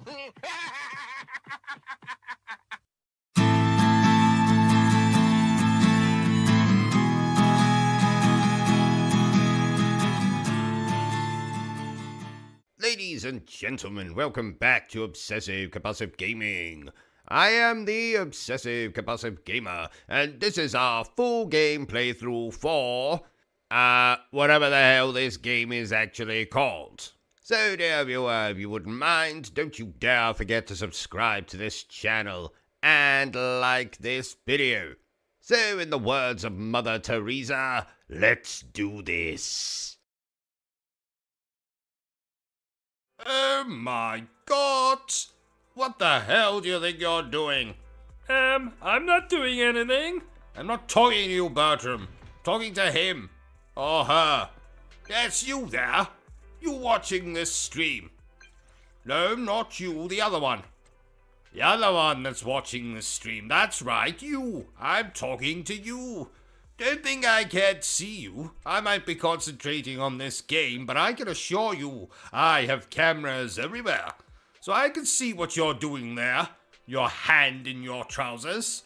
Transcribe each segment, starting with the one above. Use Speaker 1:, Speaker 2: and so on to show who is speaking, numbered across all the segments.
Speaker 1: Ladies and gentlemen, welcome back to Obsessive Compulsive Gaming. I am the Obsessive Compulsive Gamer, and this is our full game playthrough for, whatever the hell this game is actually called. So dear viewer, if you wouldn't mind, don't you dare forget to subscribe to this channel and like this video. So in the words of Mother Teresa, let's do this. Oh my god! What the hell do you think you're doing?
Speaker 2: I'm not doing anything.
Speaker 1: I'm not talking to you, Bertram. I'm talking to him. Or her. Yes, you there. You watching this stream. No, not you, the other one. The other one that's watching this stream. That's right, you. I'm talking to you. Don't think I can't see you. I might be concentrating on this game, but I can assure you I have cameras everywhere. So I can see what you're doing there. Your hand in your trousers.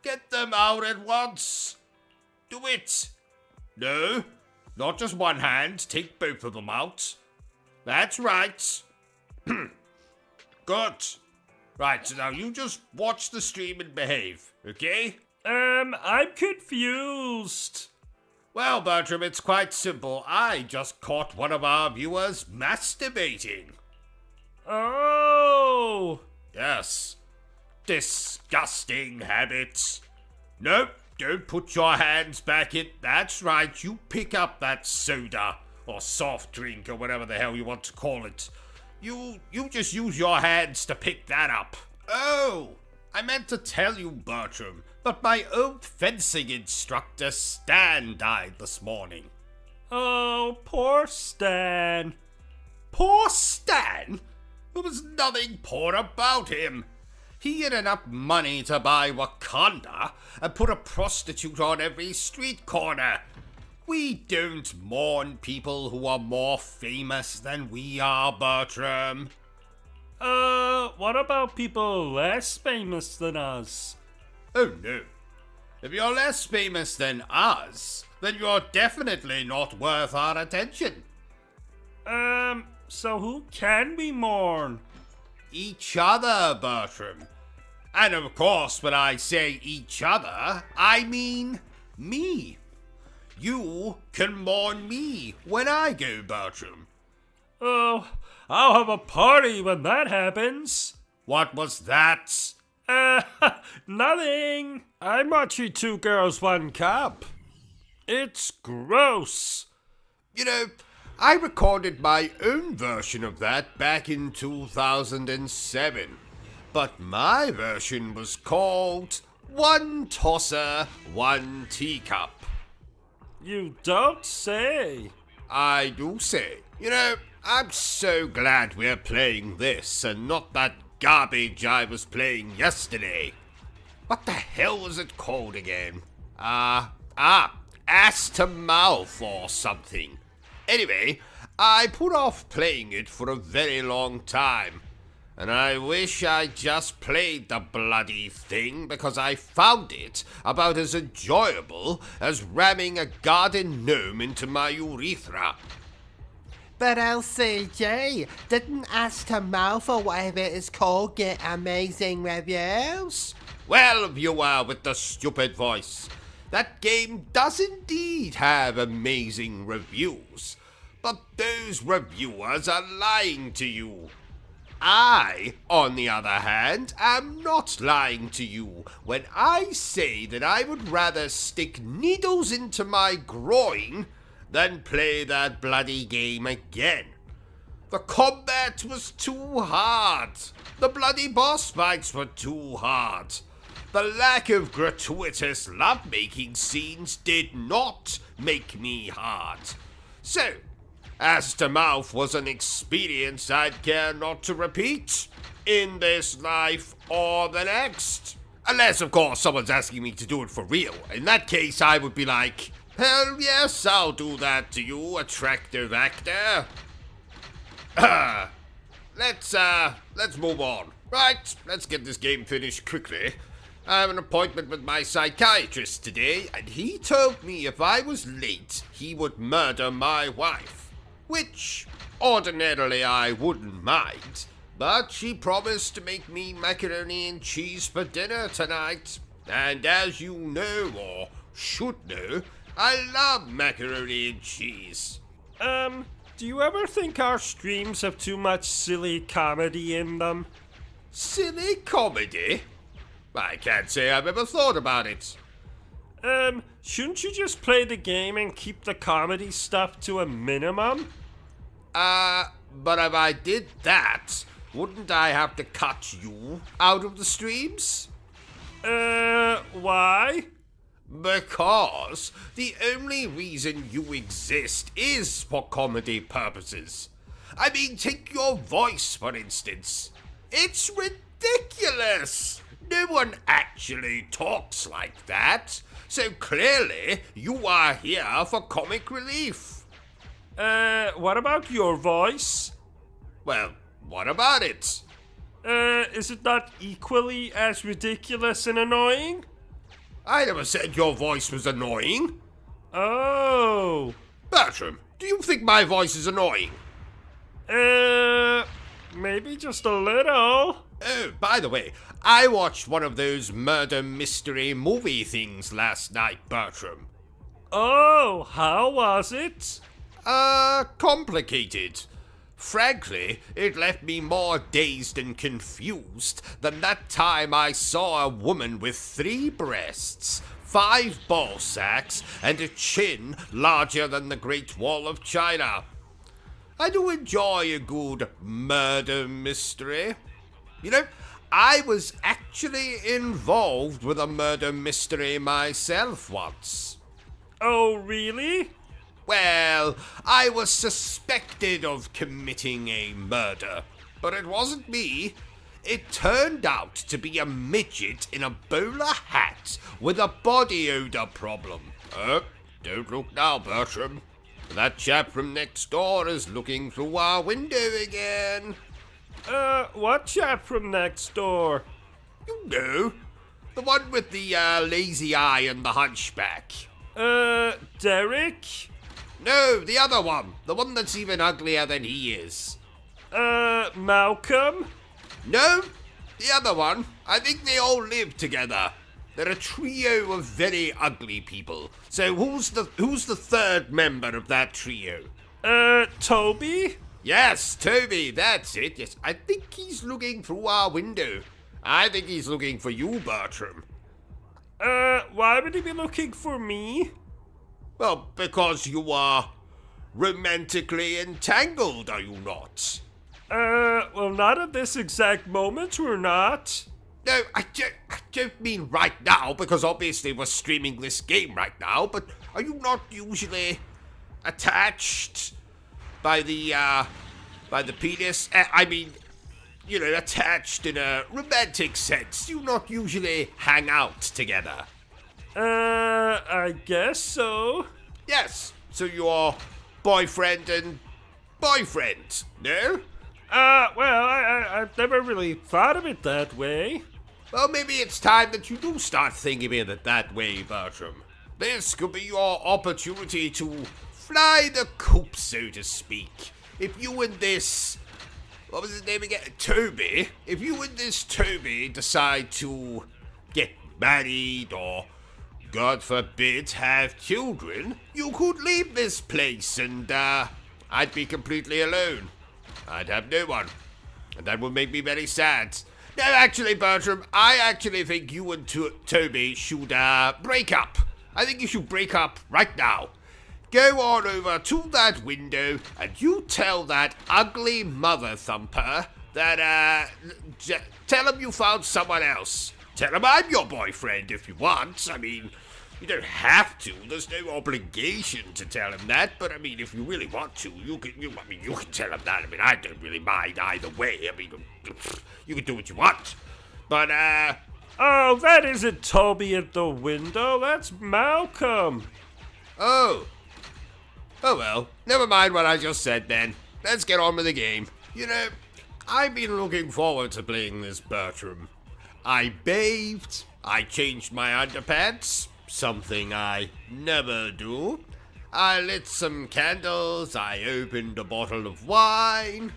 Speaker 1: Get them out at once. Do it. No, not just one hand. Take both of them out. That's right. Good. Right, so now you just watch the stream and behave, okay?
Speaker 2: I'm confused.
Speaker 1: Well, Bertram, it's quite simple. I just caught one of our viewers masturbating.
Speaker 2: Oh!
Speaker 1: Yes. Disgusting habits. Nope, don't put your hands back in. That's right, you pick up that soda or soft drink or whatever the hell you want to call it. You just use your hands to pick that up. Oh, I meant to tell you, Bertram, but my old fencing instructor, Stan, died this morning.
Speaker 2: Oh, poor Stan.
Speaker 1: Poor Stan? There was nothing poor about him. He had enough money to buy Wakanda and put a prostitute on every street corner. We don't mourn people who are more famous than we are, Bertram.
Speaker 2: What about people less famous than us?
Speaker 1: Oh no. If you're less famous than us, then you're definitely not worth our attention.
Speaker 2: So who can we mourn?
Speaker 1: Each other, Bertram. And of course, when I say each other, I mean me. You can mourn me when I go, Bertram.
Speaker 2: Oh, I'll have a party when that happens.
Speaker 1: What was that?
Speaker 2: Nothing. I'm watching Two Girls, One Cup. It's gross.
Speaker 1: You know, I recorded my own version of that back in 2007. But my version was called One Tosser, One Teacup.
Speaker 2: You don't say.
Speaker 1: I do say. You know, I'm so glad we're playing this and not that garbage I was playing yesterday. What the hell was it called again? Ass to Mouth or something. Anyway, I put off playing it for a very long time. And I wish I just played the bloody thing because I found it about as enjoyable as ramming a garden gnome into my urethra.
Speaker 3: But OCG, didn't Ass to Mouth or whatever it is called get amazing reviews?
Speaker 1: Well, viewer with the stupid voice, that game does indeed have amazing reviews, but those reviewers are lying to you. I, on the other hand, am not lying to you when I say that I would rather stick needles into my groin than play that bloody game again. The combat was too hard. The bloody boss fights were too hard. The lack of gratuitous lovemaking scenes did not make me hard. So, Ass to Mouth was an experience I'd care not to repeat in this life or the next. Unless, of course, someone's asking me to do it for real. In that case, I would be like, hell yes, I'll do that to you, attractive actor. let's move on. Right, let's get this game finished quickly. I have an appointment with my psychiatrist today, and he told me if I was late, he would murder my wife. Which, ordinarily, I wouldn't mind. But she promised to make me macaroni and cheese for dinner tonight. And as you know, or should know, I love macaroni and cheese.
Speaker 2: Do you ever think our streams have too much silly comedy in them?
Speaker 1: Silly comedy? I can't say I've ever thought about it.
Speaker 2: Shouldn't you just play the game and keep the comedy stuff to a minimum?
Speaker 1: But if I did that, wouldn't I have to cut you out of the streams?
Speaker 2: Why?
Speaker 1: Because the only reason you exist is for comedy purposes. I mean, take your voice, for instance. It's ridiculous! No one actually talks like that, so clearly you are here for comic relief.
Speaker 2: What about your voice?
Speaker 1: Well, what about it?
Speaker 2: Is it not equally as ridiculous and annoying?
Speaker 1: I never said your voice was annoying.
Speaker 2: Oh.
Speaker 1: Bertram, do you think my voice is annoying?
Speaker 2: Maybe just a little.
Speaker 1: Oh, by the way, I watched one of those murder mystery movie things last night, Bertram.
Speaker 2: Oh, how was it?
Speaker 1: Complicated. Frankly, it left me more dazed and confused than that time I saw a woman with 3 breasts, 5 ball sacks, and a chin larger than the Great Wall of China. I do enjoy a good murder mystery. You know, I was actually involved with a murder mystery myself once.
Speaker 2: Oh, really?
Speaker 1: Well, I was suspected of committing a murder, but it wasn't me. It turned out to be a midget in a bowler hat with a body odor problem. Don't look now, Bertram. That chap from next door is looking through our window again.
Speaker 2: What chap from next door?
Speaker 1: You know, the one with the lazy eye and the hunchback.
Speaker 2: Derek?
Speaker 1: No, the other one. The one that's even uglier than he is.
Speaker 2: Malcolm?
Speaker 1: No, the other one. I think they all live together. They're a trio of very ugly people. So who's the third member of that trio?
Speaker 2: Toby?
Speaker 1: Yes, Toby, that's it. Yes, I think he's looking through our window. I think he's looking for you, Bertram.
Speaker 2: Why would he be looking for me?
Speaker 1: Well, because you are romantically entangled, are you not?
Speaker 2: Well, not at this exact moment, we're not.
Speaker 1: No, I don't mean right now, because obviously we're streaming this game right now, but are you not usually attached by the penis? I mean, you know, attached in a romantic sense. You not usually hang out together.
Speaker 2: I guess so.
Speaker 1: Yes, so you're boyfriend and boyfriend, no?
Speaker 2: Well, I've never really thought of it that way.
Speaker 1: Well, maybe it's time that you do start thinking of it that way, Bertram. This could be your opportunity to fly the coop, so to speak. If you and this, what was his name again? Toby. If you and this Toby decide to get married or, God forbid, have children, you could leave this place and, I'd be completely alone. I'd have no one. And that would make me very sad. No, actually, Bertram, I actually think you and Toby should, break up. I think you should break up right now. Go on over to that window and you tell that ugly mother thumper that, tell him you found someone else. Tell him I'm your boyfriend if you want. I mean, you don't have to. There's no obligation to tell him that. But I mean, if you really want to, you can tell him that. I mean, I don't really mind either way. I mean, you can do what you want. But
Speaker 2: Oh, that isn't Toby at the window. That's Malcolm.
Speaker 1: Oh well. Never mind what I just said then. Let's get on with the game. You know, I've been looking forward to playing this, Bertram. I bathed, I changed my underpants, something I never do. I lit some candles, I opened a bottle of wine.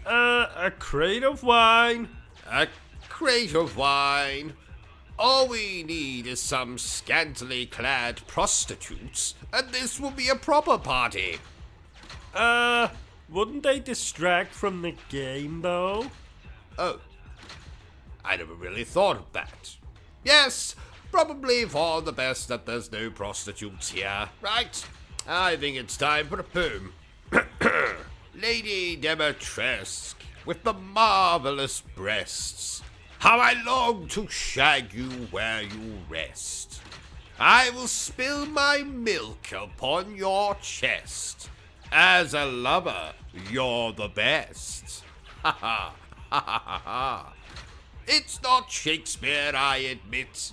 Speaker 2: A crate of wine.
Speaker 1: A crate of wine. All we need is some scantily clad prostitutes, and this will be a proper party.
Speaker 2: Wouldn't they distract from the game, though?
Speaker 1: Oh, I never really thought of that. Yes, probably for the best that there's no prostitutes here, right? I think it's time for a poem. Lady Demetresque, with the marvelous breasts, how I long to shag you where you rest. I will spill my milk upon your chest. As a lover, you're the best. Ha ha ha ha ha. It's not Shakespeare, I admit,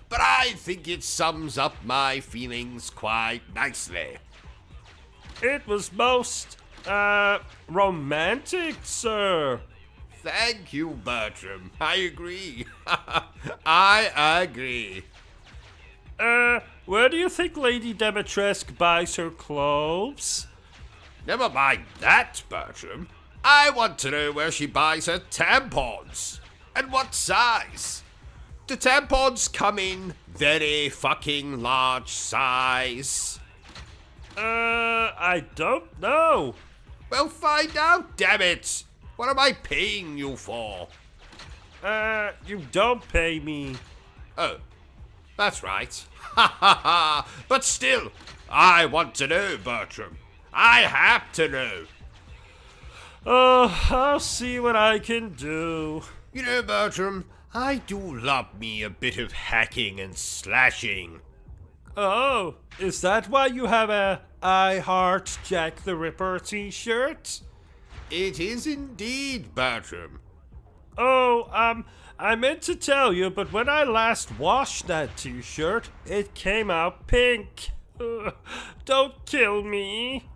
Speaker 1: but I think it sums up my feelings quite nicely.
Speaker 2: It was most, romantic, sir.
Speaker 1: Thank you, Bertram. I agree. I agree.
Speaker 2: Where do you think Lady Demetresque buys her clothes?
Speaker 1: Never mind that, Bertram. I want to know where she buys her tampons. And what size. Do tampons come in very fucking large size?
Speaker 2: I don't know.
Speaker 1: Well, find out, damn it. What am I paying you for?
Speaker 2: You don't pay me.
Speaker 1: Oh, that's right. Ha ha ha. But still, I want to know, Bertram. I have to know.
Speaker 2: Oh, I'll see what I can do.
Speaker 1: You know, Bertram, I do love me a bit of hacking and slashing.
Speaker 2: Oh, is that why you have a I Heart Jack the Ripper t-shirt?
Speaker 1: It is indeed, Bertram.
Speaker 2: Oh, I meant to tell you, but when I last washed that t-shirt, it came out pink. Don't kill me.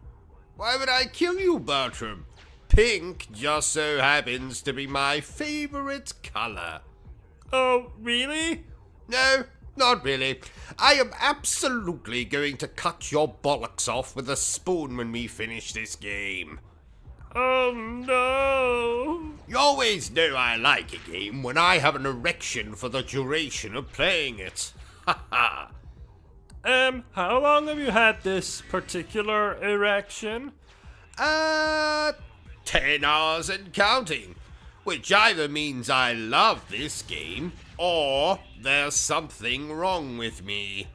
Speaker 1: Why would I kill you, Bertram? Pink just so happens to be my favorite color.
Speaker 2: Oh, really?
Speaker 1: No, not really. I am absolutely going to cut your bollocks off with a spoon when we finish this game.
Speaker 2: Oh, no.
Speaker 1: You always know I like a game when I have an erection for the duration of playing it. Ha ha.
Speaker 2: How long have you had this particular erection?
Speaker 1: 10 hours and counting. Which either means I love this game, or there's something wrong with me.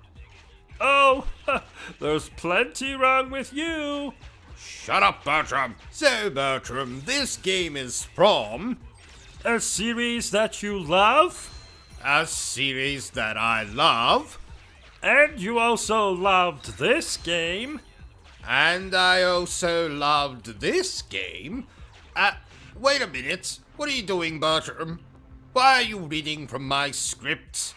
Speaker 2: Oh, there's plenty wrong with you.
Speaker 1: Shut up, Bertram. So, Bertram, this game is from...
Speaker 2: A series that you love?
Speaker 1: a series that I love.
Speaker 2: And you also loved this game.
Speaker 1: And I also loved this game. Wait a minute. What are you doing, Bertram? Why are you reading from my script?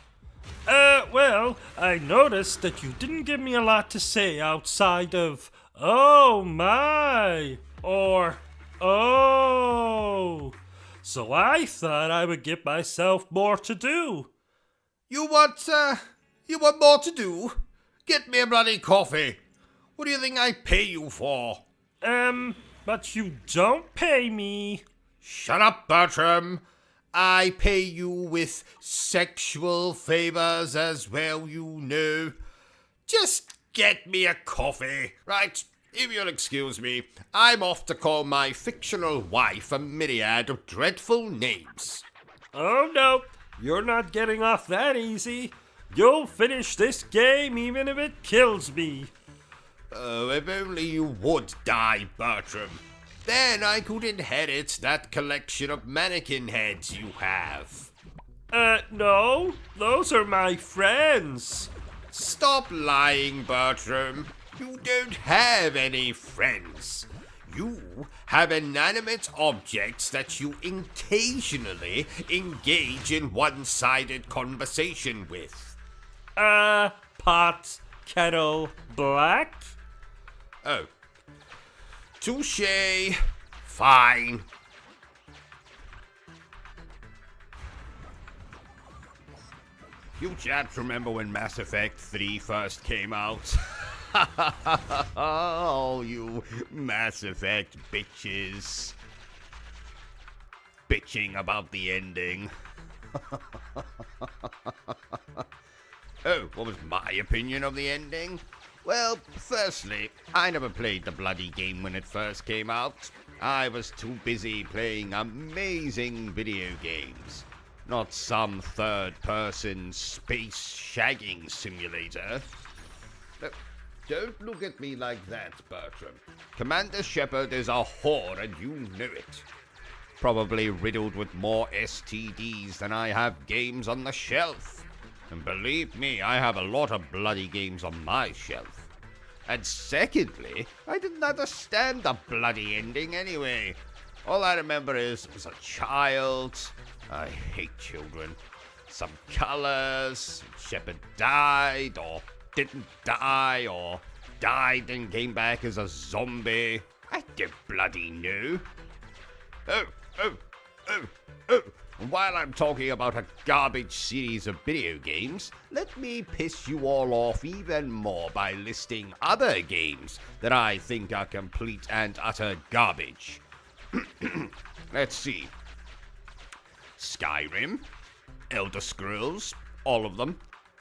Speaker 2: Well, I noticed that you didn't give me a lot to say outside of, oh my, or oh. So I thought I would give myself more to do.
Speaker 1: You want more to do? Get me a bloody coffee. What do you think I pay you for?
Speaker 2: But you don't pay me.
Speaker 1: Shut up, Bertram. I pay you with sexual favors as well, you know. Just get me a coffee, right? If you'll excuse me, I'm off to call my fictional wife a myriad of dreadful names.
Speaker 2: Oh no, you're not getting off that easy. You'll finish this game even if it kills me.
Speaker 1: Oh, if only you would die, Bertram. Then I could inherit that collection of mannequin heads you have.
Speaker 2: No, those are my friends.
Speaker 1: Stop lying, Bertram. You don't have any friends. You have inanimate objects that you occasionally engage in one-sided conversation with.
Speaker 2: Pot, kettle, black?
Speaker 1: Oh. Touché. Fine. You chaps remember when Mass Effect 3 first came out? Oh, you Mass Effect bitches. Bitching about the ending. Oh, what was my opinion of the ending? Well, firstly, I never played the bloody game when it first came out. I was too busy playing amazing video games. Not some third-person space shagging simulator. Don't look at me like that, Bertram. Commander Shepard is a whore and you know it. Probably riddled with more STDs than I have games on the shelf. And believe me, I have a lot of bloody games on my shelf. And secondly, I didn't understand the bloody ending anyway. All I remember is, as a child, I hate children. Some colors, Shepard died, or didn't die, or died and came back as a zombie. I don't bloody know. Oh. While I'm talking about a garbage series of video games, let me piss you all off even more by listing other games that I think are complete and utter garbage. Let's see. Skyrim, Elder Scrolls, all of them.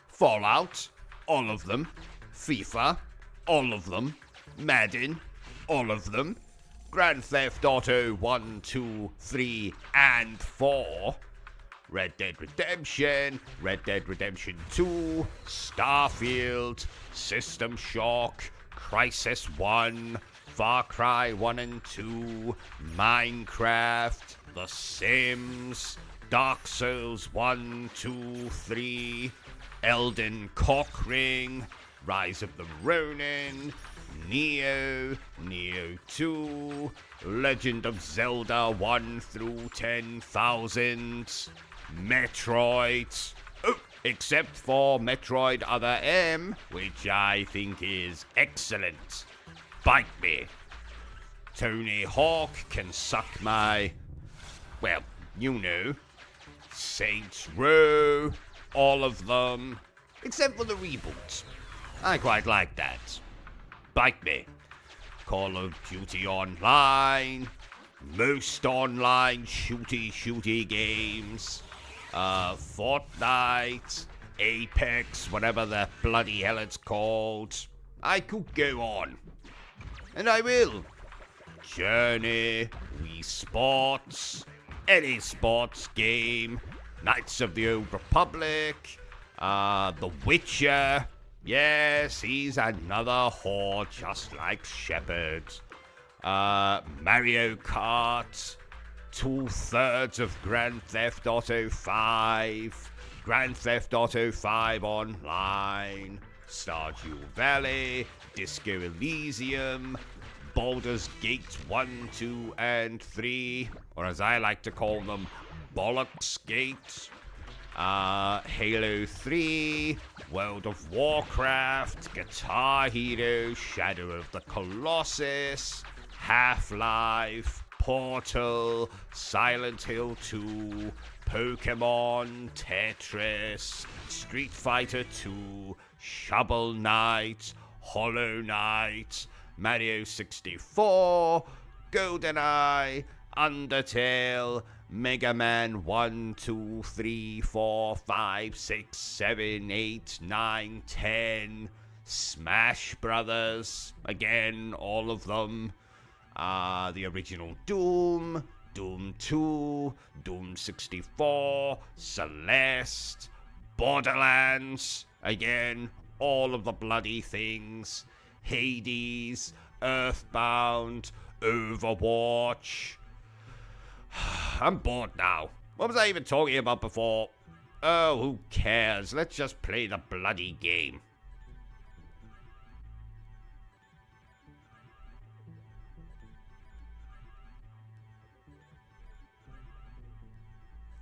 Speaker 1: Fallout, all of them. FIFA, all of them. Madden, all of them. Grand Theft Auto 1, 2, 3, and 4. Red Dead Redemption, Red Dead Redemption 2, Starfield, System Shock, Crysis 1, Far Cry 1 and 2, Minecraft, The Sims, Dark Souls 1, 2, 3, Elden Cockring, Rise of the Ronin, Neo 2, Legend of Zelda 1 through 10,000, Metroid, except for Metroid Other M, which I think is excellent. Bite me. Tony Hawk can suck my, well, you know, Saints Row, all of them, except for the reboots. I quite like that. Bite me. Call of Duty Online, most online shooty games, Fortnite, Apex, whatever the bloody hell it's called. I could go on. And I will. Journey, Wii Sports, any sports game, Knights of the Old Republic, The Witcher. Yes, he's another whore just like Shepard. Mario Kart, 2/3 of Grand Theft Auto 5, Grand Theft Auto 5 Online, Stardew Valley, Disco Elysium, Baldur's Gate 1, 2, and 3, or as I like to call them, Bollocks Gate. Halo 3, World of Warcraft, Guitar Hero, Shadow of the Colossus, Half-Life, Portal, Silent Hill 2, Pokemon, Tetris, Street Fighter 2, Shovel Knight, Hollow Knight, Mario 64, GoldenEye, Undertale, Mega Man 1, 2, 3, 4, 5, 6, 7, 8, 9, 10, Smash Brothers, again, all of them, the original Doom, Doom 2, Doom 64, Celeste, Borderlands, again, all of the bloody things, Hades, Earthbound, Overwatch. I'm bored now. What was I even talking about before? Oh, who cares? Let's just play the bloody game.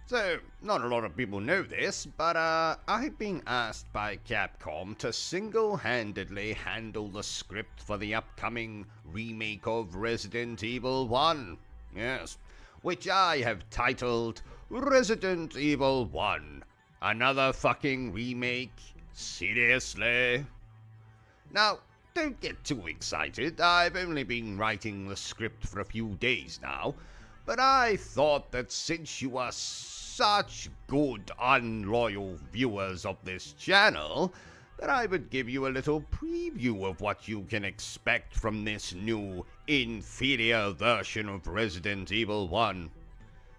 Speaker 1: So, not a lot of people know this, but I've been asked by Capcom to single-handedly handle the script for the upcoming remake of Resident Evil 1. Yes. Which I have titled Resident Evil 1, Another fucking remake? Seriously? Now, don't get too excited. I've only been writing the script for a few days now, but I thought that since you are such good, unloyal viewers of this channel, that I would give you a little preview of what you can expect from this new, inferior version of Resident Evil 1.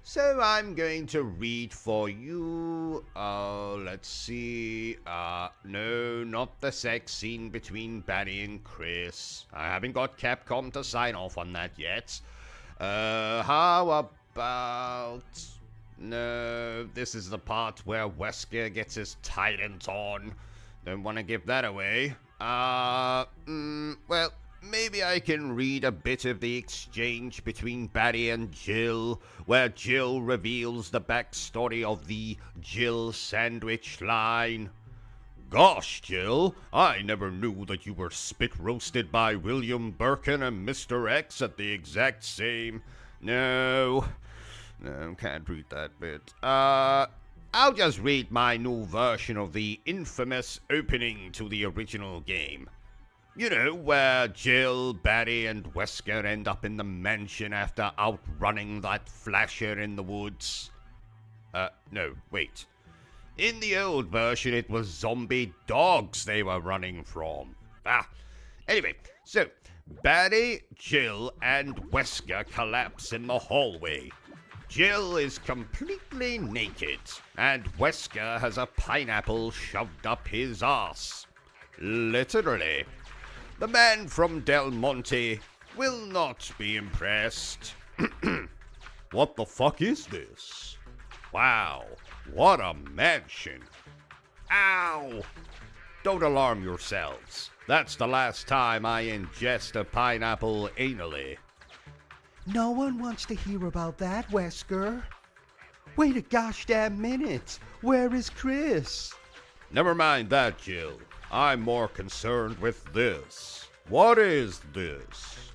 Speaker 1: So I'm going to read for you, let's see, no, not the sex scene between Barry and Chris. I haven't got Capcom to sign off on that yet. How about... No, this is the part where Wesker gets his trident on. Don't want to give that away. Well, maybe I can read a bit of the exchange between Barry and Jill, where Jill reveals the backstory of the Jill sandwich line. Gosh, Jill, I never knew that you were spit-roasted by William Birkin and Mr. X at the exact same... No, can't read that bit. I'll just read my new version of the infamous opening to the original game. You know, where Jill, Barry, and Wesker end up in the mansion after outrunning that flasher in the woods. No, wait. In the old version, it was zombie dogs they were running from. Anyway, so Barry, Jill, and Wesker collapse in the hallway. Jill is completely naked, and Wesker has a pineapple shoved up his ass. Literally. The man from Del Monte will not be impressed. What the fuck is this? Wow, what a mansion. Ow! Don't alarm yourselves. That's the last time I ingest a pineapple anally.
Speaker 3: No one wants to hear about that, Wesker. Wait a gosh damn minute. Where is Chris?
Speaker 1: Never mind that, Jill. I'm more concerned with this. What is this?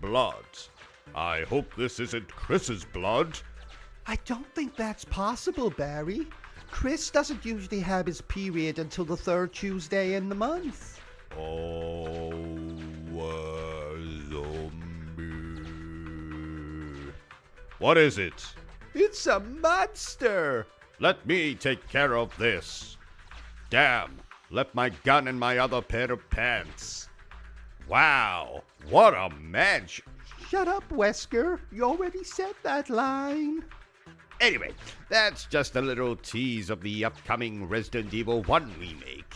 Speaker 1: Blood. I hope this isn't Chris's blood.
Speaker 3: I don't think that's possible, Barry. Chris doesn't usually have his period until the third Tuesday in the month.
Speaker 1: What is it?
Speaker 3: It's a monster!
Speaker 1: Let me take care of this. Damn, left my gun in my other pair of pants. Wow, what a mansion.
Speaker 3: Shut up, Wesker. You already said that line.
Speaker 1: Anyway, that's just a little tease of the upcoming Resident Evil 1 remake.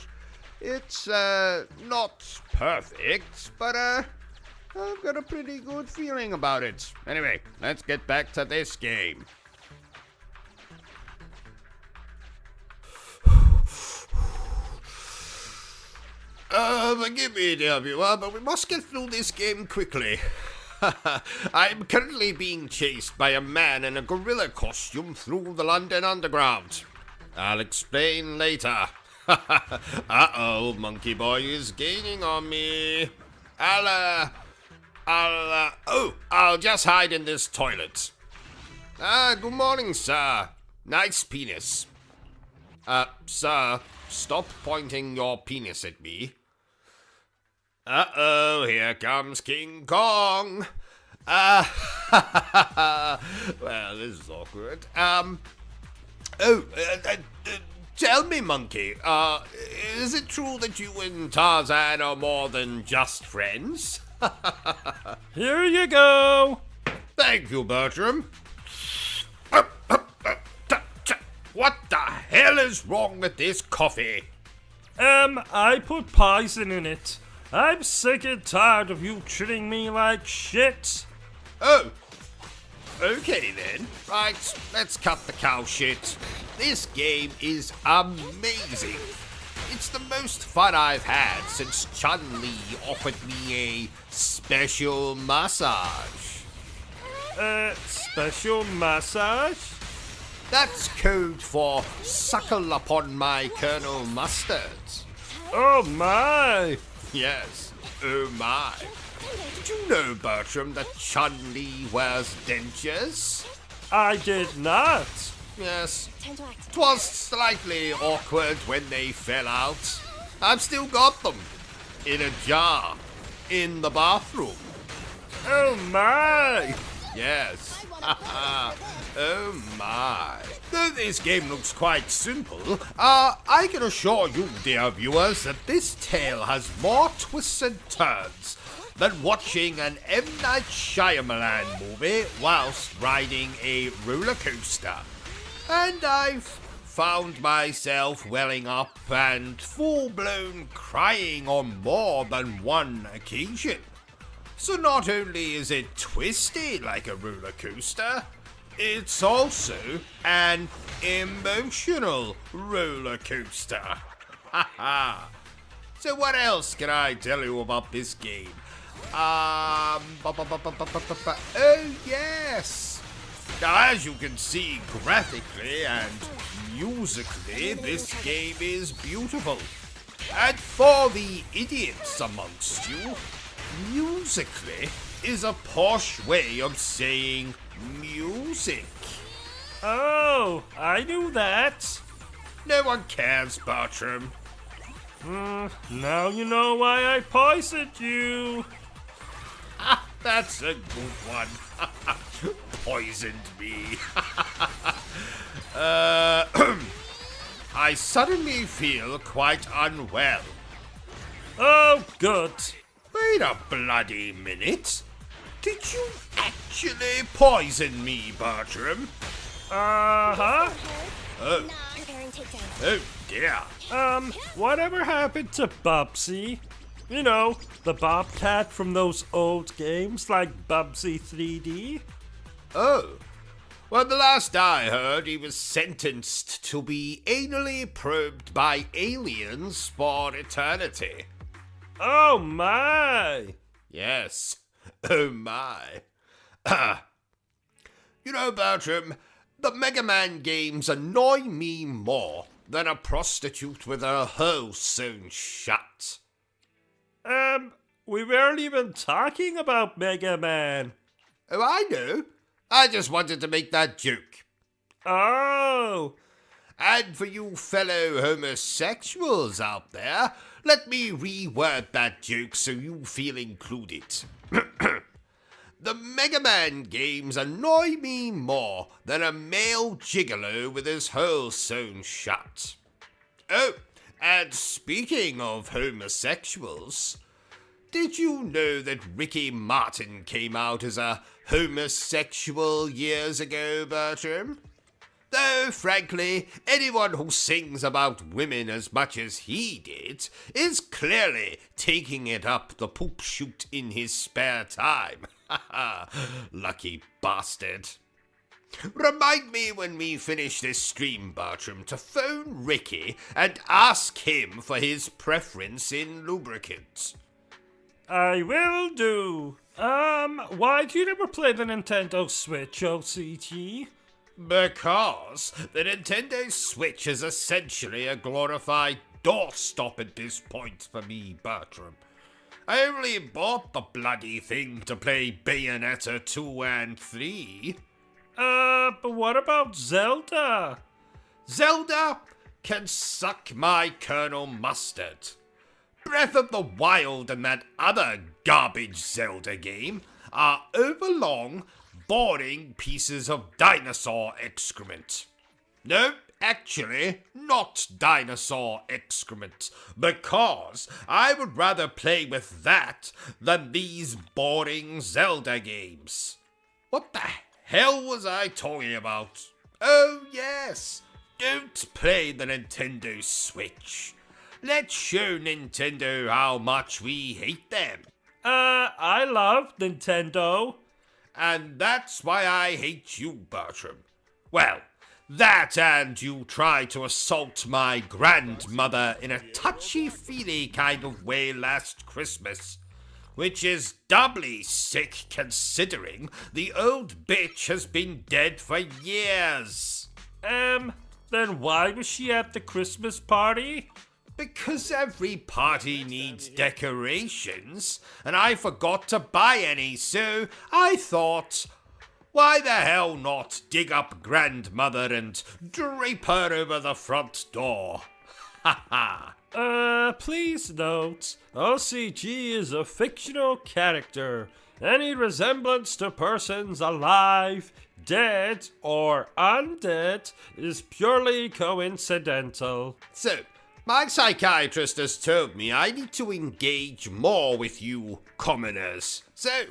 Speaker 1: It's, not perfect, but, I've got a pretty good feeling about it. Anyway, let's get back to this game. Forgive me, dear viewer, but we must get through this game quickly. I'm currently being chased by a man in a gorilla costume through the London Underground. I'll explain later. Uh-oh, Monkey Boy is gaining on me. I'll just hide in this toilet. Good morning, sir. Nice penis. Sir, stop pointing your penis at me. Uh-oh, here comes King Kong. Well, this is awkward. Tell me, Monkey, is it true that you and Tarzan are more than just friends?
Speaker 2: Here you go.
Speaker 1: Thank you, Bertram. What the hell is wrong with this coffee?
Speaker 2: I put poison in it. I'm sick and tired of you treating me like shit.
Speaker 1: Oh, okay then. Right, let's cut the cow shit. This game is amazing. It's the most fun I've had since Chun-Li offered me a special massage.
Speaker 2: Special massage?
Speaker 1: That's code for suckle upon my Colonel Mustard.
Speaker 2: Oh my!
Speaker 1: Yes, oh my. Did you know, Bertram, that Chun-Li wears dentures?
Speaker 2: I did not.
Speaker 1: Yes.
Speaker 4: Time to act.
Speaker 1: 'Twas slightly awkward when they fell out. I've still got them. In a jar. In the bathroom.
Speaker 2: Oh my!
Speaker 1: Yes. Oh my. Though this game looks quite simple, I can assure you, dear viewers, that this tale has more twists and turns than watching an M. Night Shyamalan movie whilst riding a roller coaster. And I've found myself welling up and full-blown crying on more than one occasion. So not only is it twisty like a roller coaster, it's also an emotional roller coaster. Haha. So what else can I tell you about this game? Oh yes. Now, as you can see graphically and musically, this game is beautiful. And for the idiots amongst you, musically is a posh way of saying music.
Speaker 2: Oh, I knew that.
Speaker 1: No one cares, Bertram.
Speaker 2: Now you know why I poisoned you.
Speaker 1: That's a good one. Poisoned me. I suddenly feel quite unwell.
Speaker 2: Oh, good.
Speaker 1: Wait a bloody minute. Did you actually poison me, Bertram?
Speaker 2: Uh-huh.
Speaker 1: Oh,
Speaker 4: Preparing takedown.
Speaker 1: oh dear.
Speaker 2: Whatever happened to Bubsy? You know, the Bobcat from those old games like Bubsy 3D?
Speaker 1: Oh. Well, the last I heard, he was sentenced to be anally probed by aliens for eternity.
Speaker 2: Oh my!
Speaker 1: Yes. Oh my. You know, Bertram, the Mega Man games annoy me more than a prostitute with her hole sewn shut.
Speaker 2: We weren't even talking about Mega Man.
Speaker 1: Oh, I know. I just wanted to make that joke.
Speaker 2: Oh!
Speaker 1: And for you fellow homosexuals out there, let me reword that joke so you feel included. The Mega Man games annoy me more than a male gigolo with his hole sewn shut. Oh, and speaking of homosexuals, did you know that Ricky Martin came out as a homosexual years ago, Bertram? Though, frankly, anyone who sings about women as much as he did is clearly taking it up the poop chute in his spare time. Lucky bastard. Remind me when we finish this stream, Bertram, to phone Ricky and ask him for his preference in lubricants.
Speaker 2: I will do. Why do you never play the Nintendo Switch, OCG?
Speaker 1: Because the Nintendo Switch is essentially a glorified doorstop at this point for me, Bertram. I only bought the bloody thing to play Bayonetta 2 and 3.
Speaker 2: But what about Zelda?
Speaker 1: Zelda can suck my Colonel Mustard. Breath of the Wild and that other garbage Zelda game are overlong, boring pieces of dinosaur excrement. No, actually, not dinosaur excrement, because I would rather play with that than these boring Zelda games. What the hell was I talking about? Oh, yes, don't play the Nintendo Switch. Let's show Nintendo how much we hate them.
Speaker 2: I love Nintendo.
Speaker 1: And that's why I hate you, Bertram. Well, that and you tried to assault my grandmother in a touchy-feely kind of way last Christmas, which is doubly sick considering the old bitch has been dead for years.
Speaker 2: Then why was she at the Christmas party?
Speaker 1: Because every party needs decorations, and I forgot to buy any, so I thought, why the hell not dig up grandmother and drape her over the front door? Ha ha.
Speaker 2: Please note, OCG is a fictional character. Any resemblance to persons alive, dead, or undead is purely coincidental.
Speaker 1: So, my psychiatrist has told me I need to engage more with you commoners. So,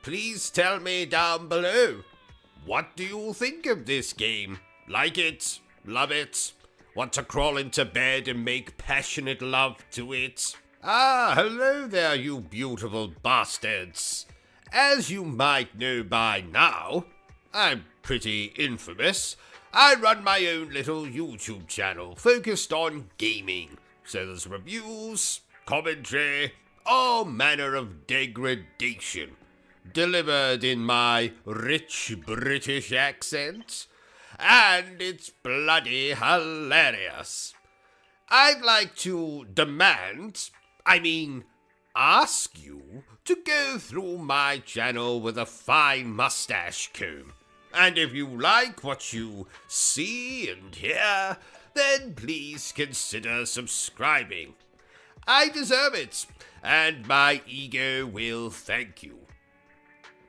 Speaker 1: please tell me down below, what do you think of this game? Like it? Love it? Want to crawl into bed and make passionate love to it? Ah, hello there, you beautiful bastards. As you might know by now, I'm pretty infamous. I run my own little YouTube channel focused on gaming. So there's reviews, commentary, all manner of degradation, delivered in my rich British accent. And it's bloody hilarious. I'd like to ask you to go through my channel with a fine mustache comb. And if you like what you see and hear, then please consider subscribing. I deserve it, and my ego will thank you.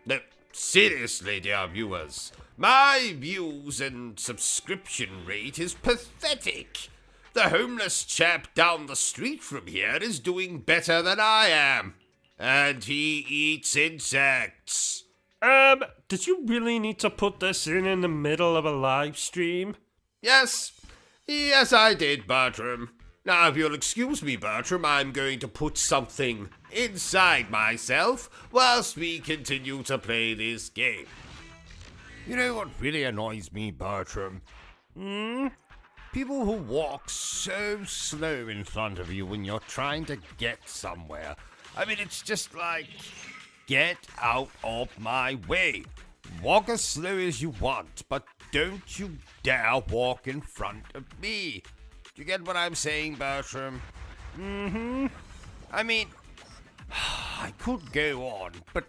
Speaker 1: No, seriously, dear viewers, my views and subscription rate is pathetic. The homeless chap down the street from here is doing better than I am. And he eats insects.
Speaker 2: Did you really need to put this in the middle of a live stream?
Speaker 1: Yes, I did, Bertram. Now, if you'll excuse me, Bertram, I'm going to put something inside myself whilst we continue to play this game. You know what really annoys me, Bertram? People who walk so slow in front of you when you're trying to get somewhere. I mean, it's just like, get out of my way. Walk as slow as you want, but don't you dare walk in front of me. Do you get what I'm saying, Bertram? I mean, I could go on, but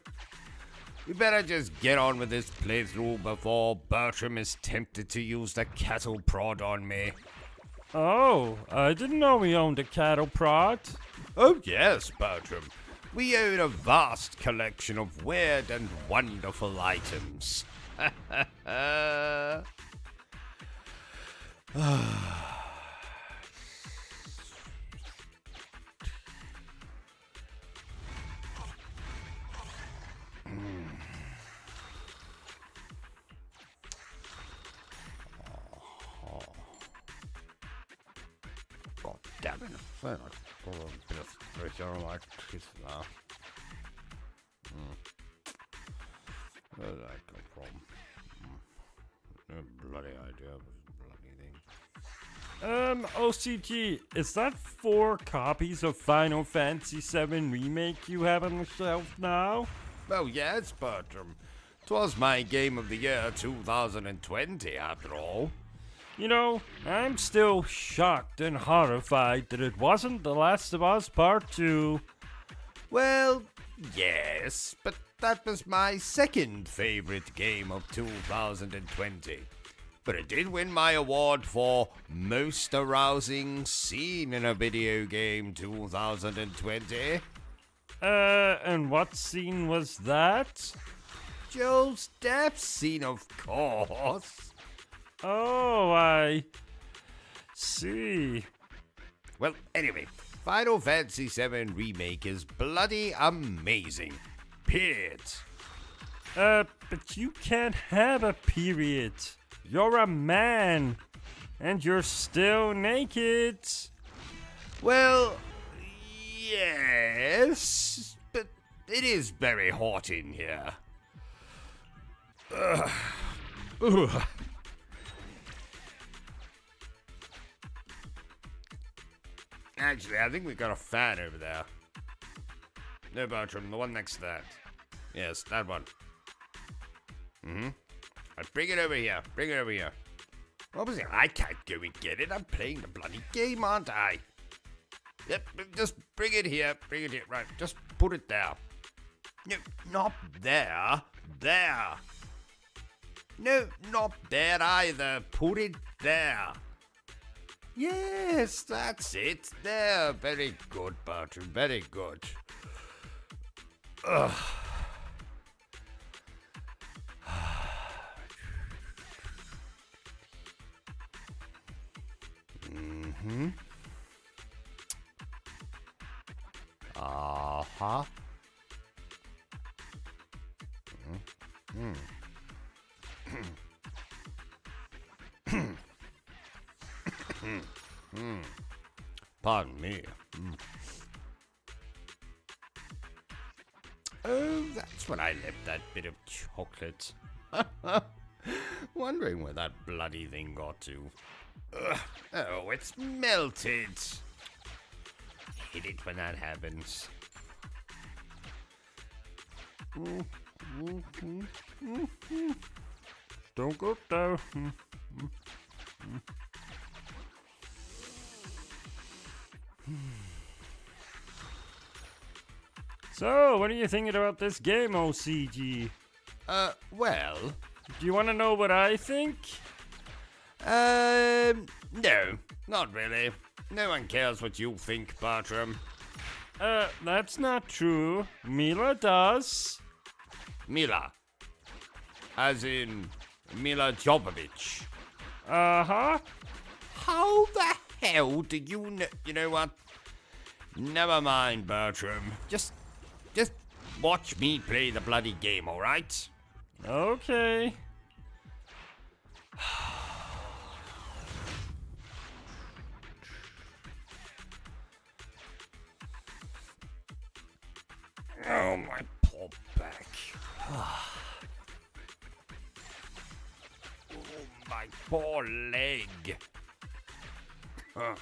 Speaker 1: we better just get on with this playthrough before Bertram is tempted to use the cattle prod on me.
Speaker 2: Oh, I didn't know we owned a cattle prod.
Speaker 1: Oh yes, Bertram. We own a vast collection of weird and wonderful items. God damn it. I got a bit of pressure on my teeth now. Where did I come from? No bloody idea of this bloody thing.
Speaker 2: OCG, is that 4 copies of Final Fantasy VII Remake you have on the shelf now?
Speaker 1: Oh yes, Bertram. 'Twas my game of the year 2020, after all.
Speaker 2: You know, I'm still shocked and horrified that it wasn't The Last of Us Part 2.
Speaker 1: Well, yes, but that was my second favorite game of 2020. But it did win my award for Most Arousing Scene in a Video Game 2020.
Speaker 2: And what scene was that?
Speaker 1: Joel's death scene, of course.
Speaker 2: Oh, I see.
Speaker 1: Well, anyway, Final Fantasy VII Remake is bloody amazing. Period.
Speaker 2: But you can't have a period. You're a man. And you're still naked.
Speaker 1: Well, yes, but it is very hot in here. Ugh. Actually, I think we got a fan over there. No, Bertram, the one next to that. Yes, that one. Bring it over here. Bring it over here. Obviously, I can't go and get it. I'm playing the bloody game, aren't I? Yep, just bring it here. Bring it here. Right, just put it there. No, not there. There. No, not there either. Put it there. Yes, that's it. There. Very good, Bertram. Very good. Ugh. Mm-hmm. Uh-huh. Mm-hmm. Pardon me. Oh, that's when I left that bit of chocolate. Wondering where that bloody thing got to. Ugh. Oh, it's melted. Hate it when that happens.
Speaker 2: Don't go down. So, what are you thinking about this game, OCG?
Speaker 1: Well,
Speaker 2: Do you want to know what I think?
Speaker 1: no, not really. No one cares what you think, Bartram.
Speaker 2: That's not true. Mila does.
Speaker 1: Mila. As in, Mila Jovovich.
Speaker 2: Uh-huh.
Speaker 1: How the hell did you know? You know what? Never mind, Bertram. Just watch me play the bloody game, alright?
Speaker 2: Okay.
Speaker 1: Oh, my poor back. Oh, my poor leg. Huh.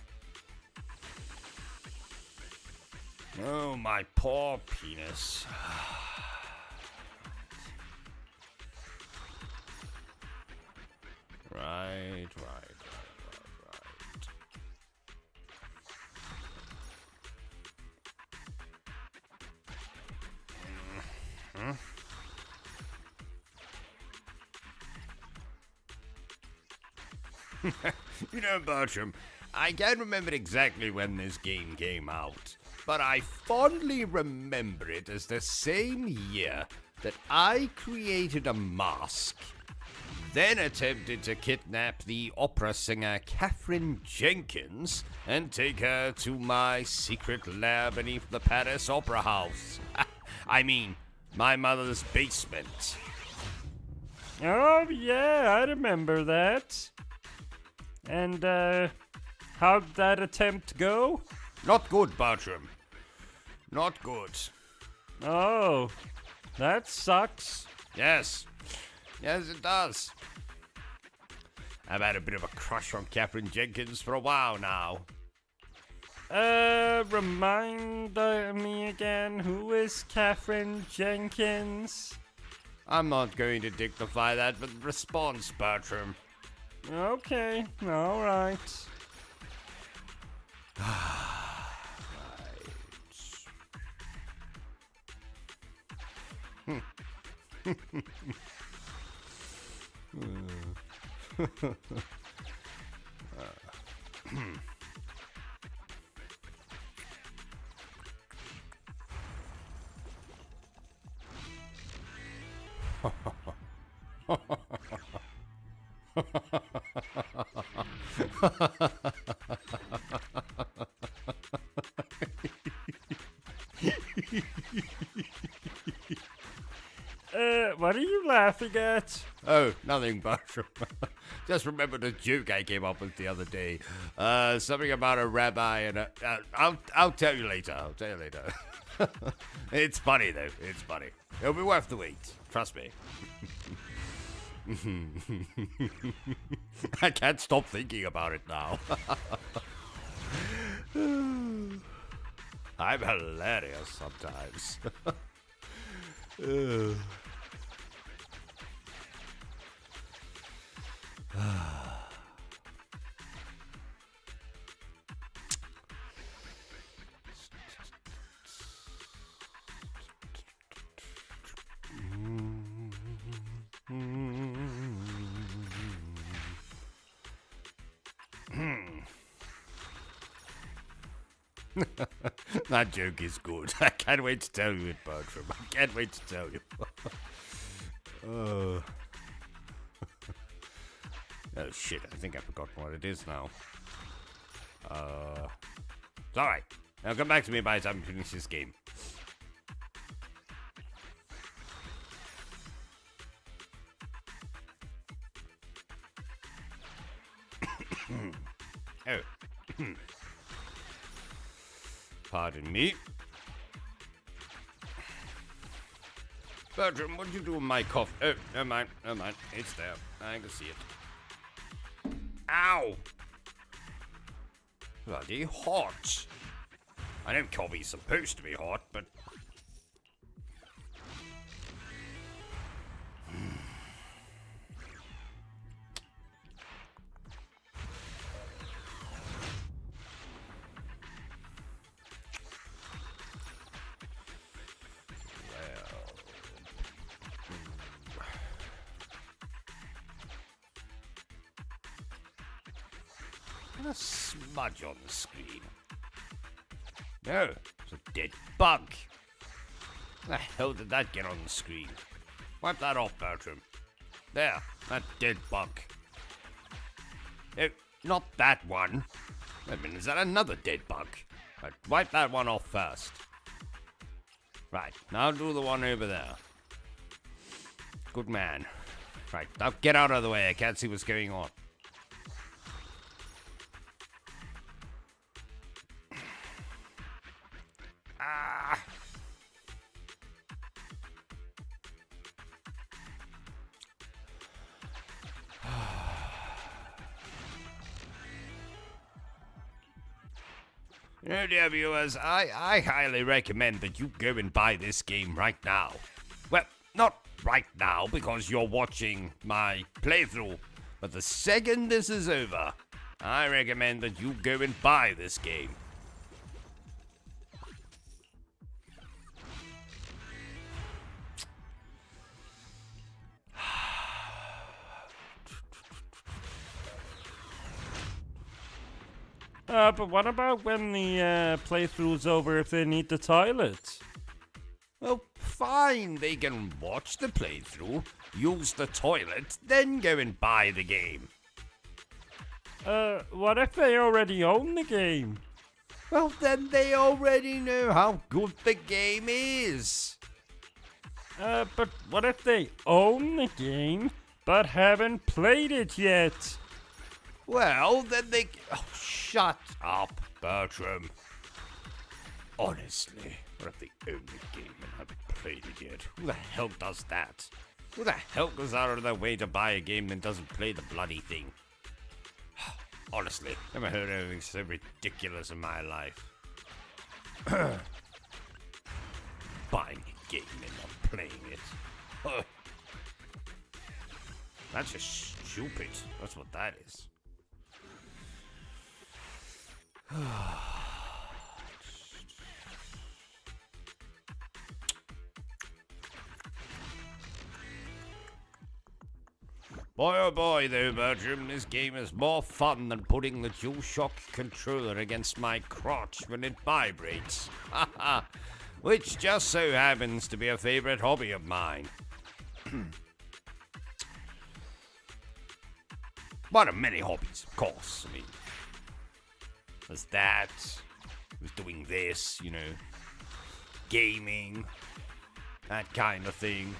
Speaker 1: Oh, my poor penis. Right. You know, Bertram, I can't remember exactly when this game came out, but I fondly remember it as the same year that I created a mask, then attempted to kidnap the opera singer Catherine Jenkins and take her to my secret lair beneath the Paris Opera House. I mean, my mother's basement.
Speaker 2: Oh, yeah, I remember that. And, how'd that attempt go?
Speaker 1: Not good, Bertram. Not good.
Speaker 2: Oh, that sucks.
Speaker 1: Yes, it does. I've had a bit of a crush on Catherine Jenkins for a while now.
Speaker 2: Remind me again, who is Catherine Jenkins?
Speaker 1: I'm not going to dignify that with response, Bertram.
Speaker 2: Okay, alright. What are you laughing at?
Speaker 1: Oh, nothing, Bertram. Just remembered a joke I came up with the other day. Something about a rabbi and a... I'll tell you later. It's funny, though. It's funny. It'll be worth the wait. Trust me. I can't stop thinking about it now. I'm hilarious sometimes. That joke is good. I can't wait to tell you it, Bertram. I can't wait to tell you. Oh shit, I think I forgot what it is now. It's alright. Now come back to me by the time we finish this game. Oh. Pardon me. Bertram, what'd you do with my cough? Oh, never mind. It's there. I can see it. Ow! Bloody hot. I know coffee's supposed to be hot, but... a smudge on the screen. No, it's a dead bug. How the hell did that get on the screen? Wipe that off, Bertram. There, that dead bug. No, not that one. Wait a minute, is that another dead bug? Right, wipe that one off first. Right, now do the one over there. Good man. Right, now get out of the way, I can't see what's going on. You know, dear viewers, I highly recommend that you go and buy this game right now. Well, not right now, because you're watching my playthrough. But the second this is over, I recommend that you go and buy this game.
Speaker 2: But what about when the playthrough's over if they need the toilet?
Speaker 1: Well, fine, they can watch the playthrough, use the toilet, then go and buy the game.
Speaker 2: What if they already own the game?
Speaker 1: Well, then they already know how good the game is.
Speaker 2: But what if they own the game, but haven't played it yet?
Speaker 1: Well, then they... Oh, shut up, Bertram. Honestly, what if they own the game and haven't played it yet? Who the hell does that? Who the hell goes out of their way to buy a game and doesn't play the bloody thing? Honestly, never heard anything so ridiculous in my life. Buying a game and not playing it. That's just stupid. That's what that is. Boy oh boy though, Bertram, this game is more fun than putting the DualShock controller against my crotch when it vibrates. Haha, which just so happens to be a favorite hobby of mine. One of many hobbies, of course. I mean, there's that, there's doing this, you know, gaming, that kind of thing.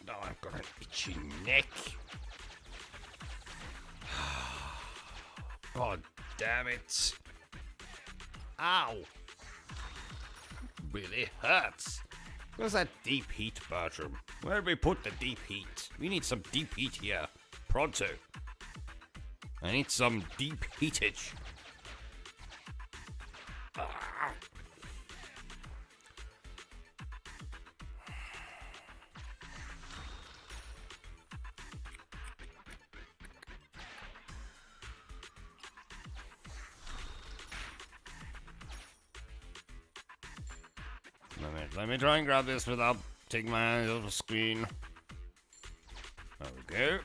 Speaker 1: Now I've got an itchy neck. God damn it. Ow. It really hurts. Where's that deep heat, Bertram? Where did we put the deep heat? We need some deep heat here. Pronto. I need some deep heatage. Ah. Let me try and grab this without taking my eyes off the screen. There we go.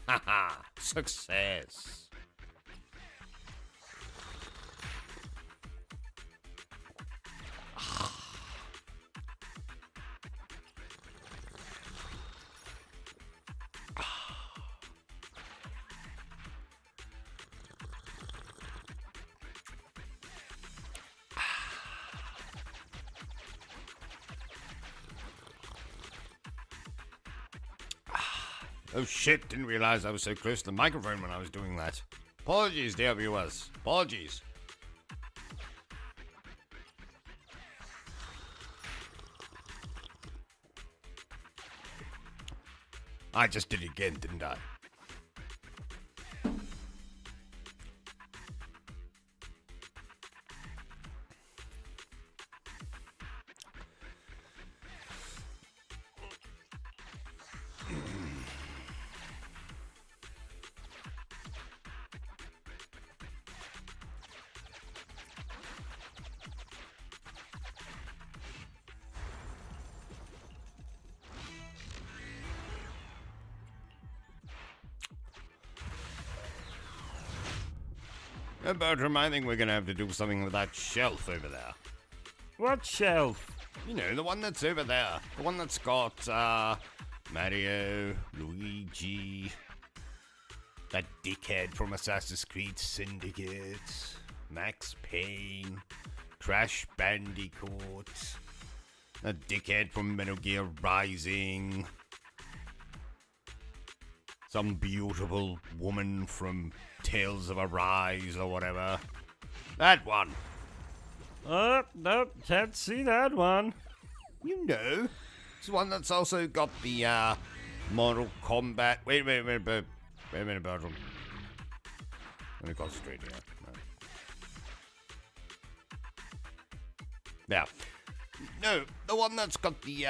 Speaker 1: Haha, success. Oh shit, didn't realize I was so close to the microphone when I was doing that. Apologies, dear viewers. Apologies. I just did it again, didn't I? Bertram, I think we're gonna have to do something with that shelf over there.
Speaker 2: What shelf?
Speaker 1: You know, the one that's over there. The one that's got, Mario, Luigi, that dickhead from Assassin's Creed Syndicate, Max Payne, Crash Bandicoot, that dickhead from Metal Gear Rising, some beautiful woman from Tales of Arise or whatever. That one.
Speaker 2: Nope, can't see that one.
Speaker 1: You know. It's the one that's also got the, Mortal Kombat. Wait a minute, Bertram. Let me concentrate here. Yeah. No, the one that's got the,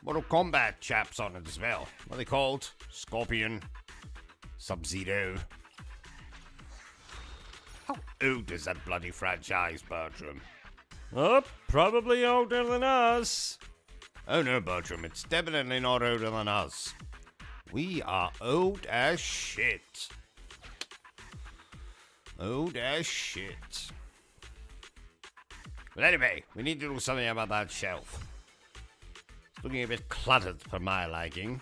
Speaker 1: Mortal Kombat chaps on it as well. What are they called? Scorpion. Sub-Zero. How old is that bloody franchise, Bertram?
Speaker 2: Oh, probably older than us.
Speaker 1: Oh no, Bertram, it's definitely not older than us. We are old as shit. Old as shit. But anyway, we need to do something about that shelf. It's looking a bit cluttered for my liking.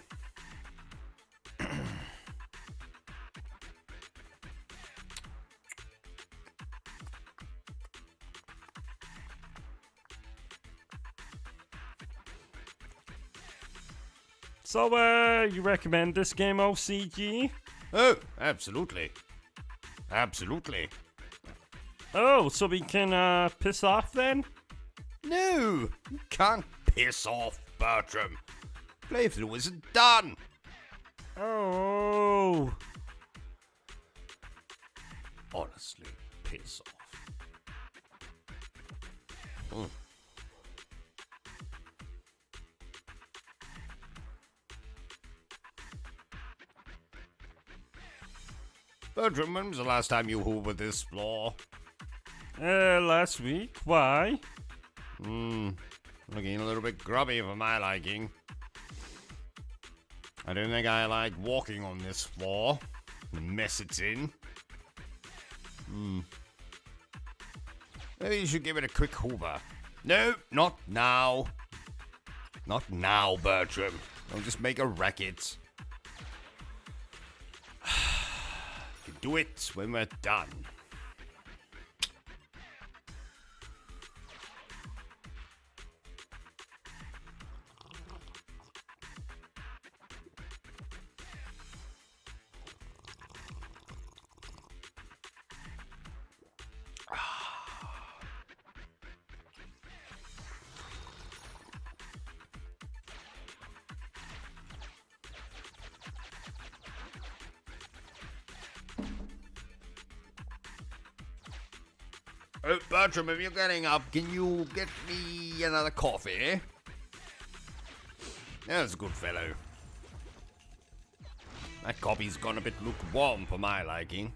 Speaker 2: So, you recommend this game, OCG?
Speaker 1: Oh, absolutely. Absolutely.
Speaker 2: Oh, so we can, piss off then?
Speaker 1: No, you can't piss off, Bertram. Playthrough isn't done.
Speaker 2: Oh.
Speaker 1: Honestly, piss off. Bertram, when was the last time you hoovered this floor?
Speaker 2: Last week. Why?
Speaker 1: Looking a little bit grubby for my liking. I don't think I like walking on this floor. The mess it's in. Maybe you should give it a quick hoover. No, not now. Not now, Bertram. Don't just make a racket. You can do it when we're done. Oh, Bertram, if you're getting up, can you get me another coffee? That's a good fellow. That coffee's gone a bit lukewarm for my liking.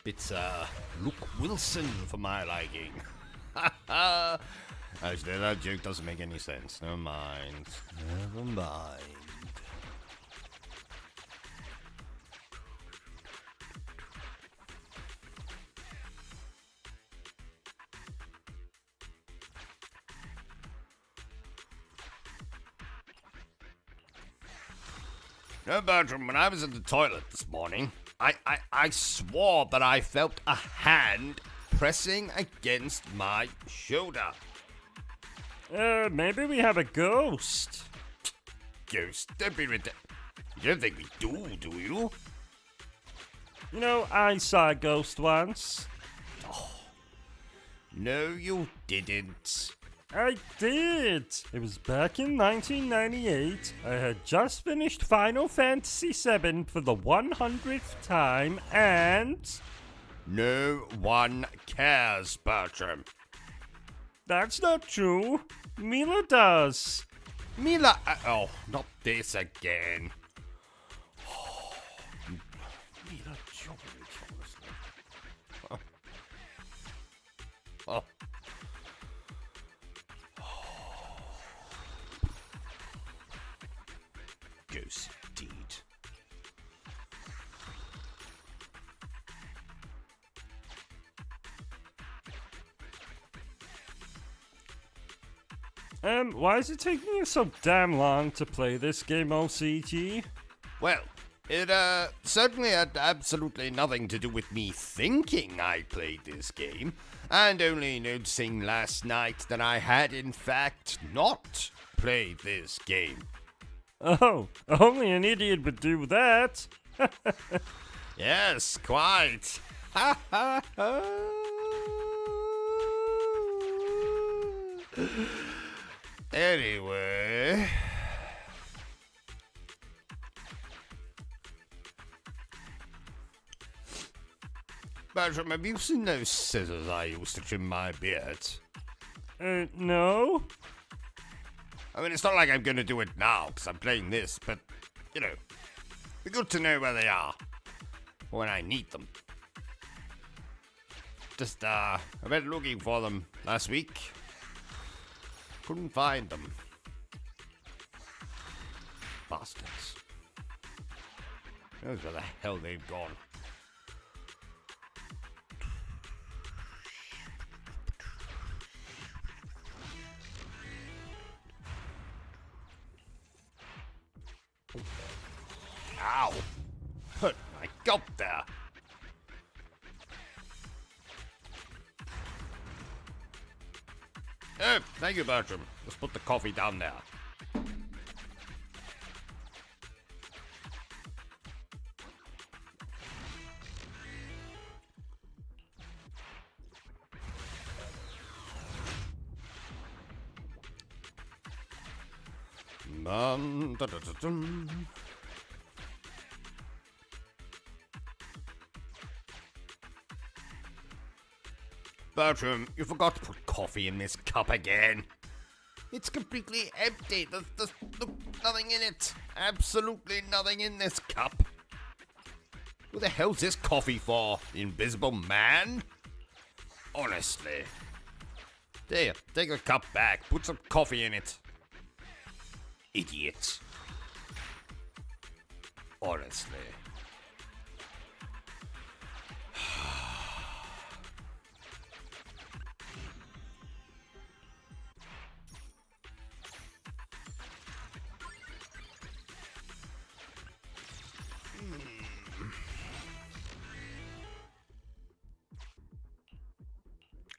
Speaker 1: Bit, Luke Wilson for my liking. Actually, that joke doesn't make any sense. Never mind. Never mind. No, Bertram, when I was in the toilet this morning, I swore that I felt a hand pressing against my shoulder.
Speaker 2: Maybe we have a ghost.
Speaker 1: Ghost, don't be ridiculous. You don't think we do you?
Speaker 2: You know, I saw a ghost once.
Speaker 1: No, you didn't.
Speaker 2: I did. It was back in 1998. I had just finished Final Fantasy VII for the 100th time, and
Speaker 1: No one cares, Bertram.
Speaker 2: that's not true. Mila does.
Speaker 1: Mila, oh, not this again. Mila Jovovich, honestly. Oh. Ghost deed.
Speaker 2: Why is it taking you so damn long to play this game, OCG?
Speaker 1: Well, it certainly had absolutely nothing to do with me thinking I played this game, and only noticing last night that I had in fact not played this game.
Speaker 2: Oh, only an idiot would do that.
Speaker 1: Yes, quite. Ha ha ha. Anyway. Bertram, have you seen those scissors I used to trim my beard?
Speaker 2: No?
Speaker 1: I mean, it's not like I'm gonna do it now, because I'm playing this, but, you know, it'd be good to know where they are, when I need them. Just, I went looking for them last week. Couldn't find them. Bastards. Who knows where the hell they've gone. Ow! Hurt my gut there. Oh, thank you, Bertram. Let's put the coffee down there. Da-da-da-dum. Bertram, you forgot to put coffee in this cup again. It's completely empty. There's nothing in it. Absolutely nothing in this cup. Who the hell's this coffee for? The Invisible Man? Honestly. There, take the cup back. Put some coffee in it. Idiot. Honestly.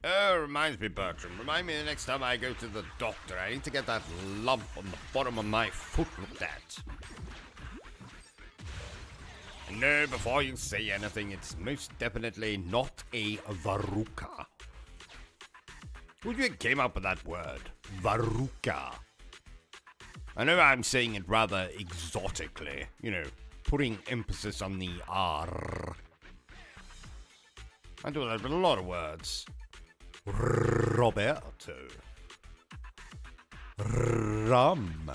Speaker 1: Oh, reminds me, Bertram. Remind me the next time I go to the doctor. I need to get that lump on the bottom of my foot looked at. And no, before you say anything, it's most definitely not a verruca. Who do you think came up with that word? Verruca. I know I'm saying it rather exotically, you know, putting emphasis on the R. I do that with a lot of words. Roberto. Rum.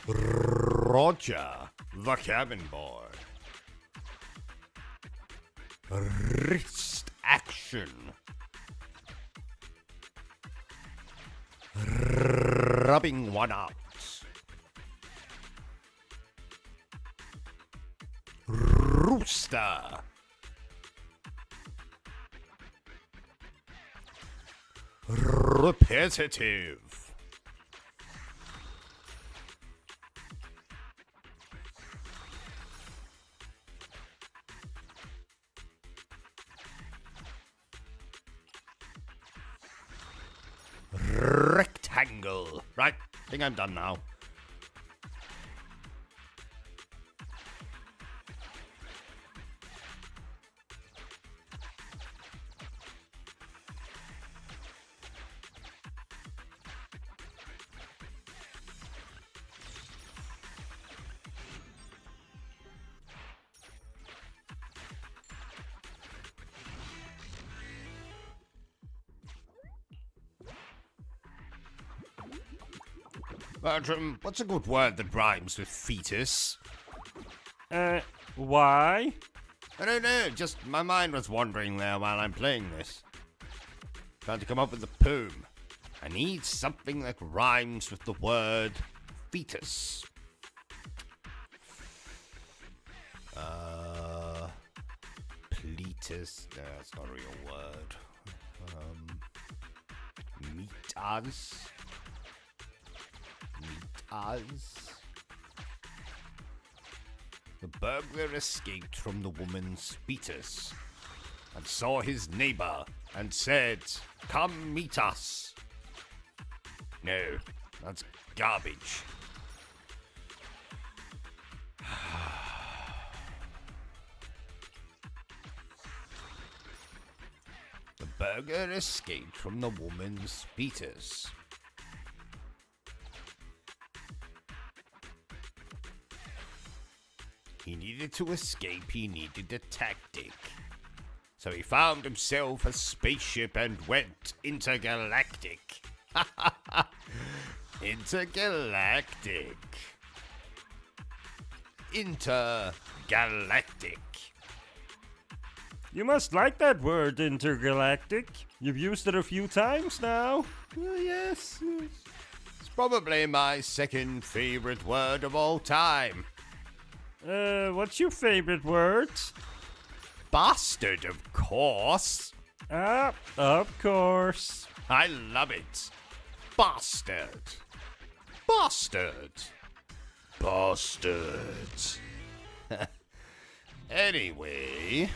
Speaker 1: Roger, the cabin boy. Wrist action. rubbing one out. Rooster. Repetitive. Rectangle. Right, I think I'm done now. Bertram, what's a good word that rhymes with fetus?
Speaker 2: Why?
Speaker 1: I don't know, just my mind was wandering there while I'm playing this. Trying to come up with a poem. I need something that rhymes with the word fetus. Pletus, no, that's not a real word. Metas. The burglar escaped from the woman's fetus and saw his neighbor and said, "Come meet us." No, that's garbage. The burglar escaped from the woman's fetus. He needed to escape, he needed a tactic. So he found himself a spaceship and went intergalactic. Intergalactic. Intergalactic.
Speaker 2: You must like that word, intergalactic. You've used it a few times now.
Speaker 1: Yes. It's probably my second favorite word of all time.
Speaker 2: What's your favorite word?
Speaker 1: Bastard, of course.
Speaker 2: Ah, of course.
Speaker 1: I love it. Bastard. Bastard. Bastard. Anyway.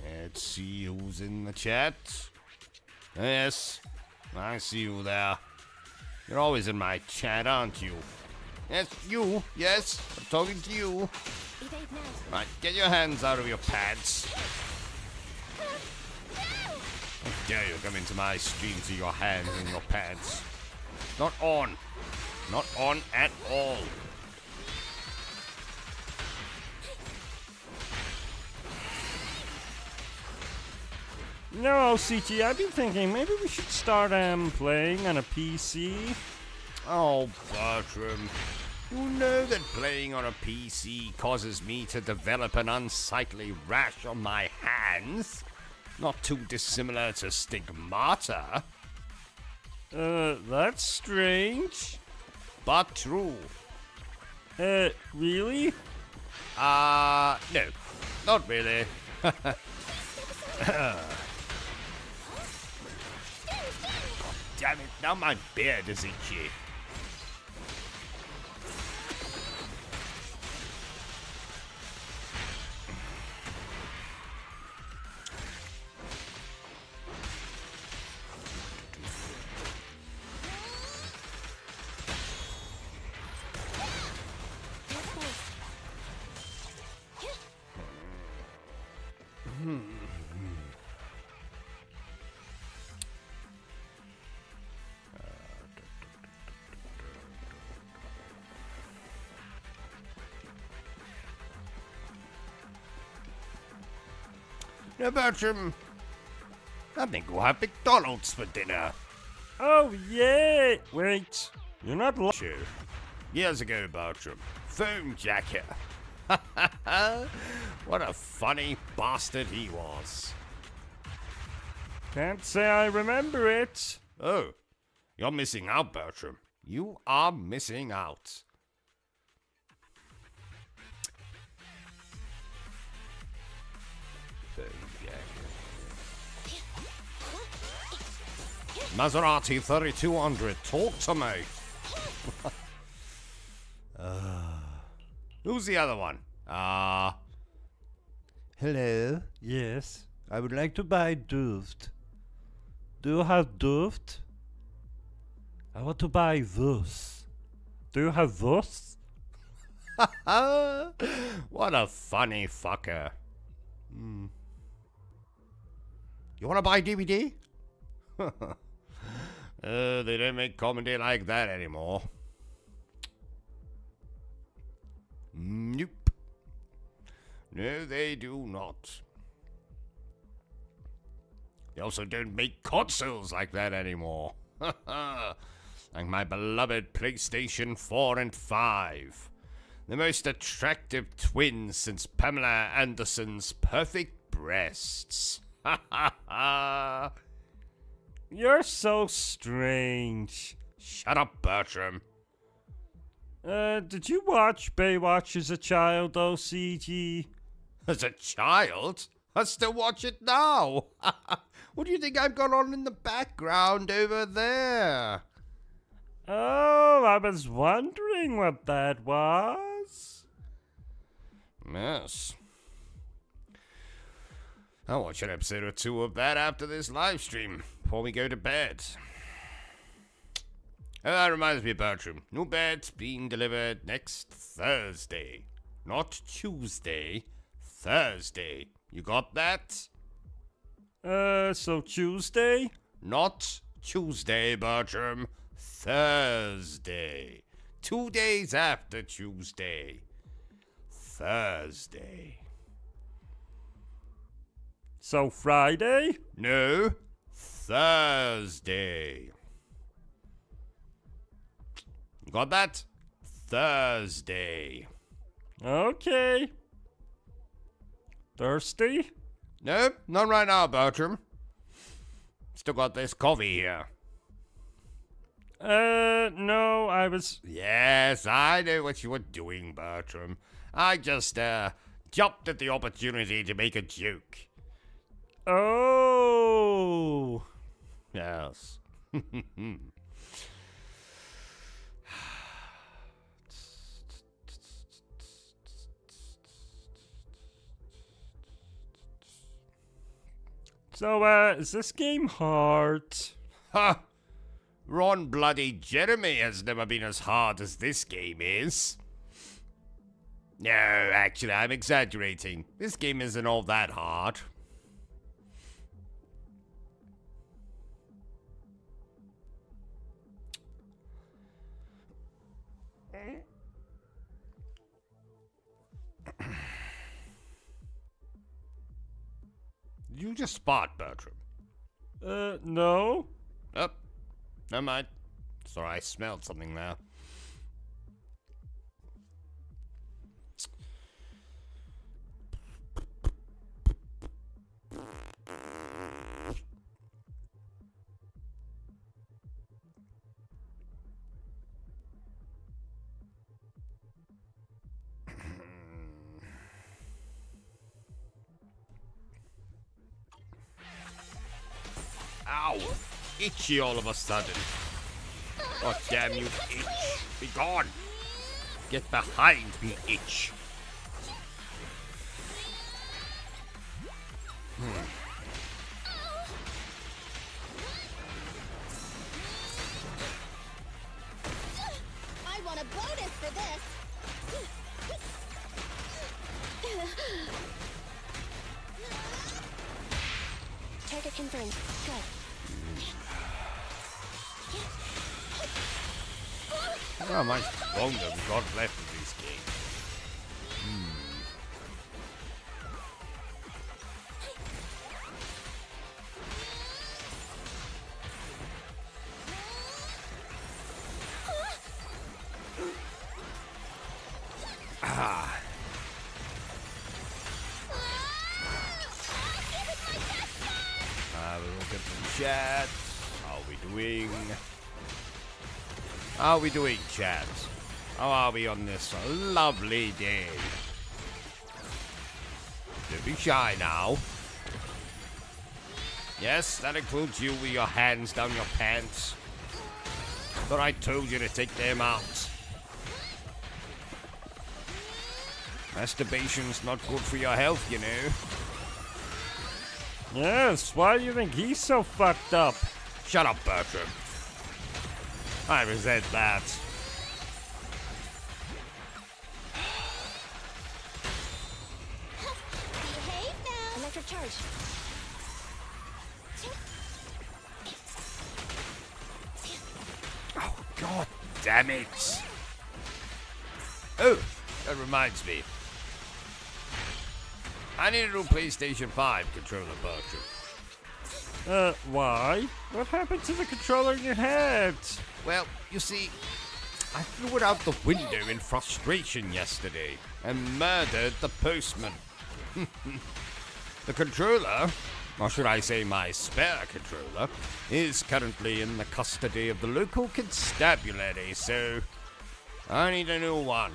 Speaker 1: Let's see who's in the chat. Yes, I see you there. You're always in my chat, aren't you? Yes, you. Yes, I'm talking to you. Right, get your hands out of your pads. How dare you come into my stream to your hands and your pads? Not on. Not on at all.
Speaker 2: No, OCG, I've been thinking maybe we should start playing on a PC.
Speaker 1: Oh, Bertram. You know that playing on a PC causes me to develop an unsightly rash on my hands. Not too dissimilar to stigmata.
Speaker 2: That's strange.
Speaker 1: But true.
Speaker 2: Really?
Speaker 1: No. Not really. God damn it, now my beard is itchy. Now, Bertram, I think we'll have McDonald's for dinner.
Speaker 2: Oh, yeah. Wait, you're not
Speaker 1: Sure. Years ago, Bertram. Foam jacket. What a funny bastard he was.
Speaker 2: Can't say I remember it.
Speaker 1: Oh, you're missing out, Bertram. You are missing out. Foam jacket. Maserati 3200, talk to me. Who's the other one?
Speaker 2: Hello? Yes, I would like to buy Duft. Do you have Duft? I want to buy this. Do you have this?
Speaker 1: What a funny fucker. You want to buy DVD? They don't make comedy like that anymore. Nope. No, they do not. They also don't make consoles like that anymore. Like my beloved PlayStation 4 and 5. The most attractive twins since Pamela Anderson's perfect breasts.
Speaker 2: You're so strange.
Speaker 1: Shut up, Bertram.
Speaker 2: Did you watch Baywatch as a child, OCG?
Speaker 1: As a child? I still watch it now. What do you think I've got on in the background over there?
Speaker 2: Oh, I was wondering what that was.
Speaker 1: Yes. I'll watch an episode or two of that after this live stream, before we go to bed. Oh, that reminds me, Bertram. New bed's being delivered next Thursday. Not Tuesday. Thursday. You got that?
Speaker 2: So Tuesday?
Speaker 1: Not Tuesday, Bertram. Thursday. 2 days after Tuesday. Thursday.
Speaker 2: So Friday?
Speaker 1: No. Thursday. You got that? Thursday.
Speaker 2: Okay. Thirsty?
Speaker 1: Nope, not right now, Bertram. Still got this coffee here.
Speaker 2: No, I was...
Speaker 1: Yes, I know what you were doing, Bertram. I just, jumped at the opportunity to make a joke.
Speaker 2: Oh.
Speaker 1: Yes.
Speaker 2: So, is this game hard?
Speaker 1: Ha! Ron bloody Jeremy has never been as hard as this game is. No, actually, I'm exaggerating. This game isn't all that hard. You just spot, Bertram.
Speaker 2: No.
Speaker 1: Oh, never mind. Sorry, I smelled something there. Ow! Itchy all of a sudden. God damn you, itch. Be gone. Get behind me, itch.
Speaker 4: I want a bonus for this. Target confirmed. Good.
Speaker 1: How much longer we got left of this game? at the chat. How are we doing? How are we doing, chat? How are we on this lovely day? Don't be shy now. Yes, that includes you with your hands down your pants. But I told you to take them out. Masturbation's not good for your health, you know.
Speaker 2: Yes, why do you think he's so fucked up?
Speaker 1: Shut up, Bertram. I resent that.
Speaker 4: Behave now. Electric charge.
Speaker 1: Oh, god damn it. Oh, that reminds me. I need a new PlayStation 5 controller, Bertram.
Speaker 2: Why? What happened to the controller you had?
Speaker 1: Well, you see, I threw it out the window in frustration yesterday and murdered the postman. The controller, or should I say my spare controller, is currently in the custody of the local constabulary, so I need a new one.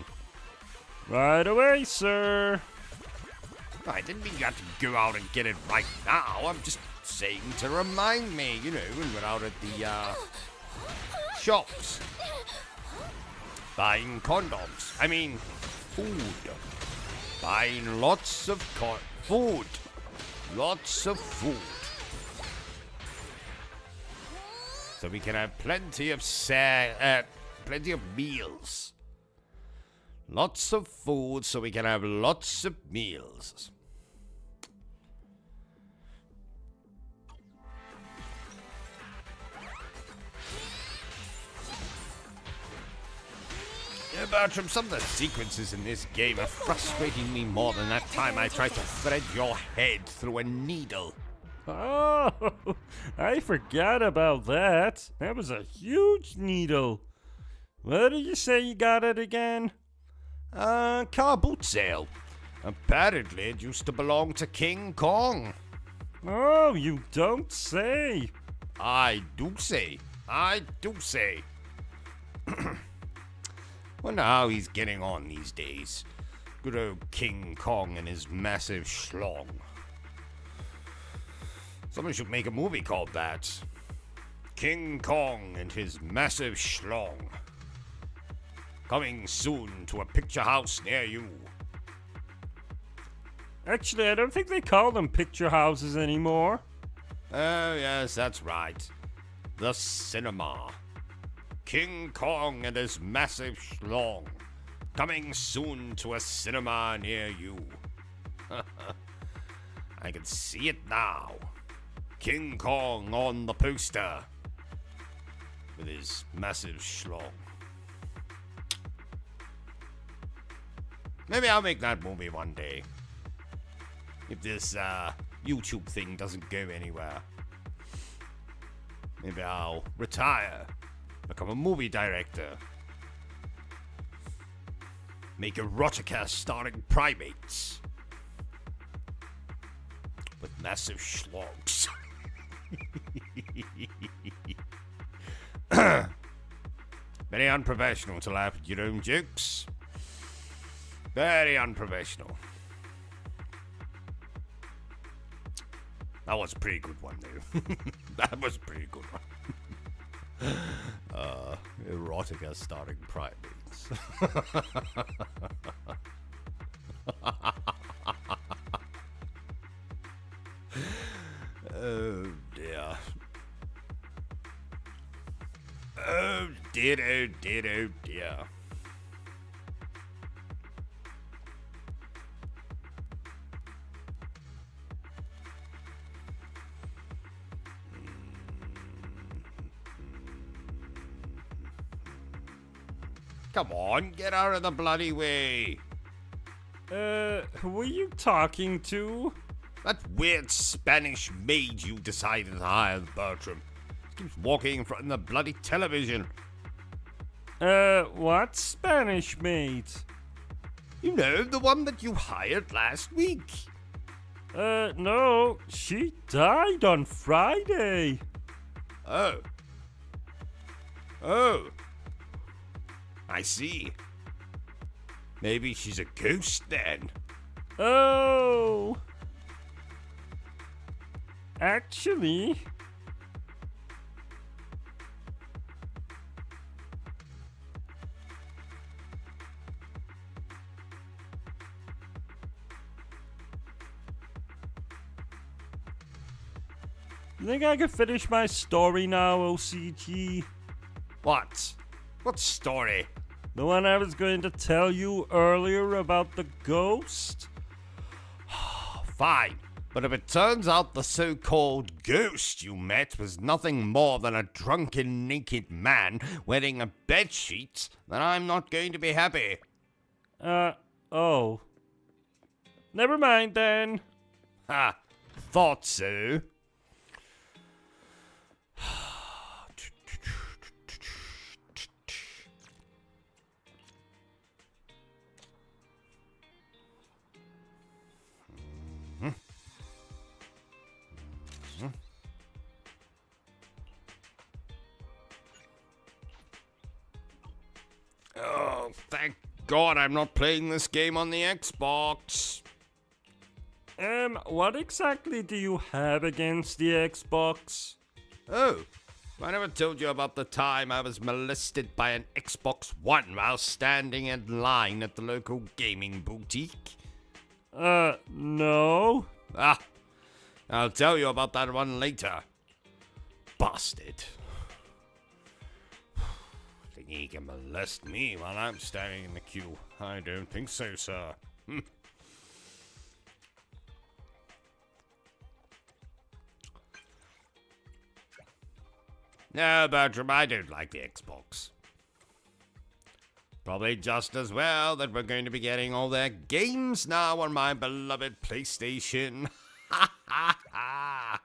Speaker 2: Right away, sir.
Speaker 1: I didn't mean you had to go out and get it right now. I'm just saying to remind me, you know, when we're out at the shops. Buying condoms. I mean, food. Buying lots of food. Lots of food. So we can have plenty of meals. Lots of food so we can have lots of meals. Yeah, Bertram, some of the sequences in this game are frustrating me more than that time I tried to thread your head through a needle.
Speaker 2: Oh, I forgot about that. That was a huge needle. Where did you say you got it again?
Speaker 1: Car boot sale. Apparently it used to belong to King Kong.
Speaker 2: Oh, you don't say.
Speaker 1: I do say. I do say. Wonder how he's getting on these days. Good old King Kong and his massive schlong. Someone should make a movie called that. King Kong and his massive schlong. Coming soon to a picture house near you.
Speaker 2: Actually, I don't think they call them picture houses anymore.
Speaker 1: Oh, yes, that's right. The cinema. King Kong and his massive schlong. Coming soon to a cinema near you. I can see it now. King Kong on the poster. With his massive schlong. Maybe I'll make that movie one day. If this YouTube thing doesn't go anywhere. Maybe I'll retire. Become a movie director. Make erotica starring primates. With massive schlongs. Very unprofessional to laugh at your own jokes. Very unprofessional. That was a pretty good one, though. That was a pretty good one. Erotica starring primates. Oh dear. Oh dear, oh dear, oh dear. Come on, get out of the bloody way.
Speaker 2: Who are you talking to?
Speaker 1: That weird Spanish maid you decided to hire, Bertram. She keeps walking in front of the bloody television.
Speaker 2: What Spanish maid?
Speaker 1: You know, the one that you hired last week.
Speaker 2: No, she died on Friday.
Speaker 1: Oh. Oh. I see. Maybe she's a ghost then.
Speaker 2: Oh. Actually, you think I can finish my story now, OCG?
Speaker 1: What? What story?
Speaker 2: The one I was going to tell you earlier about the ghost?
Speaker 1: Fine. But if it turns out the so-called ghost you met was nothing more than a drunken naked man wearing a bedsheet, then I'm not going to be happy.
Speaker 2: Oh. Never mind then.
Speaker 1: Ha! Thought so. Oh, thank God I'm not playing this game on the Xbox.
Speaker 2: What exactly do you have against the Xbox?
Speaker 1: Oh, I never told you about the time I was molested by an Xbox One while standing in line at the local gaming boutique.
Speaker 2: No.
Speaker 1: Ah, I'll tell you about that one later. Bastard. Think he can molest me while I'm standing in the queue? I don't think so, sir. No, Bertram, I don't like the Xbox. Probably just as well that we're going to be getting all their games now on my beloved PlayStation. Ha ha ha!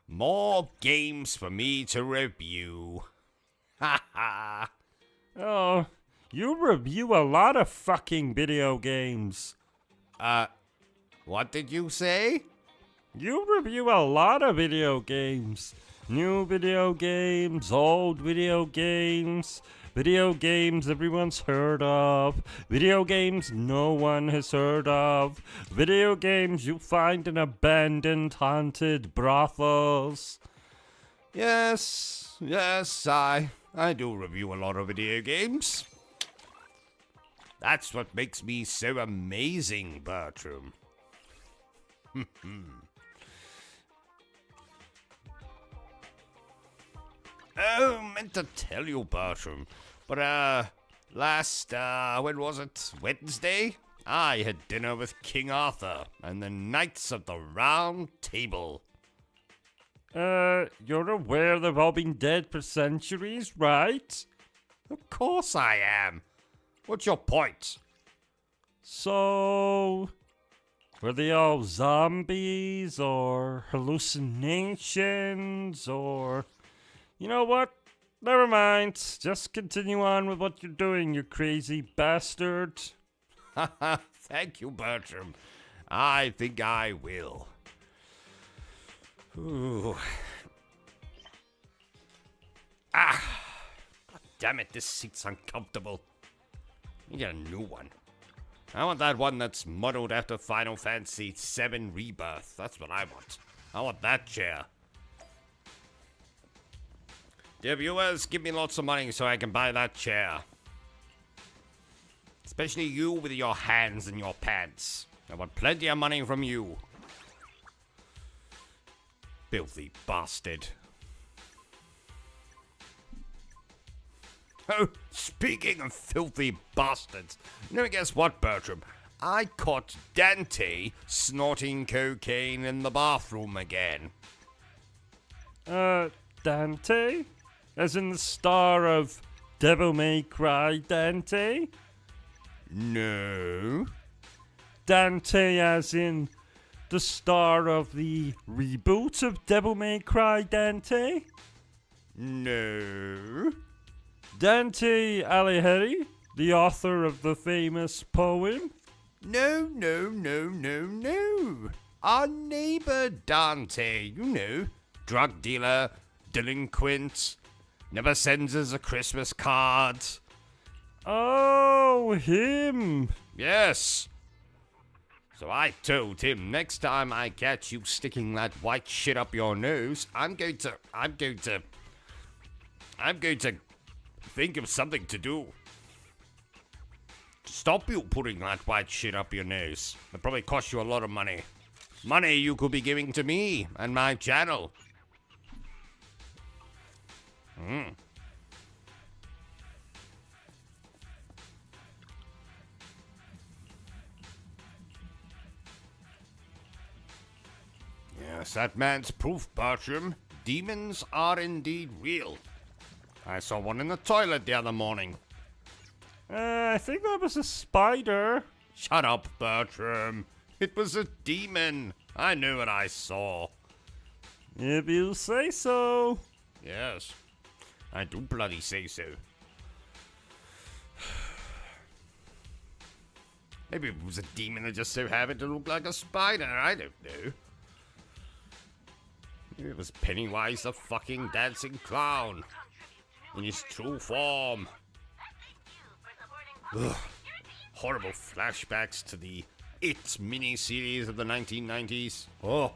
Speaker 1: More games for me to review. Ha ha!
Speaker 2: Oh, you review a lot of fucking video games.
Speaker 1: What did you say?
Speaker 2: You review a lot of video games. New video games, old video games everyone's heard of, video games no one has heard of, video games you find in abandoned haunted brothels.
Speaker 1: Yes, I do review a lot of video games. That's what makes me so amazing, Bertram. Oh, meant to tell you, Bertram. But, last, when was it? Wednesday? I had dinner with King Arthur and the Knights of the Round Table.
Speaker 2: You're aware they've all been dead for centuries, right?
Speaker 1: Of course I am. What's your point?
Speaker 2: So, were they all zombies or hallucinations or... You know what? Never mind. Just continue on with what you're doing, you crazy bastard.
Speaker 1: Thank you, Bertram. I think I will. Ooh. God damn it, this seat's uncomfortable. You get a new one. I want that one that's modeled after Final Fantasy VII Rebirth. That's what I want. I want that chair. Dear viewers, give me lots of money so I can buy that chair. Especially you with your hands in your pants. I want plenty of money from you. Filthy bastard. Oh, speaking of filthy bastards, let me guess what, Bertram? I caught Dante snorting cocaine in the bathroom again.
Speaker 2: Dante? As in the star of Devil May Cry Dante?
Speaker 1: No.
Speaker 2: Dante as in the star of the reboot of Devil May Cry Dante?
Speaker 1: No.
Speaker 2: Dante Alighieri, the author of the famous poem?
Speaker 1: No. Our neighbor Dante, you know, drug dealer, delinquent, never sends us a Christmas card.
Speaker 2: Oh, him.
Speaker 1: Yes. So I told him, next time I catch you sticking that white shit up your nose, I'm going to think of something to do. Stop you putting that white shit up your nose. It'll probably cost you a lot of money. Money you could be giving to me and my channel. Yes, that man's proof, Bertram. Demons are indeed real. I saw one in the toilet the other morning.
Speaker 2: I think that was a spider.
Speaker 1: Shut up, Bertram. It was a demon. I knew what I saw.
Speaker 2: If you say so.
Speaker 1: Yes, I do bloody say so. Maybe it was a demon that just so happened to look like a spider. I don't know. Maybe it was Pennywise the fucking dancing clown. In his true form. Ugh. Horrible flashbacks to the It mini-series of the 1990s. Oh.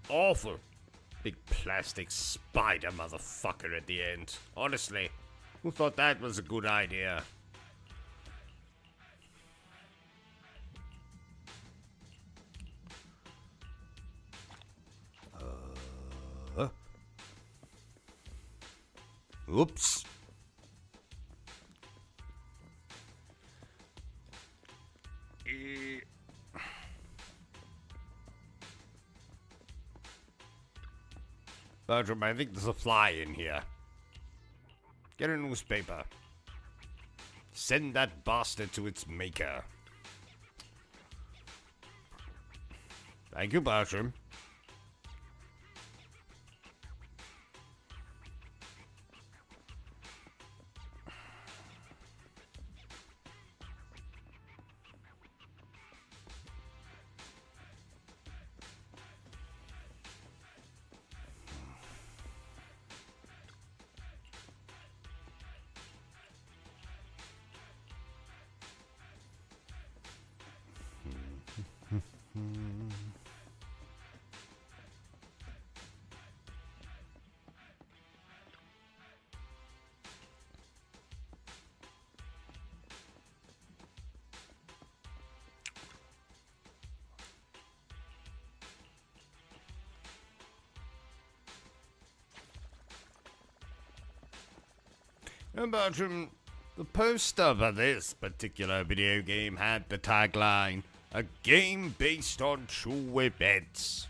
Speaker 1: Awful. Big plastic spider motherfucker at the end. Honestly, who thought that was a good idea? Oops. Bertram, I think there's a fly in here. Get a newspaper. Send that bastard to its maker. Thank you, Bertram. Bertram, the poster for this particular video game had the tagline, "A game based on true events."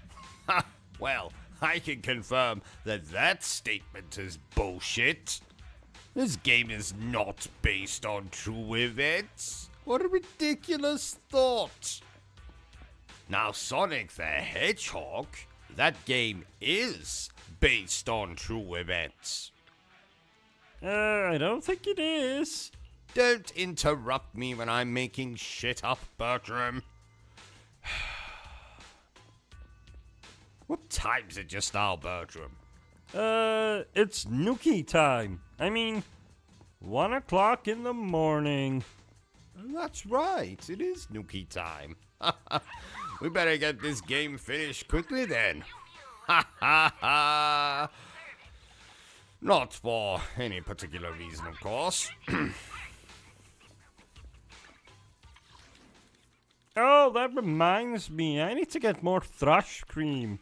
Speaker 1: Well, I can confirm that that statement is bullshit. This game is not based on true events. What a ridiculous thought. Now, Sonic the Hedgehog, that game is based on true events.
Speaker 2: I don't think it is.
Speaker 1: Don't interrupt me when I'm making shit up, Bertram. What time's it just now, Bertram?
Speaker 2: It's Nuki time. I mean, 1 o'clock in the morning.
Speaker 1: That's right, it is Nuki time. We better get this game finished quickly then. Ha ha ha! Not for any particular reason, of course.
Speaker 2: Oh, that reminds me. I need to get more thrush cream.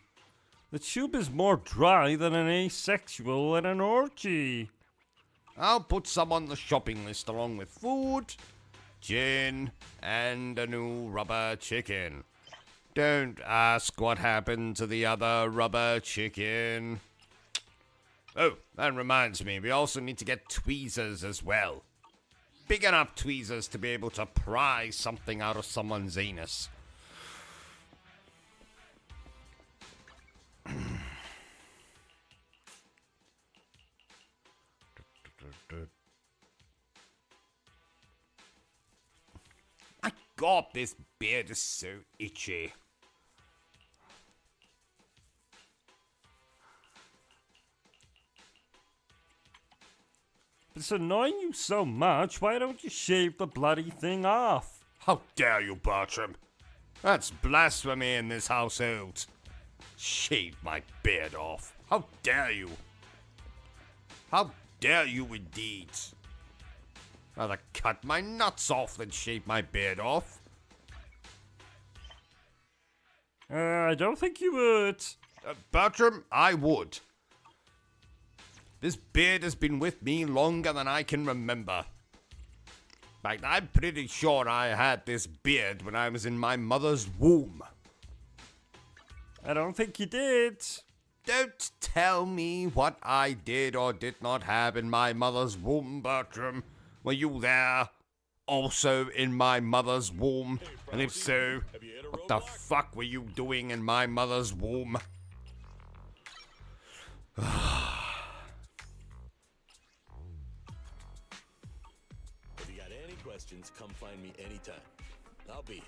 Speaker 2: The tube is more dry than an asexual at an orgy.
Speaker 1: I'll put some on the shopping list along with food, gin, and a new rubber chicken. Don't ask what happened to the other rubber chicken. Oh, that reminds me, we also need to get tweezers as well. Big enough tweezers to be able to pry something out of someone's anus. My God, this beard is so itchy.
Speaker 2: It's annoying you so much. Why don't you shave the bloody thing off?
Speaker 1: How dare you, Bertram? That's blasphemy in this household. Shave my beard off. How dare you? How dare you indeed? Rather cut my nuts off than shave my beard off.
Speaker 2: I don't think you would.
Speaker 1: Bertram, I would. This beard has been with me longer than I can remember. In fact, I'm pretty sure I had this beard when I was in my mother's womb.
Speaker 2: I don't think you did.
Speaker 1: Don't tell me what I did or did not have in my mother's womb, Bertram. Were you there? Also in my mother's womb? And if so, what the fuck were you doing in my mother's womb?
Speaker 5: If you got any questions, come find me anytime. I'll be here.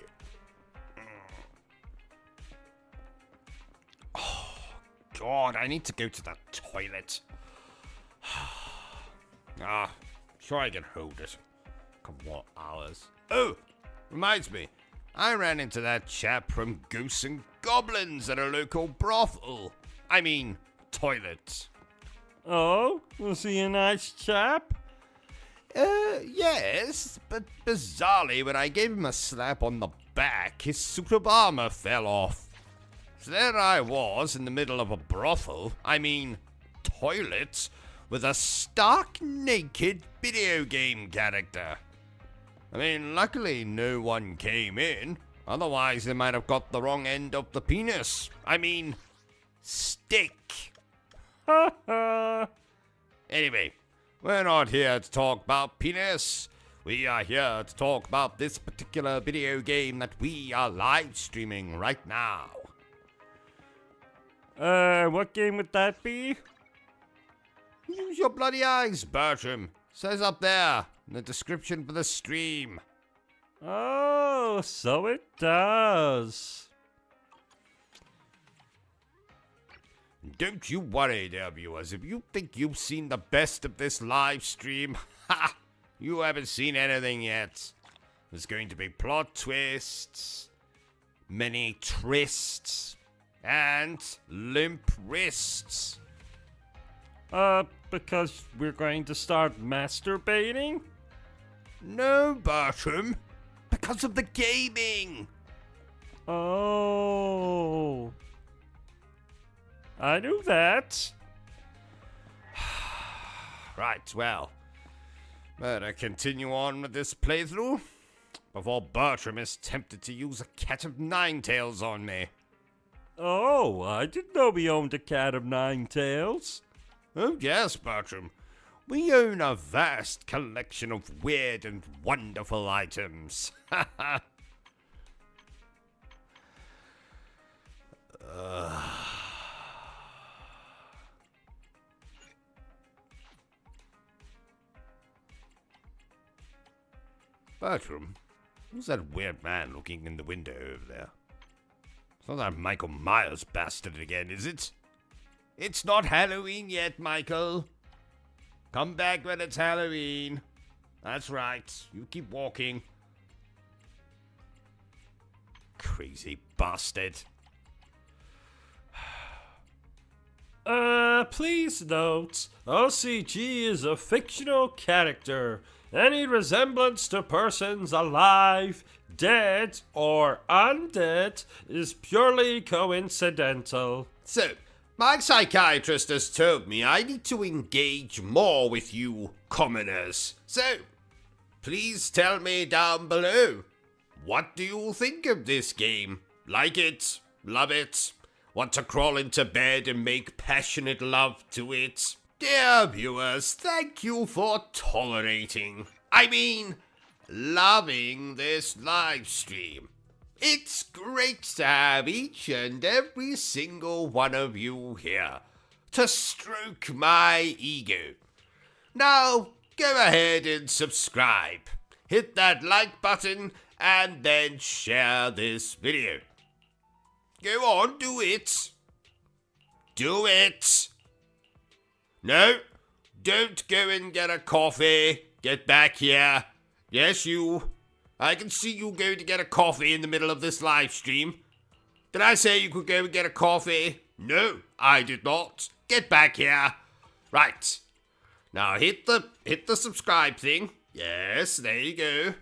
Speaker 1: God, I need to go to the toilet. Sure I can hold it. Couple more hours. Oh, reminds me. I ran into that chap from Ghosts and Goblins at a local brothel. I mean, toilet.
Speaker 2: Oh, was he a nice chap?
Speaker 1: Yes, but bizarrely, when I gave him a slap on the back, his suit of armor fell off. So there I was in the middle of a brothel, I mean, toilet, with a stark naked video game character. I mean, luckily no one came in, otherwise they might have got the wrong end of the penis. I mean, stick.
Speaker 2: Ha ha.
Speaker 1: Anyway, we're not here to talk about penis. We are here to talk about this particular video game that we are live streaming right now.
Speaker 2: What game would that be?
Speaker 1: Use your bloody eyes, Bertram. Says up there in the description for the stream.
Speaker 2: Oh, so it does.
Speaker 1: Don't you worry, dear viewers. If you think you've seen the best of this live stream, ha! You haven't seen anything yet. There's going to be plot twists, many trysts, and limp wrists.
Speaker 2: Because we're going to start masturbating?
Speaker 1: No, Bertram. Because of the gaming.
Speaker 2: Oh. I knew that.
Speaker 1: Right, well. Better continue on with this playthrough before Bertram is tempted to use a cat of nine tails on me.
Speaker 2: Oh, I didn't know we owned a cat of nine tails.
Speaker 1: Oh yes, Bertram. We own a vast collection of weird and wonderful items. Bertram, who's that weird man looking in the window over there? It's not that Michael Myers bastard again, is it? It's not Halloween yet, Michael. Come back when it's Halloween. That's right. You keep walking. Crazy bastard.
Speaker 2: Please note, OCG is a fictional character. Any resemblance to persons alive, dead, or undead is purely coincidental.
Speaker 1: So, my psychiatrist has told me I need to engage more with you commoners. So, please tell me down below. What do you think of this game? Like it? Love it? Want to crawl into bed and make passionate love to it? Dear viewers, thank you for tolerating, loving this live stream. It's great to have each and every single one of you here to stroke my ego. Now, go ahead and subscribe. Hit that like button and then share this video. Go on, do it. Do it. No, don't go and get a coffee. Get back here. Yes, you. I can see you going to get a coffee in the middle of this live stream. Did I say you could go and get a coffee? No, I did not. Get back here. Right. Now hit the subscribe thing. Yes, there you go.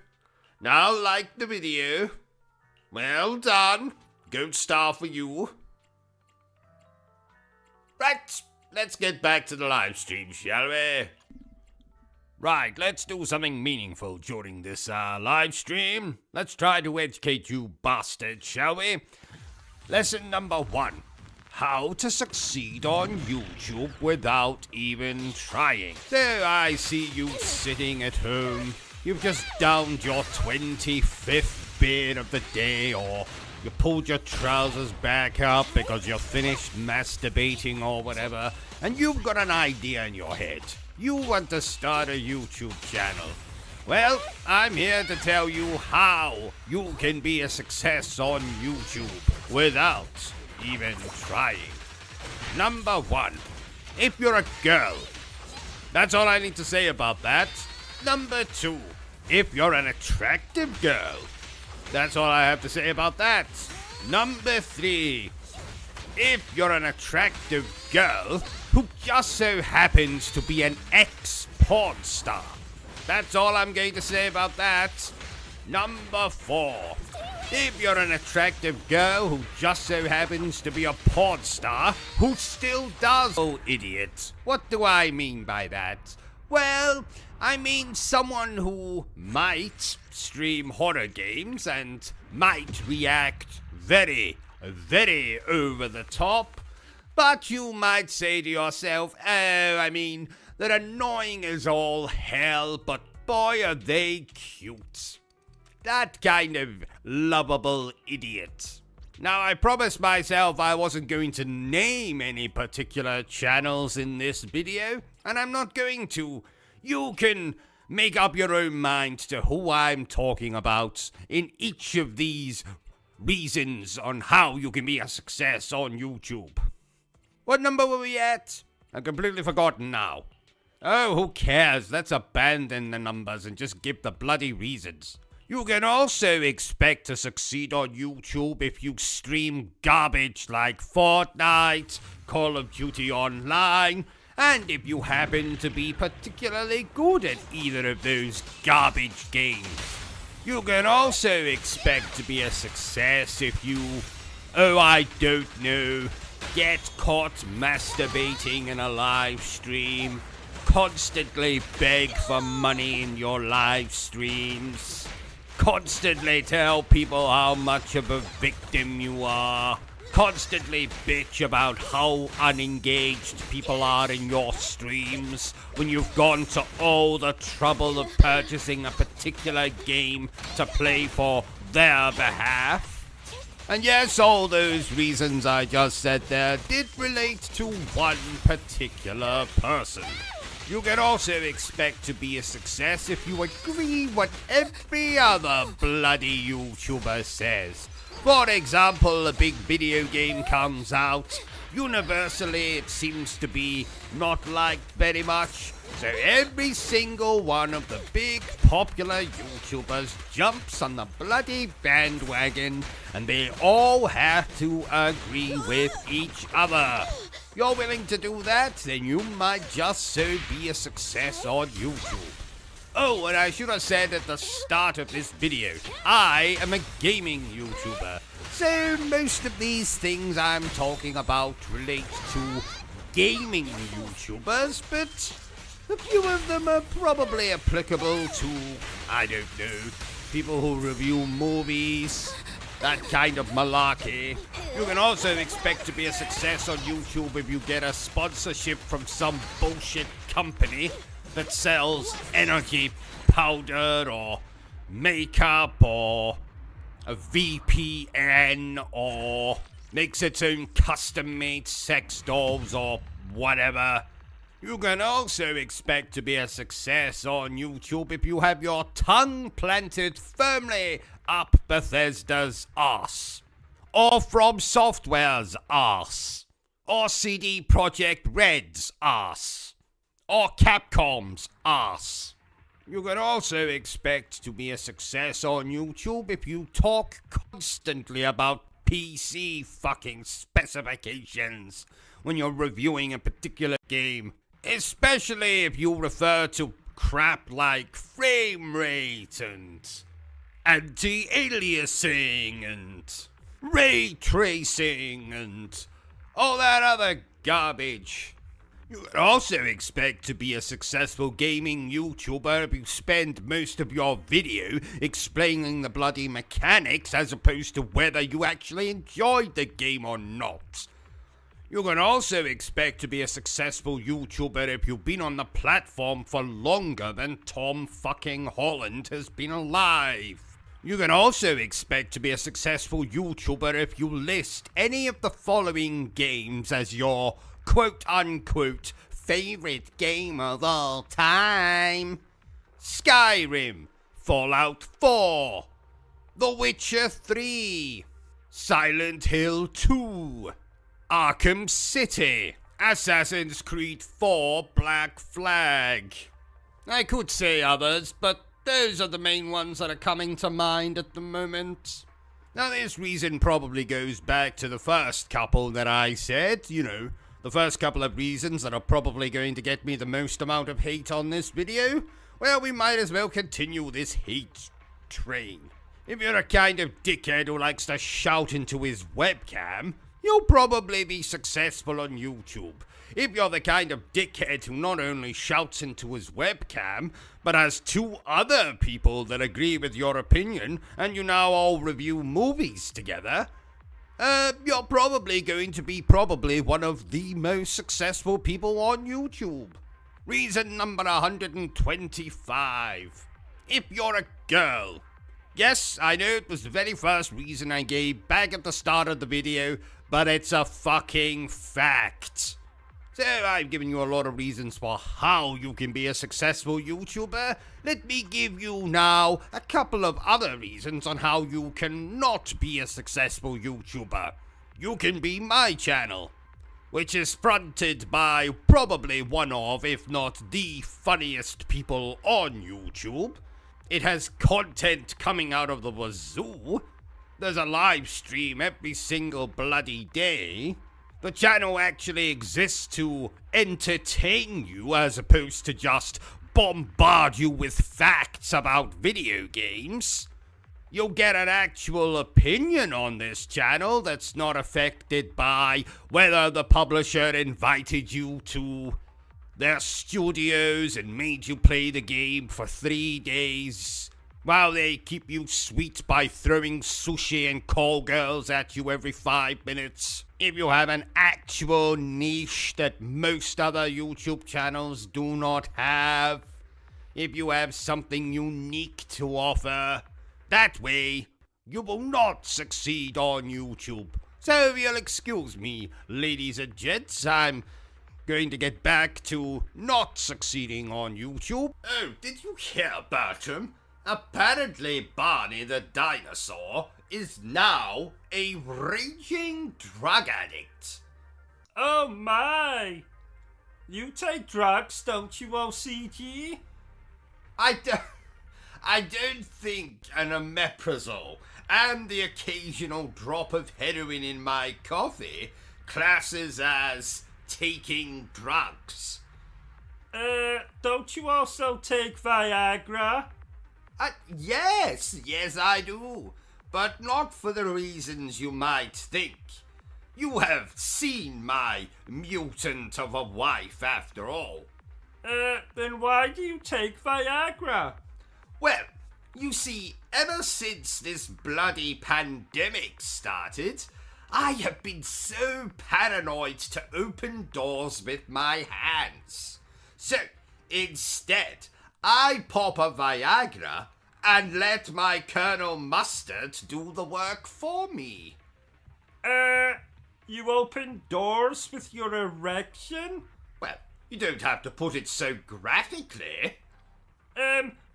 Speaker 1: Now like the video. Well done. Gold star for you. Right, let's get back to the live stream, shall we? Right, let's do something meaningful during this live stream. Let's try to educate you bastards, shall we? Lesson number 1. How to succeed on YouTube without even trying. So I see you sitting at home. You've just downed your 25th beer of the day, or you pulled your trousers back up because you're finished masturbating or whatever, and you've got an idea in your head. You want to start a YouTube channel. Well, I'm here to tell you how you can be a success on YouTube without even trying. Number 1, if you're a girl. That's all I need to say about that. Number 2, if you're an attractive girl. That's all I have to say about that. Number 3, if you're an attractive girl who just so happens to be an ex-porn star. That's all I'm going to say about that. Number 4, if you're an attractive girl who just so happens to be a porn star who still does... Oh, idiot. What do I mean by that? Well, I mean someone who might stream horror games and might react very, very over the top. But you might say to yourself, oh, I mean, they're annoying as all hell, but boy are they cute. That kind of lovable idiot. Now, I promised myself I wasn't going to name any particular channels in this video, and I'm not going to. You can make up your own mind to who I'm talking about in each of these reasons on how you can be a success on YouTube. What number were we at? I've completely forgotten now. Oh, who cares? Let's abandon the numbers and just give the bloody reasons. You can also expect to succeed on YouTube if you stream garbage like Fortnite, Call of Duty Online, and if you happen to be particularly good at either of those garbage games. You can also expect to be a success if you, oh, I don't know, get caught masturbating in a live stream, constantly beg for money in your live streams, constantly tell people how much of a victim you are, constantly bitch about how unengaged people are in your streams when you've gone to all the trouble of purchasing a particular game to play for their behalf. And yes, all those reasons I just said there did relate to one particular person. You can also expect to be a success if you agree what every other bloody YouTuber says. For example, a big video game comes out. Universally, it seems to be not liked very much. So every single one of the big popular YouTubers jumps on the bloody bandwagon, and they all have to agree with each other. You're willing to do that? Then you might just so be a success on YouTube. Oh, and I should have said at the start of this video, I am a gaming YouTuber. So most of these things I'm talking about relate to gaming YouTubers, but a few of them are probably applicable to, I don't know, people who review movies, that kind of malarkey. You can also expect to be a success on YouTube if you get a sponsorship from some bullshit company that sells energy powder or makeup or a VPN or makes its own custom-made sex dolls or whatever. You can also expect to be a success on YouTube if you have your tongue planted firmly up Bethesda's arse, or From Software's arse, or CD Projekt Red's arse, or Capcom's ass. You can also expect to be a success on YouTube if you talk constantly about PC fucking specifications when you're reviewing a particular game, especially if you refer to crap like frame rate and anti-aliasing and ray tracing and all that other garbage. You can also expect to be a successful gaming YouTuber if you spend most of your video explaining the bloody mechanics as opposed to whether you actually enjoyed the game or not. You can also expect to be a successful YouTuber if you've been on the platform for longer than Tom fucking Holland has been alive. You can also expect to be a successful YouTuber if you list any of the following games as your quote-unquote favorite game of all time: Skyrim, Fallout 4, The Witcher 3, Silent Hill 2, Arkham City, Assassin's Creed 4 Black Flag. I could say others, but those are the main ones that are coming to mind at the moment. Now, this reason probably goes back to the first couple that I said, the first couple of reasons that are probably going to get me the most amount of hate on this video. Well, we might as well continue this hate train. If you're a kind of dickhead who likes to shout into his webcam, you'll probably be successful on YouTube. If you're the kind of dickhead who not only shouts into his webcam, but has two other people that agree with your opinion, and you now all review movies together, you're probably going to be one of the most successful people on YouTube. Reason number 125. If you're a girl. Yes, I know it was the very first reason I gave back at the start of the video, but it's a fucking fact. So I've given you a lot of reasons for how you can be a successful YouTuber. Let me give you now a couple of other reasons on how you cannot be a successful YouTuber. You can be my channel, which is fronted by probably one of, if not the funniest people on YouTube. It has content coming out of the wazoo. There's a live stream every single bloody day. The channel actually exists to entertain you as opposed to just bombard you with facts about video games. You'll get an actual opinion on this channel that's not affected by whether the publisher invited you to their studios and made you play the game for 3 days while they keep you sweet by throwing sushi and call girls at you every 5 minutes. If you have an actual niche that most other YouTube channels do not have, if you have something unique to offer, that way you will not succeed on YouTube. So if you'll excuse me, ladies and gents, I'm going to get back to not succeeding on YouTube. Oh, did you hear about him? Apparently Barney the dinosaur is now a raging drug addict.
Speaker 2: Oh my! You take drugs, don't you, OCG?
Speaker 1: I don't think an omeprazole and the occasional drop of heroin in my coffee classes as taking drugs.
Speaker 2: Don't you also take Viagra?
Speaker 1: Yes, I do. But not for the reasons you might think. You have seen my mutant of a wife after all.
Speaker 2: Then why do you take Viagra?
Speaker 1: Well, you see, ever since this bloody pandemic started, I have been so paranoid to open doors with my hands. So, instead, I pop a Viagra and let my Colonel Mustard do the work for me.
Speaker 2: You open doors with your erection?
Speaker 1: Well, you don't have to put it so graphically.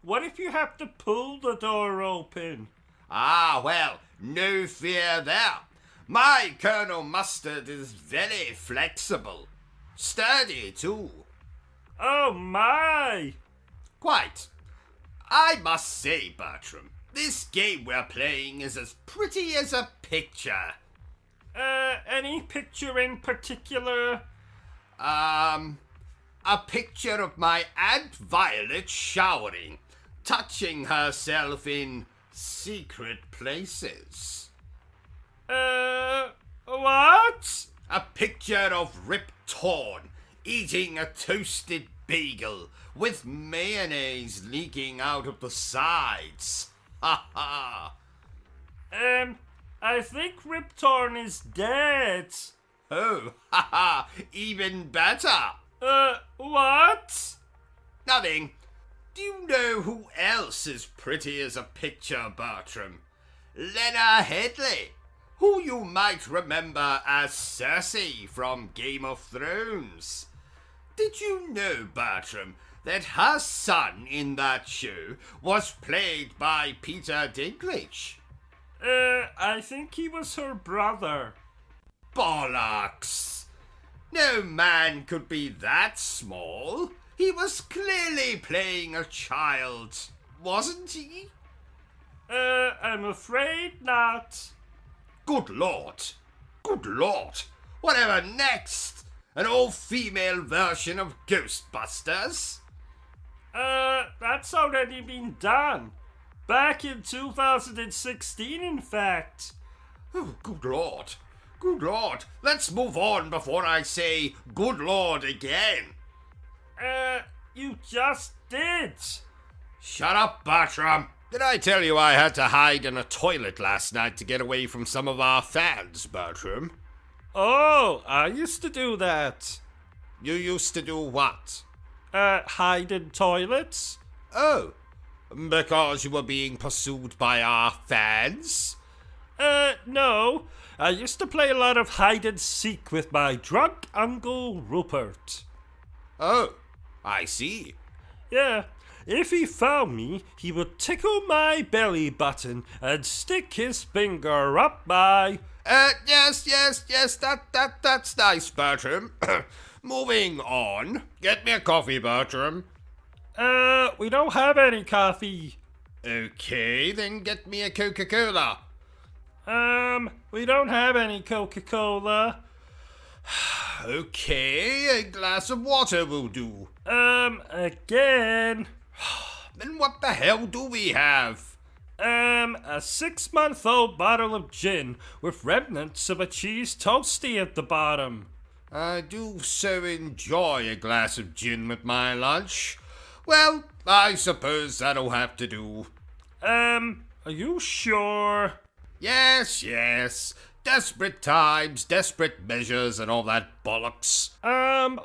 Speaker 2: What if you have to pull the door open?
Speaker 1: Ah, well, no fear there. My Colonel Mustard is very flexible. Sturdy, too.
Speaker 2: Oh my!
Speaker 1: Quite. I must say, Bertram, this game we're playing is as pretty as a picture.
Speaker 2: Any picture in particular?
Speaker 1: A picture of my Aunt Violet showering, touching herself in secret places.
Speaker 2: What?
Speaker 1: A picture of Rip Torn eating a toasted bagel with mayonnaise leaking out of the sides. Ha ha.
Speaker 2: I think Rip Torn is dead.
Speaker 1: Oh, ha ha, even better.
Speaker 2: What?
Speaker 1: Nothing. Do you know who else is pretty as a picture, Bertram? Lena Headley, who you might remember as Cersei from Game of Thrones. Did you know, Bertram, that her son in that show was played by Peter Dinklage?
Speaker 2: I think he was her brother.
Speaker 1: Bollocks! No man could be that small. He was clearly playing a child, wasn't he?
Speaker 2: I'm afraid not.
Speaker 1: Good Lord. Good Lord. Whatever next? An all-female version of Ghostbusters?
Speaker 2: That's already been done. Back in 2016, in fact.
Speaker 1: Oh, good Lord. Good Lord. Let's move on before I say good Lord again.
Speaker 2: You just did.
Speaker 1: Shut up, Bertram. Did I tell you I had to hide in a toilet last night to get away from some of our fans, Bertram?
Speaker 2: Oh, I used to do that.
Speaker 1: You used to do what?
Speaker 2: Hide in toilets?
Speaker 1: Oh, because you were being pursued by our fans?
Speaker 2: No. I used to play a lot of hide and seek with my drunk Uncle Rupert.
Speaker 1: Oh, I see.
Speaker 2: Yeah, if he found me, he would tickle my belly button and stick his finger up my...
Speaker 1: Yes, that's nice, Bertram. Moving on. Get me a coffee, Bertram.
Speaker 2: We don't have any coffee.
Speaker 1: Okay, then get me a Coca-Cola.
Speaker 2: We don't have any Coca-Cola.
Speaker 1: Okay, a glass of water will do.
Speaker 2: Again.
Speaker 1: Then what the hell do we have?
Speaker 2: A 6-month-old bottle of gin with remnants of a cheese toasty at the bottom.
Speaker 1: I do so enjoy a glass of gin with my lunch. Well, I suppose that'll have to do.
Speaker 2: Are you sure?
Speaker 1: Yes. Desperate times, desperate measures, and all that bollocks.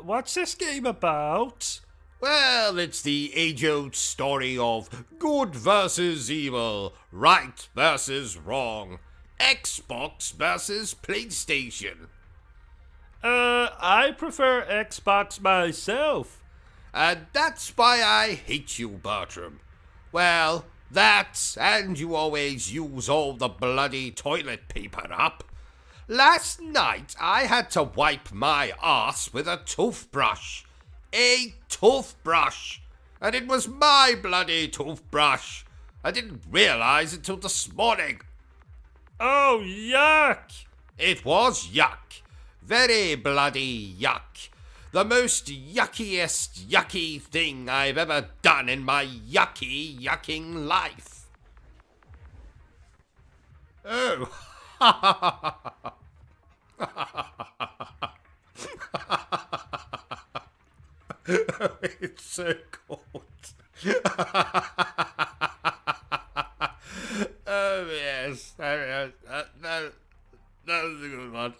Speaker 2: What's this game about?
Speaker 1: Well, it's the age-old story of good versus evil, right versus wrong, Xbox versus PlayStation.
Speaker 2: I prefer Xbox myself.
Speaker 1: And that's why I hate you, Bertram. Well, that, and you always use all the bloody toilet paper up. Last night I had to wipe my arse with a toothbrush. A toothbrush! And it was my bloody toothbrush. I didn't realize it till this morning.
Speaker 2: Oh, yuck!
Speaker 1: It was yuck. Very bloody yuck. The most yuckiest yucky thing I've ever done in my yucking life. Oh. It's so cold. Oh, yes. That was a good one.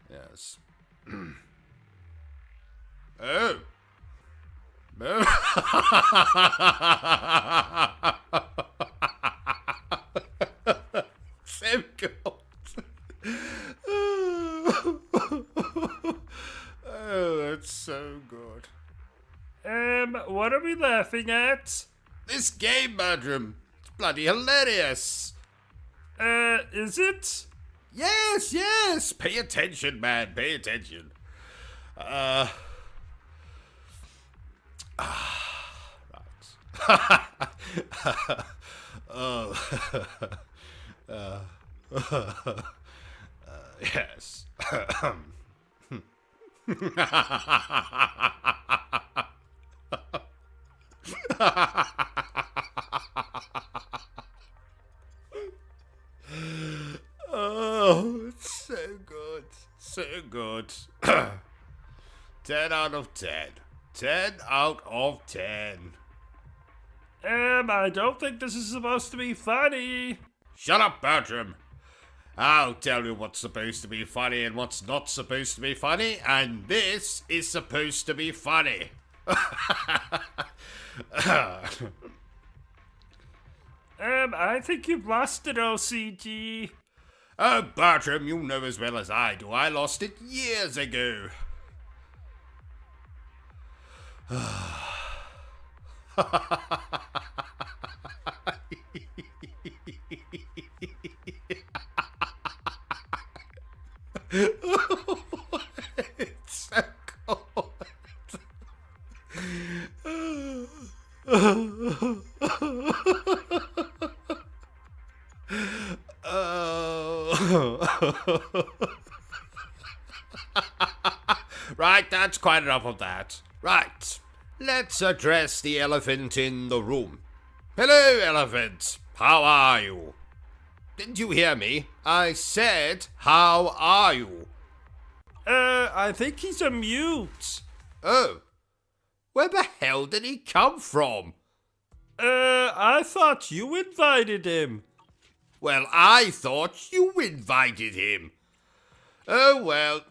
Speaker 1: Yes. Oh. So cold. Oh, that's so good.
Speaker 2: What are we laughing at?
Speaker 1: This game, Bertram. It's bloody hilarious.
Speaker 2: Is it?
Speaker 1: Yes, yes. Pay attention, man. Pay attention. Right. Yes. Oh, it's so good. So good. 10 out of 10. 10 out of 10.
Speaker 2: I don't think this is supposed to be funny.
Speaker 1: Shut up, Bertram. I'll tell you what's supposed to be funny and what's not supposed to be funny, and this is supposed to be funny.
Speaker 2: I think you've lost it, OCG.
Speaker 1: Oh, Bertram, you know as well as I do. I lost it years ago. It's so cold. Right, that's quite enough of that. Right, let's address the elephant in the room. Hello, elephant. How are you? Didn't you hear me? I said, how are you?
Speaker 2: I think he's a mute.
Speaker 1: Oh, where the hell did he come from?
Speaker 2: I thought you invited him.
Speaker 1: Well, I thought you invited him. Oh, well,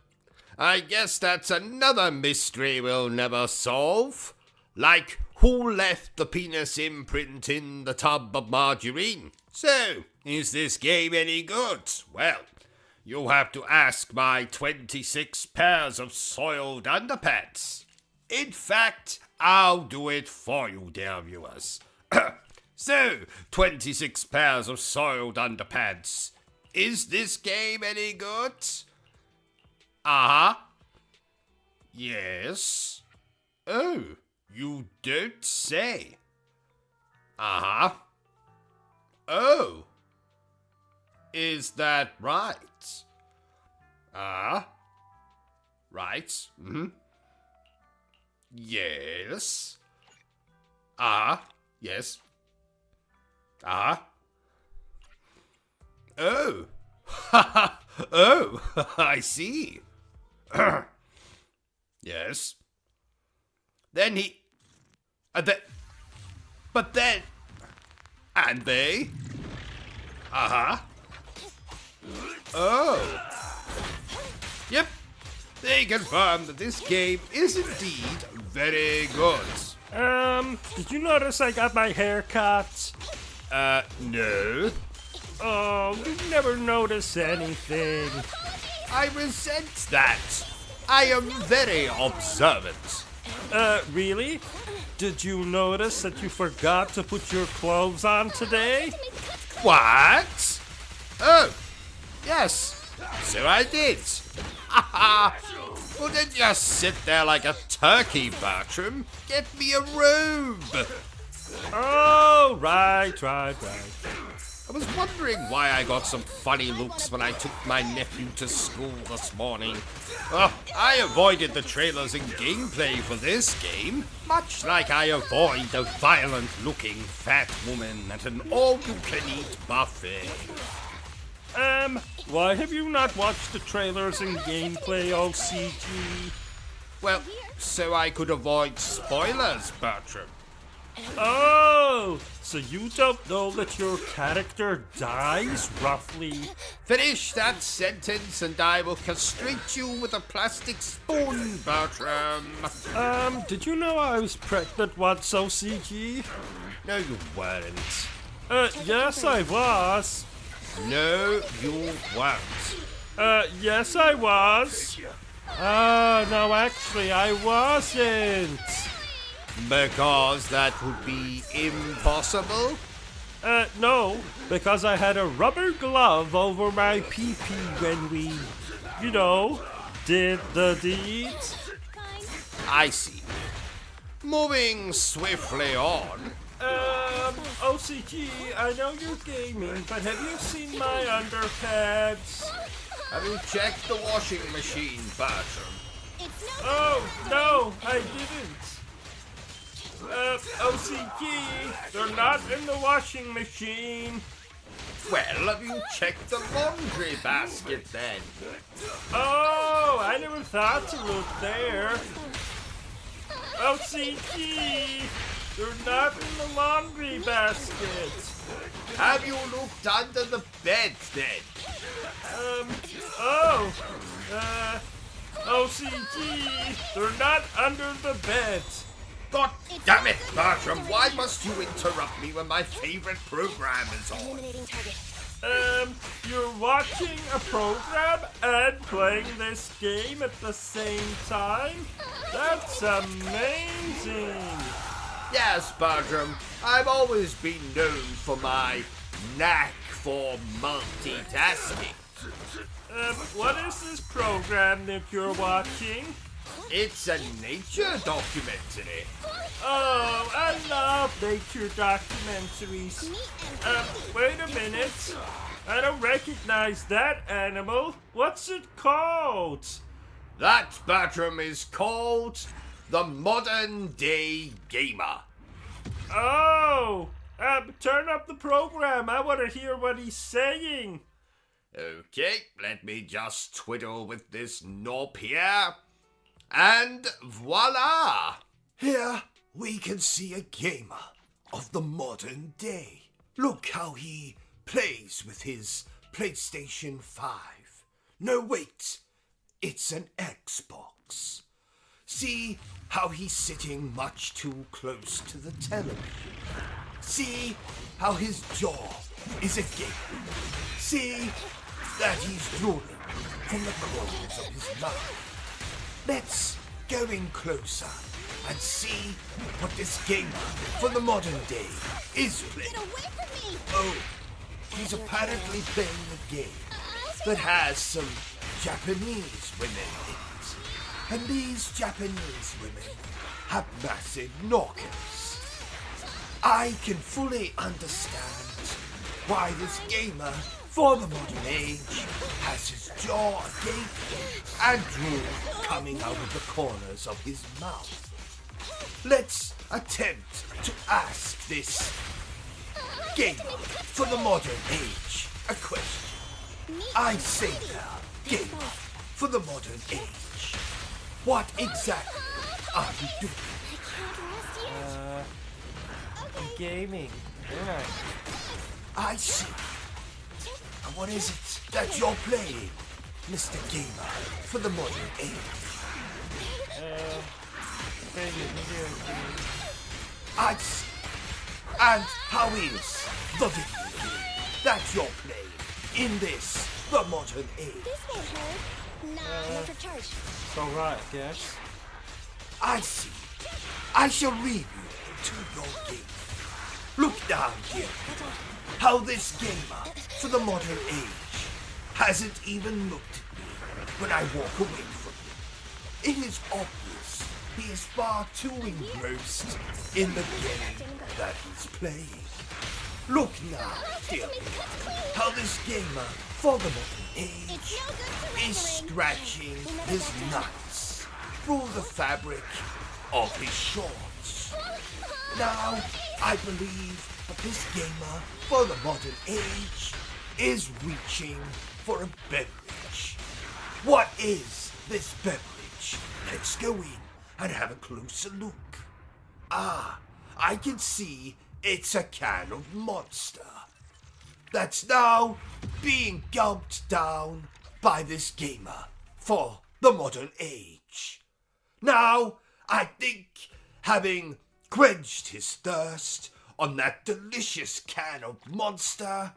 Speaker 1: I guess that's another mystery we'll never solve. Like, who left the penis imprint in the tub of margarine? So, is this game any good? Well, you'll have to ask my 26 pairs of soiled underpants. In fact, I'll do it for you, dear viewers. So, 26 pairs of soiled underpants. Is this game any good? Uh-huh. Yes. Oh, you don't say. Uh-huh. Oh. Is that right? Right. Mm-hmm. Yes. Yes. Oh. Oh, I see. Yes. Then he... but then... And they... Oh. Yep. They confirm that this game is indeed very good.
Speaker 2: Did you notice I got my hair cut?
Speaker 1: No.
Speaker 2: Oh, you never notice anything.
Speaker 1: I resent that. I am very observant.
Speaker 2: Really? Did you notice that you forgot to put your clothes on today?
Speaker 1: What? Oh, yes. So I did. Well, then just sit there like a turkey, Bertram. Get me a robe.
Speaker 2: Oh, right.
Speaker 1: I was wondering why I got some funny looks when I took my nephew to school this morning. Oh, I avoided the trailers and gameplay for this game, much like I avoid the violent-looking fat woman at an all-you-can-eat buffet.
Speaker 2: Why have you not watched the trailers and gameplay, OCG?
Speaker 1: Well, so I could avoid spoilers, Bertram.
Speaker 2: Oh, so you don't know that your character dies, roughly?
Speaker 1: Finish that sentence and I will castrate you with a plastic spoon, Bertram.
Speaker 2: Did you know I was pregnant once, OCG?
Speaker 1: No, you weren't.
Speaker 2: Yes, I was.
Speaker 1: No, you weren't.
Speaker 2: Yes, I was. No, actually, I wasn't.
Speaker 1: Because that would be impossible?
Speaker 2: No, because I had a rubber glove over my pee-pee when we, did the deed.
Speaker 1: I see. Moving swiftly on.
Speaker 2: OCG, I know you're gaming, but have you seen my underpants?
Speaker 1: Have you checked the washing machine, Bertram?
Speaker 2: Oh, no, I didn't. OCG, they're not in the washing machine.
Speaker 1: Well, have you checked the laundry basket then?
Speaker 2: Oh, I never thought to look there. OCG, they're not in the laundry basket.
Speaker 1: Have you looked under the bed then?
Speaker 2: OCG, they're not under the bed.
Speaker 1: God damn it, Bertram, why must you interrupt me when my favorite program is on?
Speaker 4: Eliminating target.
Speaker 2: You're watching a program and playing this game at the same time? That's amazing!
Speaker 1: Yes, Bertram, I've always been known for my knack for multitasking.
Speaker 2: What is this program that you're watching?
Speaker 1: It's a nature documentary.
Speaker 2: Oh, I love nature documentaries. Wait a minute. I don't recognize that animal. What's it called?
Speaker 1: That, Bertram, is called the modern day gamer.
Speaker 2: Oh, turn up the program. I want to hear what he's saying.
Speaker 1: Okay, let me just twiddle with this knob here. And voila! Here we can see a gamer of the modern day. Look how he plays with his PlayStation 5. No, wait, it's an Xbox. See how he's sitting much too close to the television. See how his jaw is agape. See that he's drooling from the corners of his mouth. Let's go in closer and see what this gamer from the modern day is playing.
Speaker 4: Get away from me!
Speaker 1: Oh, he's apparently playing a game that has some Japanese women in it. And these Japanese women have massive knockers. I can fully understand why this gamer for the modern age has his jaw agape and drool coming out of the corners of his mouth. Let's attempt to ask this gamer for the modern age a question. I say now, gamer for the modern age, what exactly are you doing?
Speaker 2: Gaming. Yeah.
Speaker 1: I see. And what is it that you're playing, Mr. Gamer, for the modern age? I see. And how is the video game that you're playing in this, the modern age?
Speaker 4: This won't hurt. Nah, electric charge.
Speaker 2: It's alright, I guess.
Speaker 1: I see. I shall leave you to your game. Look down here. How this gamer for the modern age hasn't even looked at me when I walk away from him. It is obvious he is far too engrossed in the game that he's playing. Look now, dear me, how this gamer for the modern age is scratching his nuts through the fabric of his shorts. Now, I believe that this gamer for the modern age is reaching for a beverage. What is this beverage? Let's go in and have a closer look. Ah, I can see it's a can of Monster that's now being gulped down by this gamer for the modern age. Now, I think having quenched his thirst on that delicious can of Monster,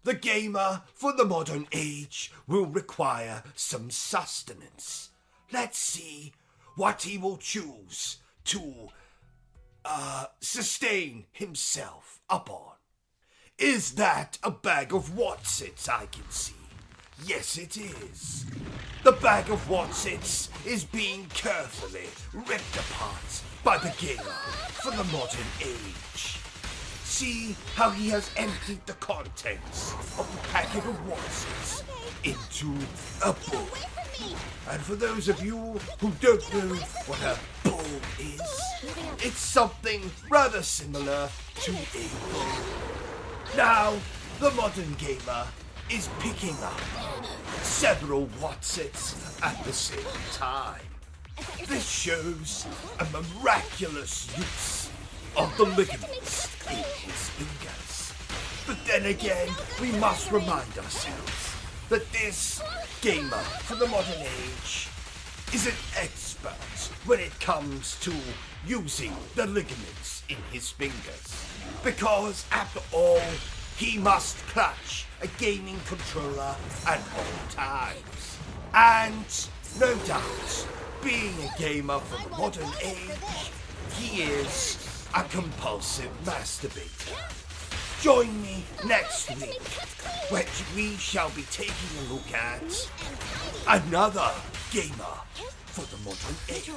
Speaker 1: the gamer for the modern age will require some sustenance. Let's see what he will choose to sustain himself upon. Is that a bag of Watsits I can see? Yes, it is. The bag of Watsits is being carefully ripped apart by the gamer from the modern age. See how he has emptied the contents of the packet of Watsits into a bowl. And for those of you who don't know what a bowl is, it's something rather similar to a bowl. Now, the modern gamer is picking up several Watsits at the same time. This shows a miraculous use of the ligaments in his fingers. But then again, we must remind ourselves that this gamer from the modern age is an expert when it comes to using the ligaments in his fingers. Because after all, he must clutch a gaming controller at all times. And no doubt, being a gamer from the modern age, he is a compulsive masturbator. Join me next week, when we shall be taking a look at another gamer for the modern age.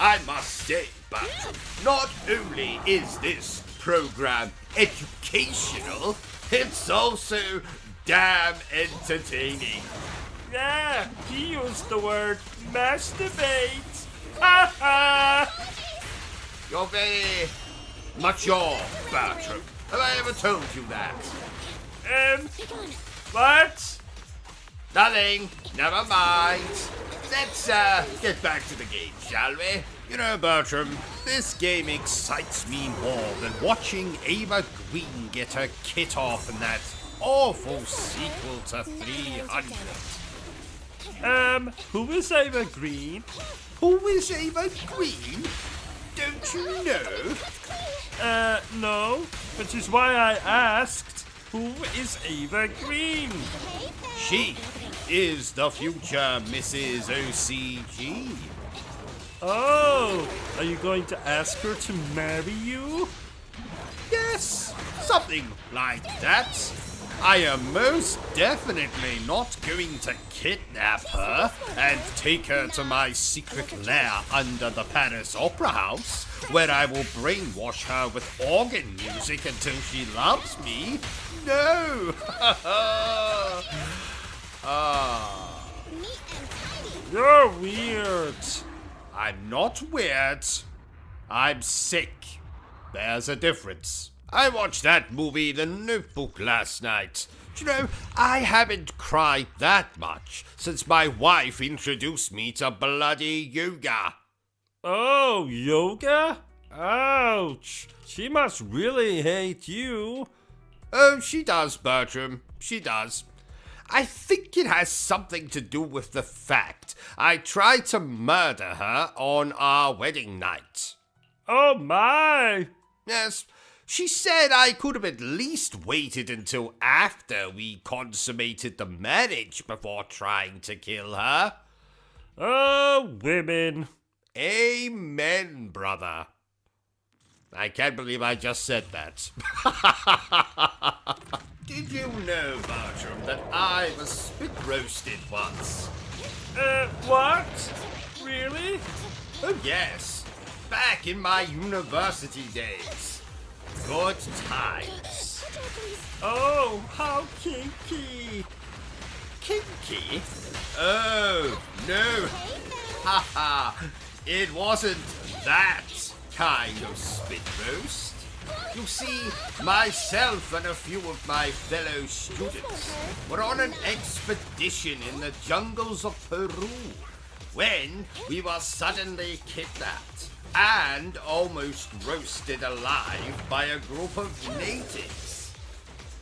Speaker 1: I must say, but not only is this program educational, it's also damn entertaining.
Speaker 2: Yeah, he used the word masturbate. Ha ha!
Speaker 1: You're very mature, Bertram. Have I ever told you that?
Speaker 2: What?
Speaker 1: Nothing. Never mind. Let's get back to the game, shall we? You know, Bertram, this game excites me more than watching Ava Green get her kit off in that awful sequel to 300.
Speaker 2: Who is Ava Green?
Speaker 1: Who is Ava Green? Don't you know?
Speaker 2: No, which is why I asked, who is Ava Green?
Speaker 1: She is the future Mrs. OCG.
Speaker 2: Oh, are you going to ask her to marry you?
Speaker 1: Yes, something like that. I am most definitely not going to kidnap her and take her to my secret lair under the Paris Opera House, where I will brainwash her with organ music until she loves me. No!
Speaker 2: You're weird.
Speaker 1: I'm not weird. I'm sick. There's a difference. I watched that movie, The Notebook, last night. Do you know, I haven't cried that much since my wife introduced me to bloody yoga.
Speaker 2: Oh, yoga? Ouch. She must really hate you.
Speaker 1: Oh, she does, Bertram. She does. I think it has something to do with the fact I tried to murder her on our wedding night.
Speaker 2: Oh my!
Speaker 1: Yes, she said I could have at least waited until after we consummated the marriage before trying to kill her.
Speaker 2: Oh, women.
Speaker 1: Amen, brother. I can't believe I just said that. Did you know, Bertram, that I was spit roasted once?
Speaker 2: What? Really?
Speaker 1: Oh, yes. Back in my university days. Good times.
Speaker 2: Oh, how kinky.
Speaker 1: Kinky? Oh, no. Haha. It wasn't that kind of spit roast. You see, myself and a few of my fellow students were on an expedition in the jungles of Peru when we were suddenly kidnapped and almost roasted alive by a group of natives.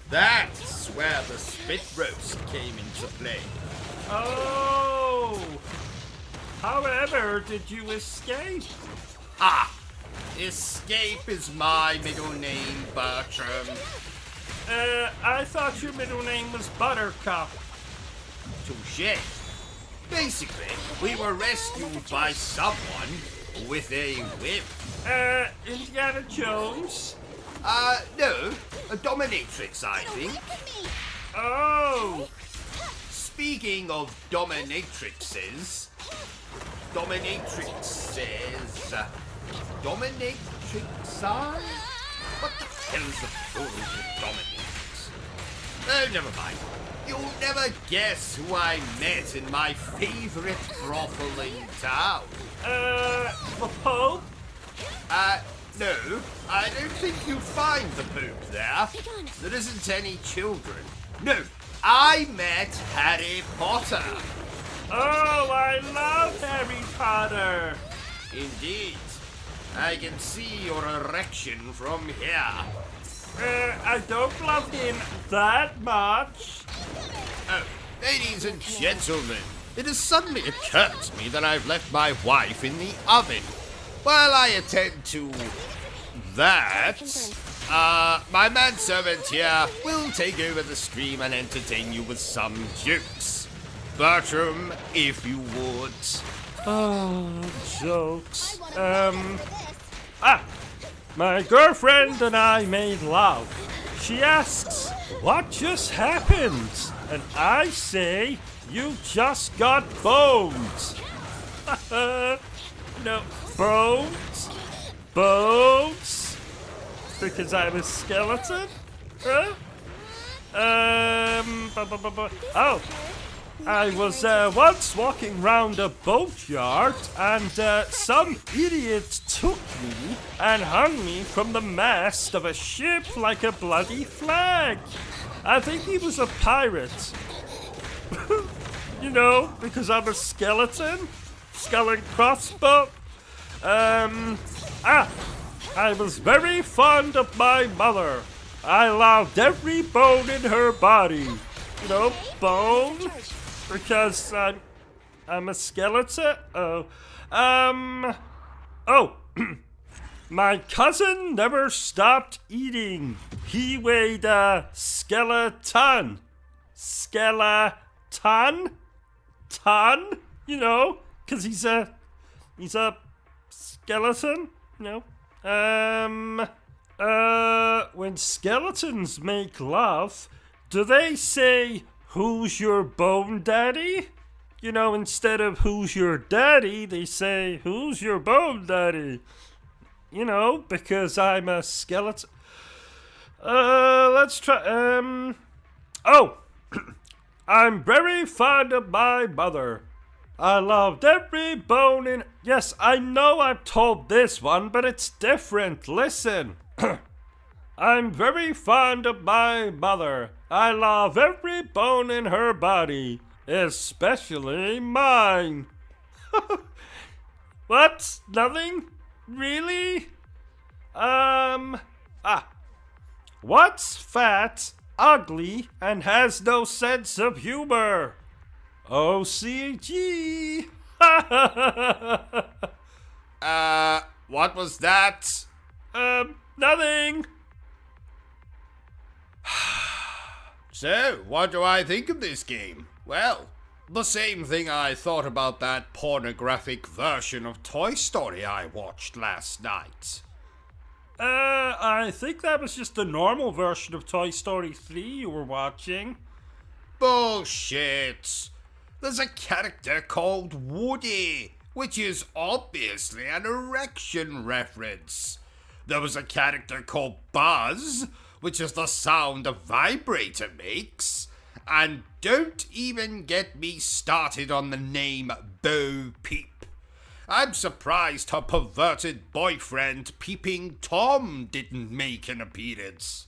Speaker 1: That's where the spit roast came into play.
Speaker 2: Oh! However, did you escape?
Speaker 1: Ah! Escape is my middle name, Bertram.
Speaker 2: I thought your middle name was Buttercup.
Speaker 1: Touché. Basically, we were rescued by someone with a whip.
Speaker 2: Indiana Jones?
Speaker 1: No, a dominatrix, I think.
Speaker 4: Look at me.
Speaker 2: Oh!
Speaker 1: Speaking of dominatrixes, dominatrixi? What the hell's the plural of dominatrix? Oh, never mind. You'll never guess who I met in my favorite brothel in town.
Speaker 2: The Pope?
Speaker 1: No, I don't think you'd find the Pope there.
Speaker 4: Be gone.
Speaker 1: There isn't any children. No, I met Harry Potter.
Speaker 2: Oh, I love Harry Potter!
Speaker 1: Indeed. I can see your erection from here.
Speaker 2: I don't love him that much.
Speaker 1: Oh, ladies and gentlemen, it has suddenly occurred to me that I've left my wife in the oven. While I attend to that, my manservant here will take over the stream and entertain you with some jokes. Bertram, if you would.
Speaker 2: Oh, jokes.
Speaker 4: I wanna for this.
Speaker 2: My girlfriend and I made love. She asks, what just happened? And I say, you just got boned. No, bones? Bones? Because I'm a skeleton? Huh? Oh, I was once walking round a boatyard and some idiot took me and hung me from the mast of a ship like a bloody flag. I think he was a pirate. You know, because I'm a skeleton. Skull and crossbow. I was very fond of my mother. I loved every bone in her body. You know, bone. Because I'm a skeleton. My cousin never stopped eating. He weighed a skeleton. Skeleton? Ton? You know, because he's a skeleton, you know. When skeletons make love, do they say, who's your bone daddy? You know, instead of who's your daddy, they say, who's your bone daddy? You know, because I'm a skeleton. Let's try, I'm very fond of my mother. I loved every bone in... Yes, I know I've told this one, but it's different. Listen. I'm very fond of my mother. I love every bone in her body, especially mine. What? Nothing? Really? What's fat, ugly, and has no sense of humor? OCG.
Speaker 1: What was that?
Speaker 2: Nothing.
Speaker 1: So, what do I think of this game? Well, the same thing I thought about that pornographic version of Toy Story I watched last night.
Speaker 2: I think that was just the normal version of Toy Story 3 you were watching.
Speaker 1: Bullshit! There's a character called Woody, which is obviously an erection reference. There was a character called Buzz, which is the sound a vibrator makes. And don't even get me started on the name Bo Peep. I'm surprised her perverted boyfriend Peeping Tom didn't make an appearance.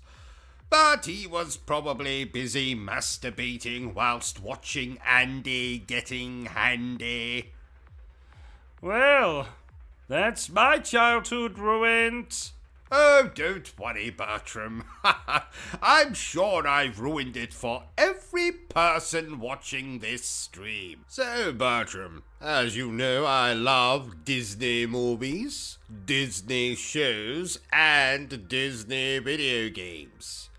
Speaker 1: But he was probably busy masturbating whilst watching Andy getting handy.
Speaker 2: Well, that's my childhood ruined.
Speaker 1: Oh, don't worry, Bertram. I'm sure I've ruined it for every person watching this stream. So, Bertram, as you know, I love Disney movies, Disney shows, and Disney video games.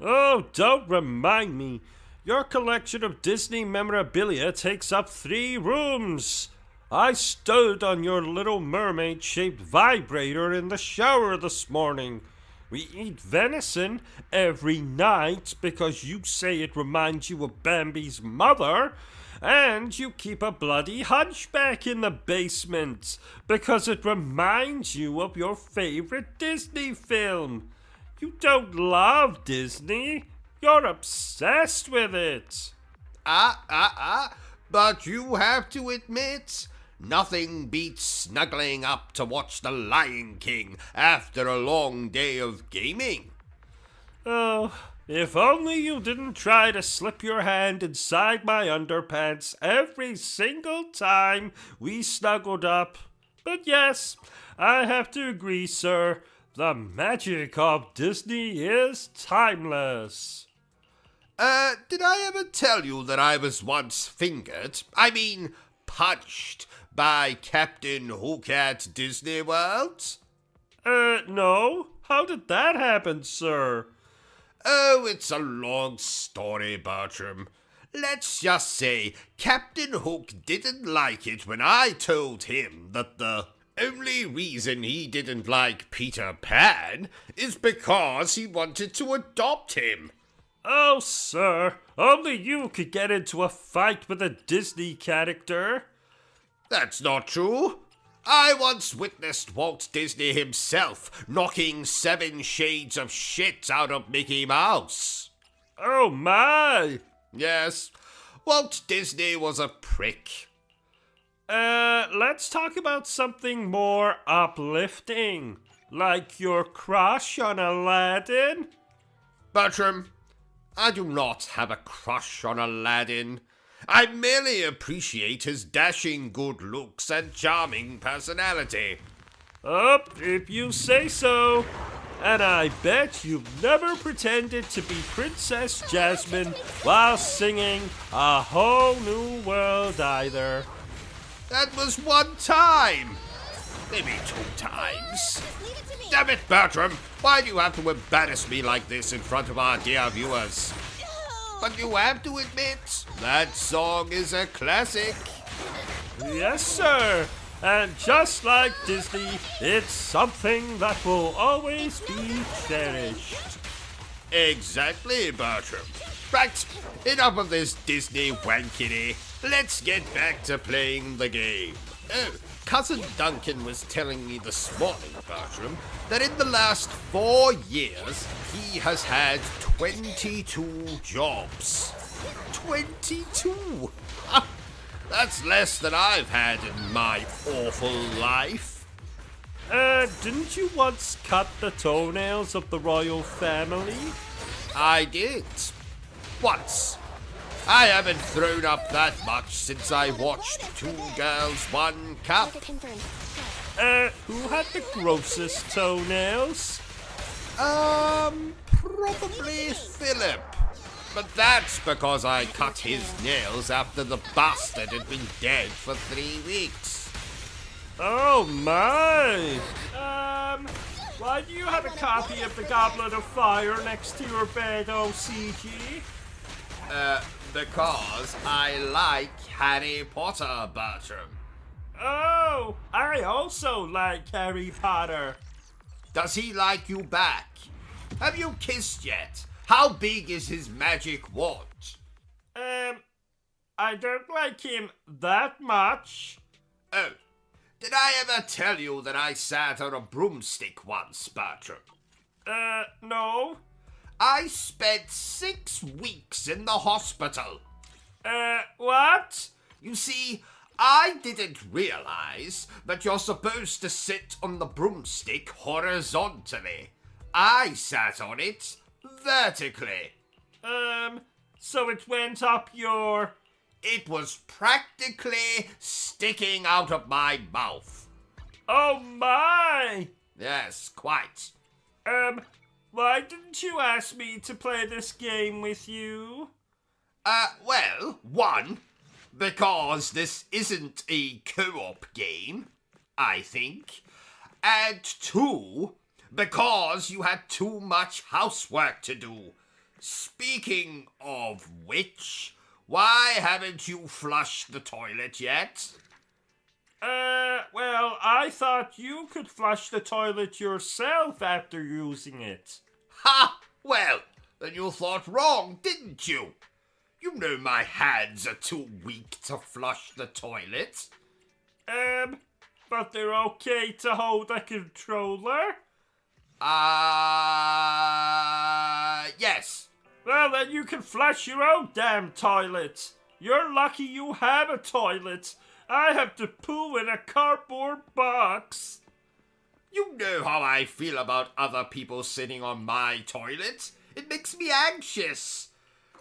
Speaker 2: Oh, don't remind me. Your collection of Disney memorabilia takes up 3 rooms. I stood on your Little Mermaid-shaped vibrator in the shower this morning. We eat venison every night because you say it reminds you of Bambi's mother. And you keep a bloody hunchback in the basement because it reminds you of your favorite Disney film. You don't love Disney. You're obsessed with it.
Speaker 1: But you have to admit, nothing beats snuggling up to watch The Lion King after a long day of gaming.
Speaker 2: Oh, if only you didn't try to slip your hand inside my underpants every single time we snuggled up. But yes, I have to agree, sir. The magic of Disney is timeless.
Speaker 1: Did I ever tell you that I was once punched by Captain Hook at Disney World?
Speaker 2: No. How did that happen, sir?
Speaker 1: Oh, it's a long story, Bertram. Let's just say Captain Hook didn't like it when I told him that the only reason he didn't like Peter Pan is because he wanted to adopt him.
Speaker 2: Oh, sir, only you could get into a fight with a Disney character.
Speaker 1: That's not true. I once witnessed Walt Disney himself knocking 7 shades of shit out of Mickey Mouse.
Speaker 2: Oh, my.
Speaker 1: Yes, Walt Disney was a prick.
Speaker 2: Let's talk about something more uplifting, like your crush on Aladdin.
Speaker 1: Bertram, I do not have a crush on Aladdin. I merely appreciate his dashing good looks and charming personality.
Speaker 2: Oh, if you say so. And I bet you've never pretended to be Princess Jasmine while singing A Whole New World either.
Speaker 1: That was one time. Maybe 2 times.
Speaker 4: Leave it to me.
Speaker 1: Damn it, Bertram. Why do you have to embarrass me like this in front of our dear viewers? But you have to admit, that song is a classic.
Speaker 2: Yes, sir. And just like Disney, it's something that will always be cherished.
Speaker 1: Exactly, Bertram. Right, enough of this Disney wankity. Let's get back to playing the game. Oh, Cousin Duncan was telling me this morning, Bertram, that in the last 4 years, he has had 22 jobs. 22? That's less than I've had in my awful life.
Speaker 2: Didn't you once cut the toenails of the royal family?
Speaker 1: I did. Once. I haven't thrown up that much since I watched 2 Girls, 1 Cup.
Speaker 4: Target confirmed.
Speaker 2: Who had the grossest toenails?
Speaker 1: Probably Philip. But that's because I cut his nails after the bastard had been dead for 3 weeks.
Speaker 2: Oh my! Why do you have a copy of the Goblet of Fire next to your bed, OCG?
Speaker 1: Because I like Harry Potter, Bertram.
Speaker 2: Oh, I also like Harry Potter.
Speaker 1: Does he like you back? Have you kissed yet? How big is his magic wand?
Speaker 2: I don't like him that much.
Speaker 1: Oh, did I ever tell you that I sat on a broomstick once, Bertram?
Speaker 2: No.
Speaker 1: I spent 6 weeks in the hospital.
Speaker 2: What?
Speaker 1: You see, I didn't realize that you're supposed to sit on the broomstick horizontally. I sat on it vertically.
Speaker 2: So it went up your...
Speaker 1: It was practically sticking out of my mouth.
Speaker 2: Oh my!
Speaker 1: Yes, quite.
Speaker 2: Why didn't you ask me to play this game with you?
Speaker 1: Well, 1, because this isn't a co-op game, I think. And 2, because you had too much housework to do. Speaking of which, why haven't you flushed the toilet yet?
Speaker 2: Well, I thought you could flush the toilet yourself after using it.
Speaker 1: Ha! Well, then you thought wrong, didn't you? You know my hands are too weak to flush the toilet.
Speaker 2: But they're okay to hold a controller?
Speaker 1: Yes.
Speaker 2: Well, then you can flush your own damn toilet. You're lucky you have a toilet. I have to poo in a cardboard box.
Speaker 1: You know how I feel about other people sitting on my toilet. It makes me anxious.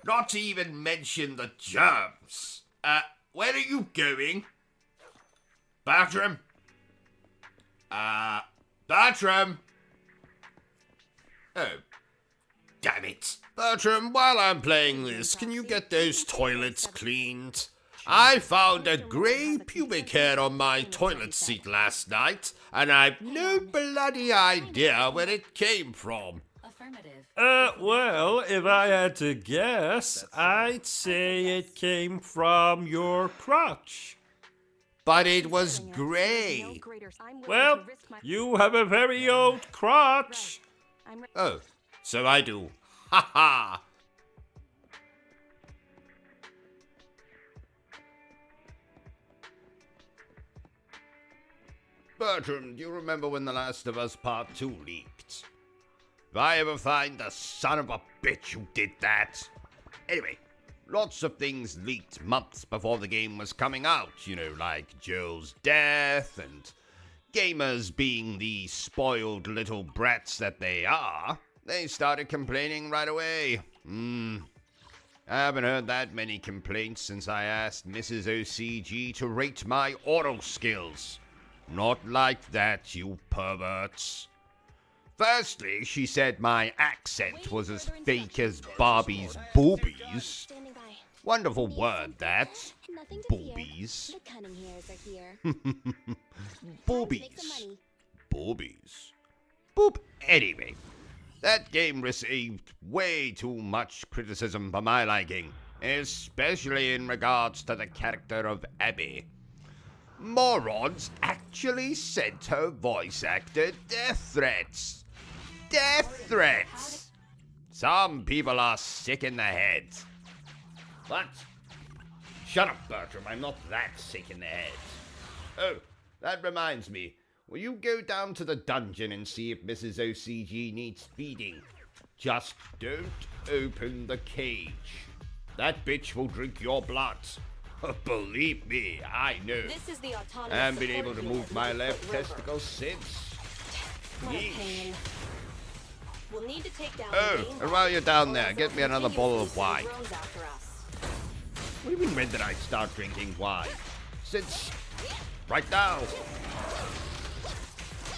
Speaker 1: Not to even mention the germs. Where are you going? Bertram? Bertram? Oh. Damn it. Bertram, while I'm playing this, can you get those toilets cleaned? I found a grey pubic hair on my toilet seat last night, and I've no bloody idea where it came from.
Speaker 2: Well, if I had to guess, I'd say it came from your crotch.
Speaker 1: But it was grey.
Speaker 2: Well, you have a very old crotch.
Speaker 1: Oh, so I do. Ha ha! Bertram, do you remember when The Last of Us Part 2 leaked? If I ever find the son of a bitch who did that. Anyway, lots of things leaked months before the game was coming out, you know, like Joel's death and gamers being the spoiled little brats that they are. They started complaining right away. I haven't heard that many complaints since I asked Mrs. OCG to rate my oral skills. Not like that, you perverts. Firstly, she said my accent was as fake as Barbie's boobies. Wonderful word, that. Boobies. Boobies. Boobies. Boop. Anyway, that game received way too much criticism for my liking, especially in regards to the character of Abby. Morons actually sent her voice actor death threats. Death threats! Some people are sick in the head. What? Shut up, Bertram. I'm not that sick in the head. Oh, that reminds me. Will you go down to the dungeon and see if Mrs. OCG needs feeding? Just don't open the cage. That bitch will drink your blood. Believe me, I know. I haven't been able to move my left testicle since. Yeesh.
Speaker 4: We'll need to take down
Speaker 1: And while you're down there, get me another bottle of wine. What do you mean, when did I start drinking wine? Since right now.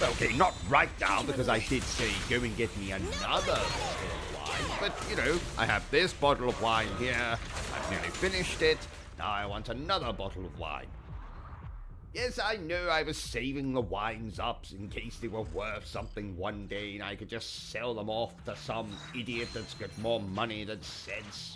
Speaker 1: Okay, not right now, because I did say go and get me another bottle of wine. But, you know, I have this bottle of wine here. I've nearly finished it. Now I want another bottle of wine. Yes, I know I was saving the wines up in case they were worth something one day and I could just sell them off to some idiot that's got more money than sense.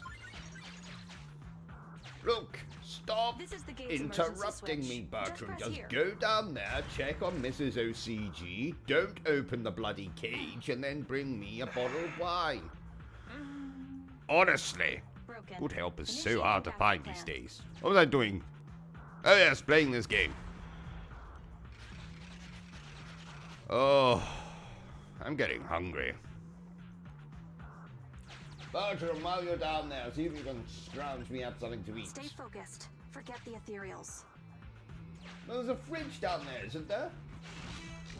Speaker 1: Look, stop interrupting me, Bertram. Just go down there, check on Mrs. OCG, don't open the bloody cage, and then bring me a bottle of wine. Honestly, good help is so hard to find these days. What was I doing? Oh yes, playing this game. Oh, I'm getting hungry. Bertram, while you're down there, see if you can scrounge me up something to eat.
Speaker 4: Stay focused. Forget the ethereals.
Speaker 1: Well, there's a fridge down there, isn't there?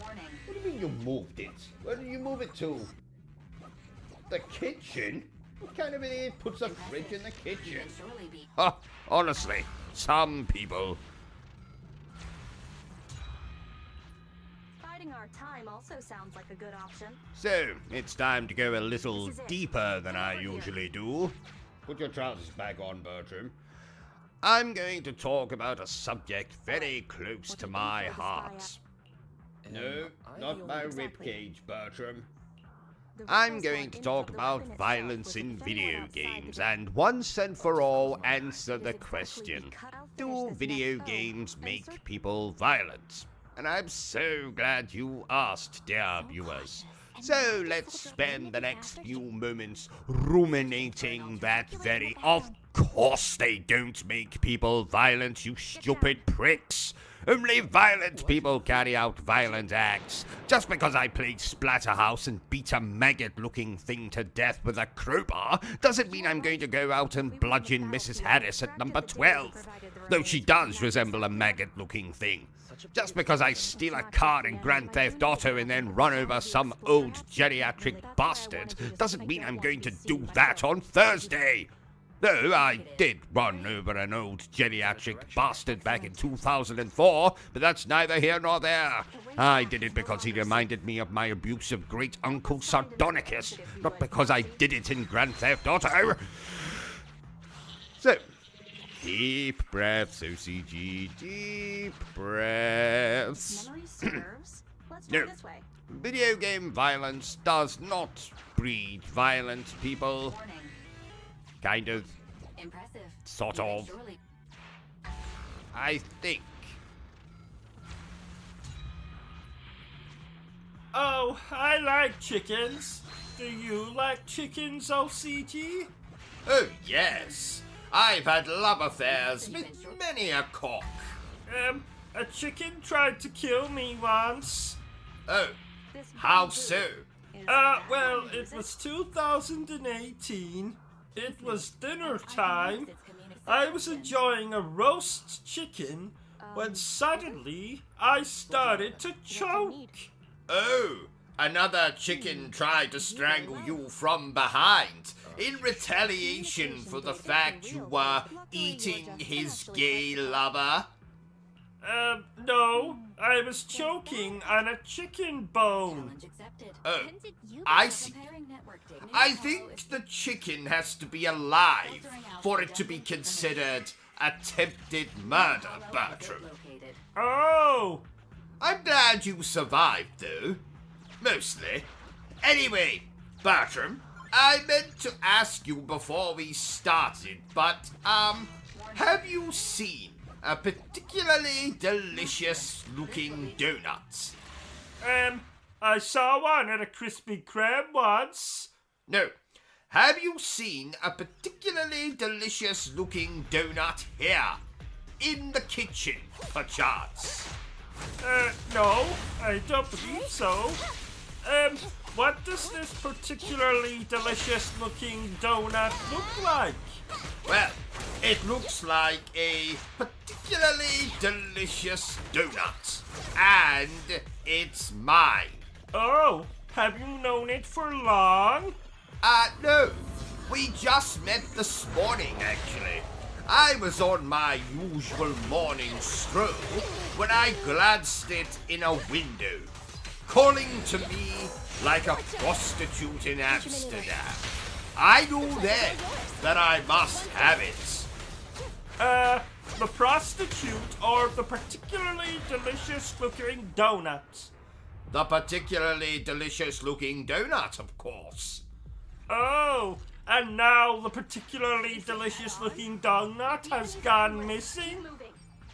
Speaker 4: Warning.
Speaker 1: What do you mean you moved it? Where did you move it to? The kitchen? What kind of idiot puts a fridge in the kitchen? Ha! Honestly, some people.
Speaker 4: Biding our time also sounds like a good option.
Speaker 1: So, it's time to go a little deeper than I usually do. Put your trousers back on, Bertram. I'm going to talk about a subject very close to my heart. No, not my ribcage, Bertram. I'm going to talk about violence in video games and once and for all answer the question, do video games make people violent? And I'm so glad you asked, dear viewers. So let's spend the next few moments ruminating that very of course they don't make people violent, you stupid pricks. Only violent people carry out violent acts. Just because I played Splatterhouse and beat a maggot-looking thing to death with a crowbar doesn't mean I'm going to go out and bludgeon Mrs. Harris at number 12. Though she does resemble a maggot-looking thing. Just because I steal a car in Grand Theft Auto and then run over some old geriatric bastard doesn't mean I'm going to do that on Thursday. Though I did run over an old geriatric bastard back in 2004, but that's neither here nor there. I did it because he reminded me of my abusive great-uncle Sardonicus, not because I did it in Grand Theft Auto. So, deep breaths, OCG, deep breaths.
Speaker 4: Memory serves. Let's
Speaker 1: No.
Speaker 4: try this way.
Speaker 1: Video game violence does not breed violent people.
Speaker 6: Warning.
Speaker 1: Kind of.
Speaker 6: Impressive.
Speaker 1: Sort
Speaker 6: You may
Speaker 1: of.
Speaker 6: surely-
Speaker 1: I think.
Speaker 2: Oh, I like chickens. Do you like chickens, OCG?
Speaker 1: Oh, yes. I've had love affairs with many a cock.
Speaker 2: A chicken tried to kill me once.
Speaker 1: Oh,
Speaker 4: This
Speaker 1: how
Speaker 4: blue
Speaker 1: so?
Speaker 4: is
Speaker 2: Well,
Speaker 4: how
Speaker 2: it
Speaker 4: use
Speaker 2: was 2018. It was dinner time. I was enjoying a roast chicken when suddenly I started to choke.
Speaker 1: Oh, another chicken tried to strangle you from behind in retaliation for the fact you were eating his gay lover.
Speaker 2: No, I was choking on a chicken bone.
Speaker 6: Challenge accepted.
Speaker 1: Oh, I see.
Speaker 6: Comparing network data.
Speaker 1: I think the chicken has to be alive for it to be considered attempted murder, Bertram.
Speaker 6: Located.
Speaker 2: Oh,
Speaker 1: I'm glad you survived, though. Mostly. Anyway, Bertram, I meant to ask you before we started, but, have you seen a particularly delicious-looking donut?
Speaker 2: I saw one at a Krispy Kreme once.
Speaker 1: No. Have you seen a particularly delicious-looking donut here? In the kitchen, perchance?
Speaker 2: No, I don't believe so. What does this particularly delicious looking donut look like?
Speaker 1: Well, it looks like a particularly delicious donut. And it's mine.
Speaker 2: Oh, have you known it for long?
Speaker 1: No. We just met this morning, actually. I was on my usual morning stroll when I glanced it in a window, calling to me like a prostitute in Amsterdam. I knew then that I must have it.
Speaker 2: The prostitute or the particularly delicious looking donut?
Speaker 1: The particularly delicious looking donut, of course.
Speaker 2: Oh, and now the particularly delicious looking donut has gone missing?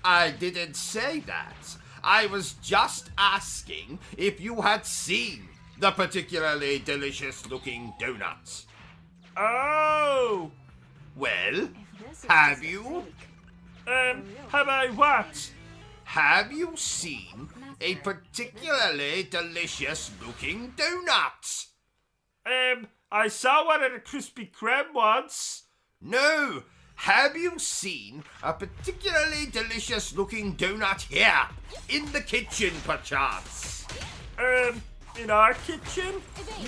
Speaker 1: I didn't say that. I was just asking if you had seen the particularly delicious looking donut.
Speaker 2: Oh,
Speaker 1: Well, have you?
Speaker 2: have I what?
Speaker 1: Have you seen a particularly delicious looking donut?
Speaker 2: I saw one at a Krispy Kreme once.
Speaker 1: No. Have you seen a particularly delicious looking donut here? In the kitchen, perchance?
Speaker 2: In our kitchen?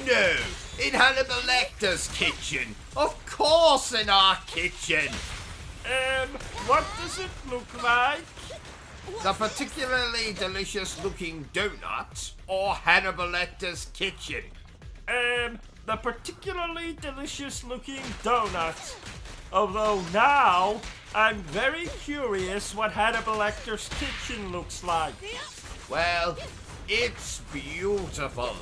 Speaker 1: No. In Hannibal Lecter's kitchen. Of course in our kitchen.
Speaker 2: What does it look like?
Speaker 1: The particularly delicious looking donut or Hannibal Lecter's kitchen?
Speaker 2: The particularly delicious looking donut. Although now, I'm very curious what Hannibal Lecter's kitchen looks like.
Speaker 1: Well, it's beautiful.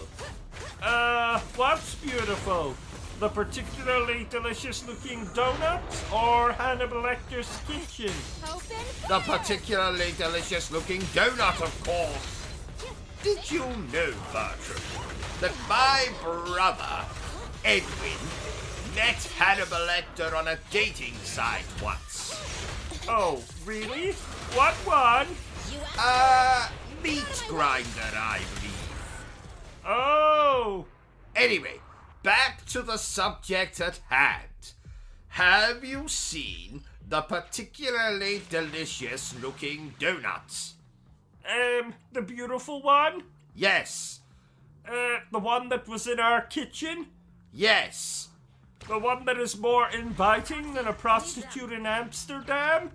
Speaker 2: What's beautiful? The particularly delicious looking donuts or Hannibal Lecter's kitchen?
Speaker 1: The particularly delicious looking donut, of course. Did you know, Bertram, that my brother, Edwin, met Hannibal Lecter on a dating site once?
Speaker 2: Oh, really? What one?
Speaker 1: Meat grinder, I believe.
Speaker 2: Oh!
Speaker 1: Anyway, back to the subject at hand. Have you seen the particularly delicious looking donuts?
Speaker 2: The beautiful one?
Speaker 1: Yes.
Speaker 2: The one that was in our kitchen?
Speaker 1: Yes.
Speaker 2: The one that is more inviting than a prostitute in Amsterdam?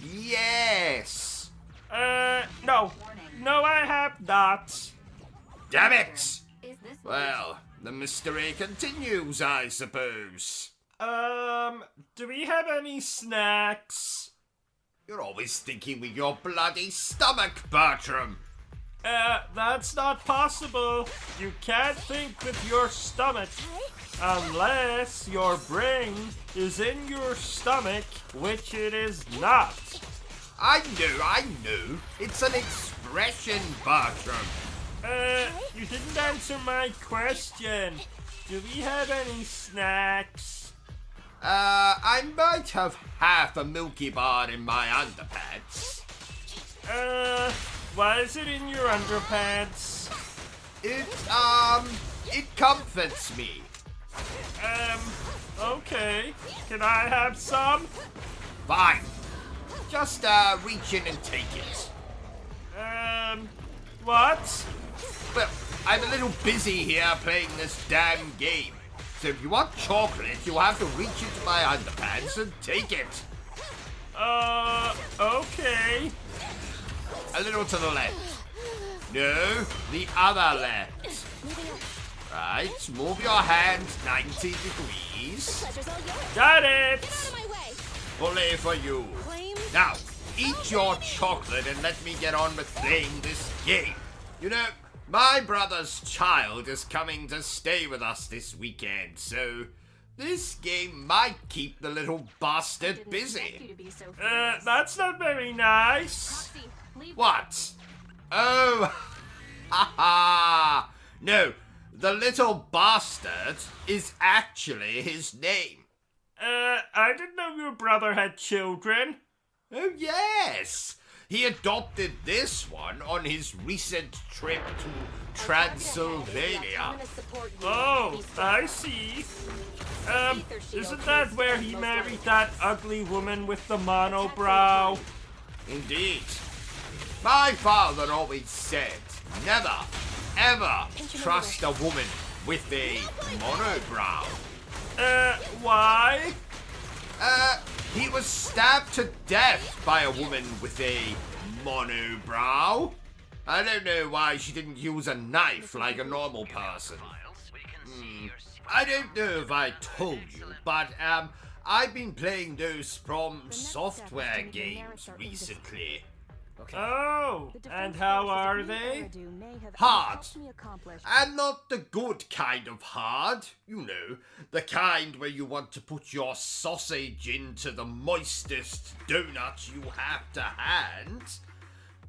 Speaker 1: Yes.
Speaker 2: No. No, I have not.
Speaker 1: Damn it!
Speaker 4: Is this
Speaker 1: Well, the mystery continues, I suppose.
Speaker 2: Do we have any snacks?
Speaker 1: You're always thinking with your bloody stomach, Bertram.
Speaker 2: That's not possible. You can't think with your stomach unless your brain is in your stomach, which it is not.
Speaker 1: I know. It's an expression, Bertram.
Speaker 2: You didn't answer my question. Do we have any snacks?
Speaker 1: I might have half a Milky Bar in my underpants.
Speaker 2: Why is it in your underpants?
Speaker 1: It comforts me.
Speaker 2: Okay. Can I have some?
Speaker 1: Fine. Just, reach in and take it.
Speaker 2: What?
Speaker 1: Well, I'm a little busy here playing this damn game. So if you want chocolate, you'll have to reach into my underpants and take it.
Speaker 2: Okay.
Speaker 1: A little to the left. No, the other left. Right, move your hand 90 degrees.
Speaker 2: Got it!
Speaker 1: Bully for you. Now, eat your chocolate and let me get on with playing this game. You know, my brother's child is coming to stay with us this weekend, so this game might keep the little bastard busy.
Speaker 2: That's not very nice.
Speaker 1: What? Oh, haha. No, the little bastard is actually his name.
Speaker 2: I didn't know your brother had children.
Speaker 1: Oh, yes. He adopted this one on his recent trip to Transylvania.
Speaker 2: Oh, I see. Isn't that where he married that ugly woman with the monobrow?
Speaker 1: Indeed. My father always said, never, ever trust a woman with a monobrow.
Speaker 2: Why?
Speaker 1: He was stabbed to death by a woman with a monobrow. I don't know why she didn't use a knife like a normal person. I don't know if I told you, but I've been playing those From Software games recently.
Speaker 2: Oh, and how are they?
Speaker 1: Hard. And not the good kind of hard. You know, the kind where you want to put your sausage into the moistest donut you have to hand.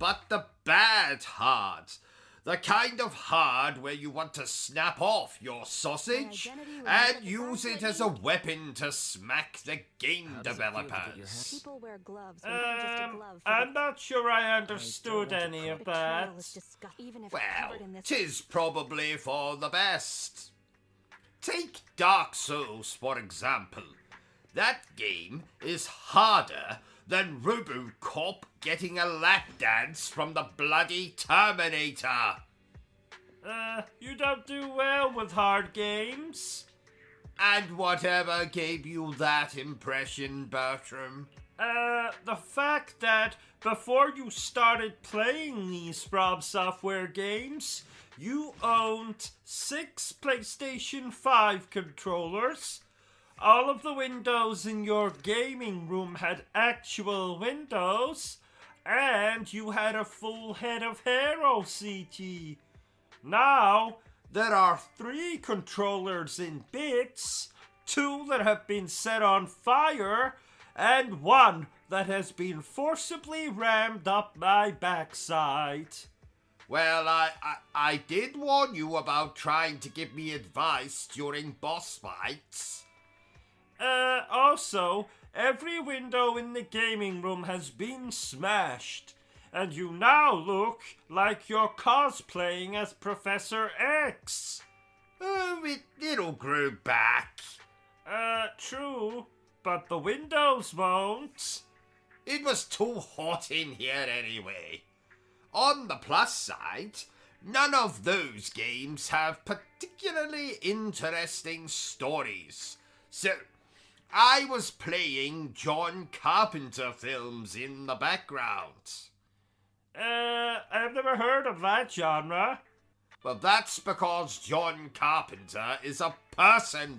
Speaker 1: But the bad hard. The kind of hard where you want to snap off your sausage and use it as a weapon to smack the game developers.
Speaker 4: People wear gloves when just a glove for
Speaker 2: I'm not sure I understood any of that.
Speaker 1: Well, 'tis probably for the best. Take Dark Souls, for example. That game is harder than RoboCop getting a lap dance from the bloody Terminator.
Speaker 2: You don't do well with hard games.
Speaker 1: And whatever gave you that impression, Bertram?
Speaker 2: The fact that before you started playing these From Software games, you owned 6 PlayStation 5 controllers. All of the windows in your gaming room had actual windows, and you had a full head of hair, OCG. Now, There are 3 controllers in bits, 2 that have been set on fire, and 1 that has been forcibly rammed up my backside.
Speaker 1: Well, I did warn you about trying to give me advice during boss fights.
Speaker 2: Also, every window in the gaming room has been smashed, and you now look like you're cosplaying as Professor X.
Speaker 1: Oh, it'll grow back.
Speaker 2: True, but the windows won't.
Speaker 1: It was too hot in here anyway. On the plus side, none of those games have particularly interesting stories. So, I was playing John Carpenter films in the background.
Speaker 2: I've never heard of that genre.
Speaker 1: Well, that's because John Carpenter is a person